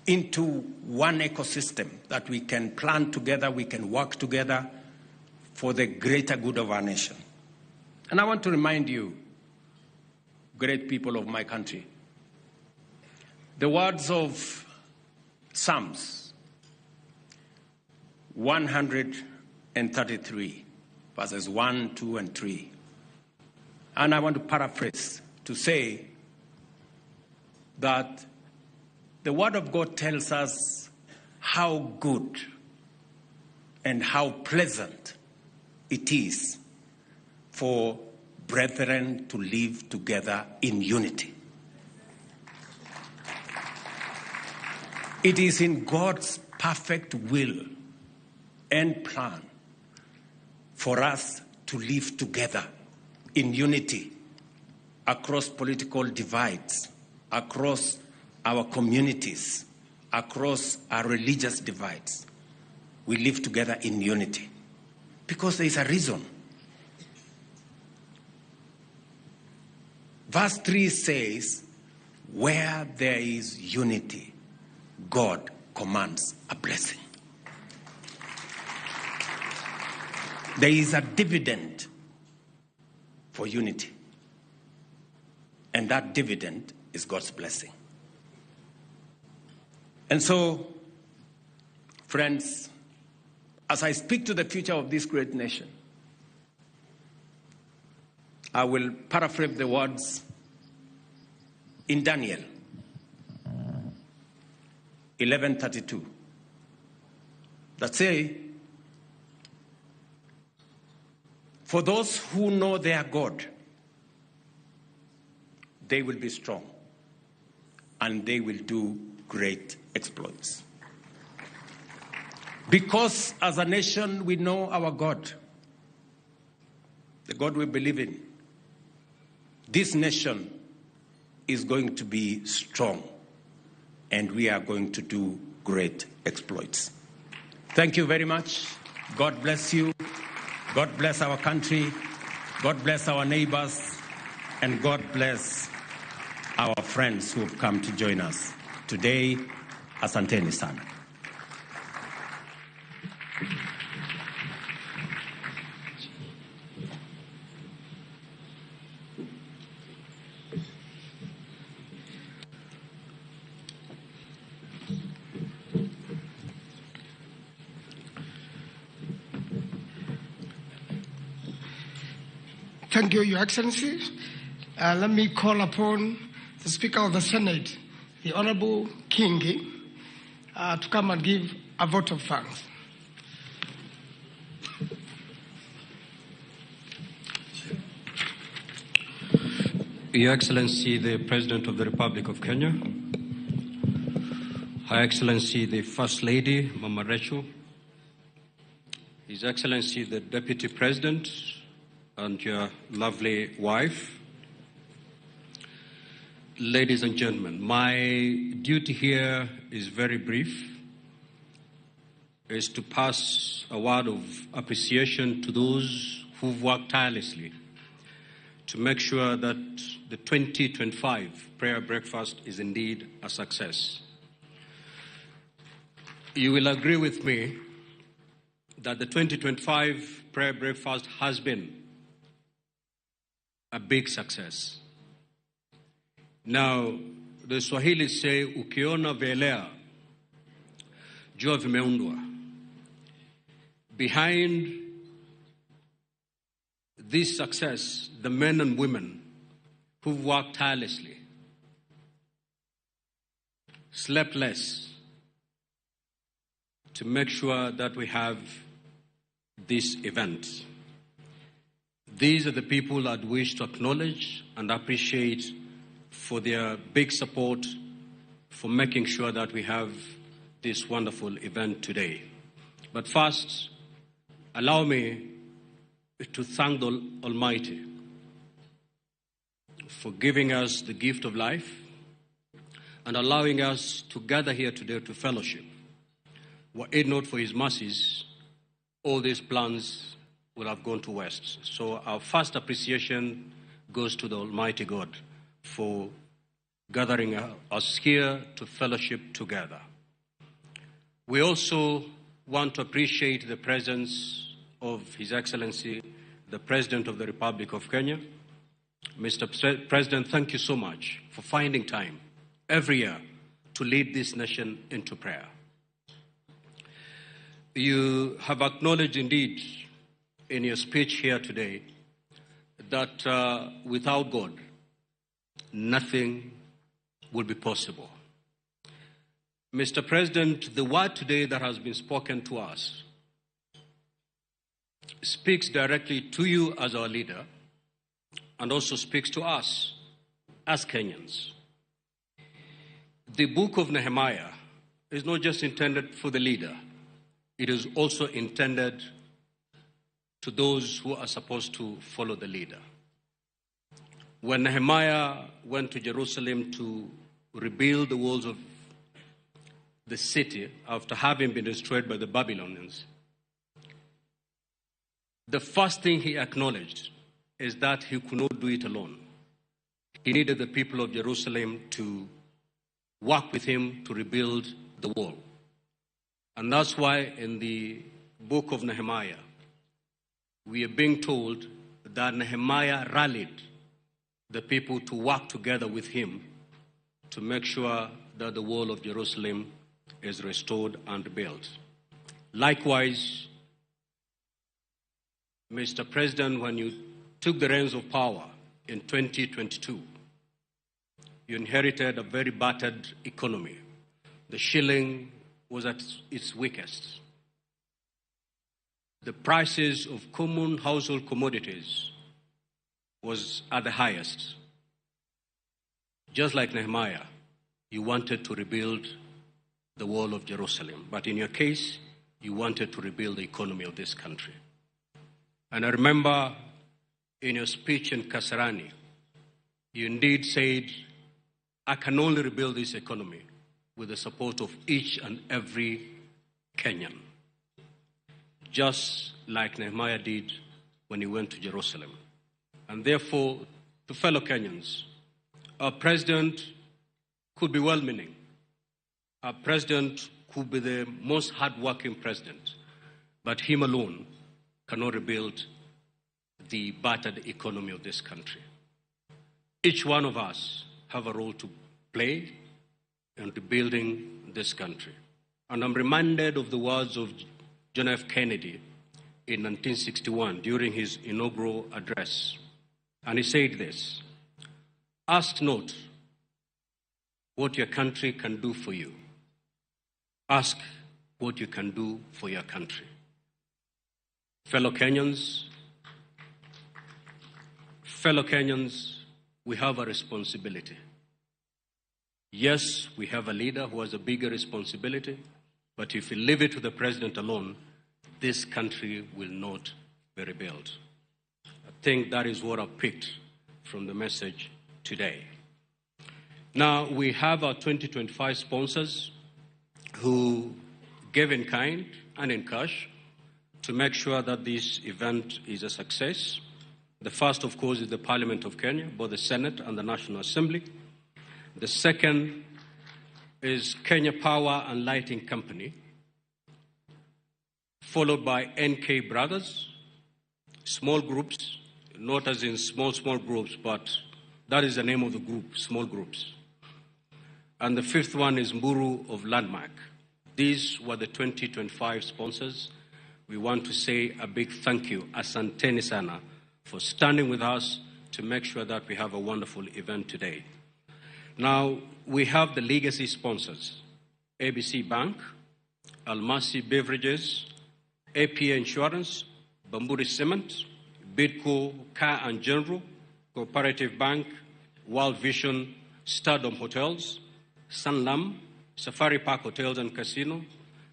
into one ecosystem that we can plan together, we can work together for the greater good of our nation. And I want to remind you, great people of my country, the words of Psalms 133, verses 1, 2, and 3. And I want to paraphrase to say that the Word of God tells us how good and how pleasant it is for brethren to live together in unity. It is in God's perfect will and plan for us to live together in unity across political divides, across our communities, across our religious divides. We live together in unity because there is a reason. Verse 3 says, where there is unity, God commands a blessing. There is a dividend for unity. And that dividend is God's blessing. And so, friends, as I speak to the future of this great nation, I will paraphrase the words in Daniel 11:32 that say, for those who know their God, they will be strong and they will do great exploits. Because as a nation we know our God, the God we believe in, this nation is going to be strong and we are going to do great exploits. Thank you very much. God bless you. God bless our country. God bless our neighbors. And God bless our friends who have come to join us today. Asanteni sana. Thank you, Your Excellency. Let me call upon the Speaker of the Senate, the Honorable Kingi, to come and give a vote of thanks. Your Excellency, the President of the Republic of Kenya, Her Excellency, the First Lady, Mama Rachel, His Excellency, the Deputy President, and your lovely wife. Ladies and gentlemen, my duty here is very brief, is to pass a word of appreciation to those who've worked tirelessly to make sure that the 2025 prayer breakfast is indeed a success. You will agree with me that the 2025 prayer breakfast has been a big success. Now, the Swahili say, ukiona velea, jua vimeundwa. Behind this success, the men and women who've worked tirelessly, slept less to make sure that we have this event. These are the people I'd wish to acknowledge and appreciate for their big support for making sure that we have this wonderful event today. But first, allow me to thank the Almighty for giving us the gift of life and allowing us to gather here today to fellowship. Were it not for His mercies, all these plans would have gone to waste. So our first appreciation goes to the Almighty God for gathering us here to fellowship together. We also want to appreciate the presence of His Excellency, the President of the Republic of Kenya. Mr. President, thank you so much for finding time every year to lead this nation into prayer. You have acknowledged indeed in your speech here today that without God, nothing will be possible. Mr. President, the word today that has been spoken to us speaks directly to you as our leader and also speaks to us as Kenyans. The book of Nehemiah is not just intended for the leader, it is also intended to those who are supposed to follow the leader. When Nehemiah went to Jerusalem to rebuild the walls of the city after having been destroyed by the Babylonians, the first thing he acknowledged is that he could not do it alone. He needed the people of Jerusalem to work with him to rebuild the wall. And that's why in the book of Nehemiah, we are being told that Nehemiah rallied the people to work together with him to make sure that the wall of Jerusalem is restored and built. Likewise, Mr. President, when you took the reins of power in 2022, you inherited a very battered economy. The shilling was at its weakest. The prices of common household commodities was at the highest. Just like Nehemiah, you wanted to rebuild the wall of Jerusalem. But in your case, you wanted to rebuild the economy of this country. And I remember in your speech in Kasarani, you indeed said, I can only rebuild this economy with the support of each and every Kenyan. Just like Nehemiah did when he went to Jerusalem. And therefore, to fellow Kenyans, our president could be well-meaning. Our president could be the most hard-working president, but him alone cannot rebuild the battered economy of this country. Each one of us have a role to play in rebuilding this country. And I'm reminded of the words of John F. Kennedy in 1961 during his inaugural address. And he said this, ask not what your country can do for you. Ask what you can do for your country. Fellow Kenyans, we have a responsibility. Yes, we have a leader who has a bigger responsibility, but if we leave it to the president alone, this country will not be rebuilt. I think that is what I picked from the message today. Now, we have our 2025 sponsors who gave in kind and in cash to make sure that this event is a success. The first, of course, is the Parliament of Kenya, both the Senate and the National Assembly. The second is Kenya Power and Lighting Company, followed by NK Brothers, small groups, not as in small groups, but that is the name of the group, small groups. And the fifth one is Mburu of Landmark. These were the 2025 sponsors. We want to say a big thank you, asanteni sana, for standing with us to make sure that we have a wonderful event today. Now, we have the legacy sponsors, ABC Bank, Almasi Beverages, APA Insurance, Bamburi Cement, Bidco Car and General, Cooperative Bank, World Vision, Stardom Hotels, Sanlam, Safari Park Hotels and Casino,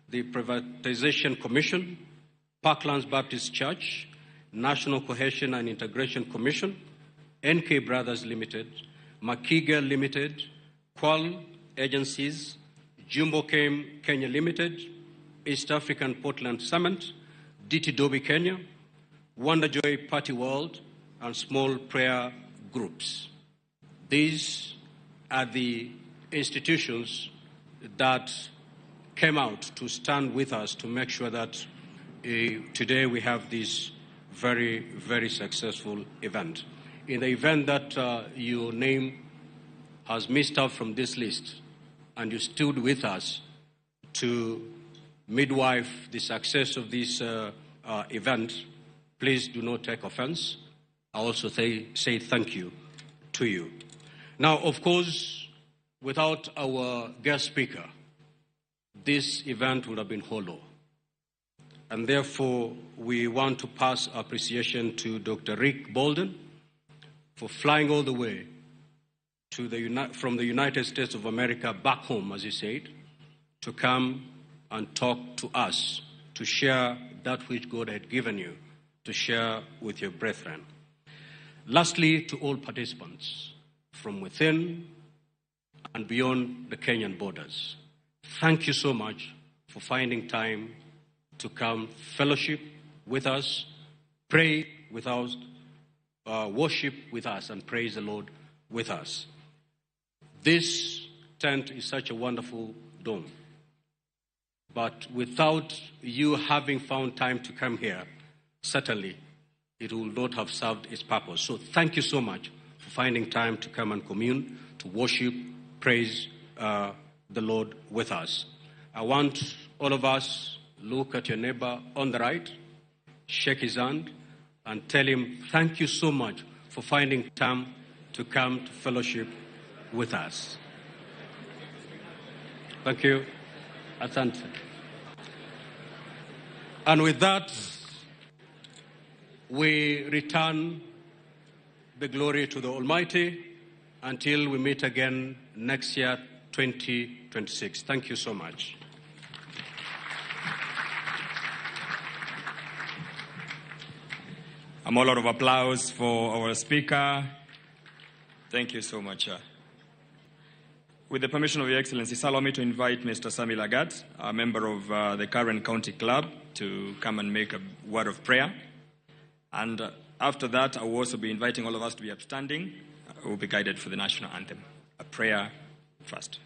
the Privatization Commission, Parklands Baptist Church, National Cohesion and Integration Commission, NK Brothers Limited, Makiga Limited, Qual Agencies, Jumbo Came Kenya Limited, East African Portland Cement, DT Dobi Kenya, Wonder Joy Party World, and small prayer groups. These are the institutions that came out to stand with us to make sure that today we have this very, very successful event. In the event that your name has missed out from this list and you stood with us to midwife the success of this event, please do not take offense. I also say thank you to you. Now, of course, without our guest speaker, this event would have been hollow. And therefore, we want to pass appreciation to Dr. Rick Bolden for flying all the way to from the United States of America back home, as he said, to come and talk to us, to share that which God had given you, to share with your brethren. Lastly, to all participants from within and beyond the Kenyan borders, thank you so much for finding time to come fellowship with us, pray with us, worship with us, and praise the Lord with us. This tent is such a wonderful dome. But without you having found time to come here, certainly it would not have served its purpose. So thank you so much for finding time to come and commune, to worship, praise the Lord with us. I want all of us look at your neighbor on the right, shake his hand, and tell him thank you so much for finding time to come to fellowship with us. Thank you. Asante. And with that, we return the glory to the Almighty until we meet again next year, 2026. Thank you so much. A lot of applause for our speaker. Thank you so much. With the permission of Your Excellency, allow me to invite Mr. Sami Lagat, a member of the current county club, to come and make a word of prayer. And after that, I will also be inviting all of us to be upstanding. We will be guided for the national anthem. A prayer first.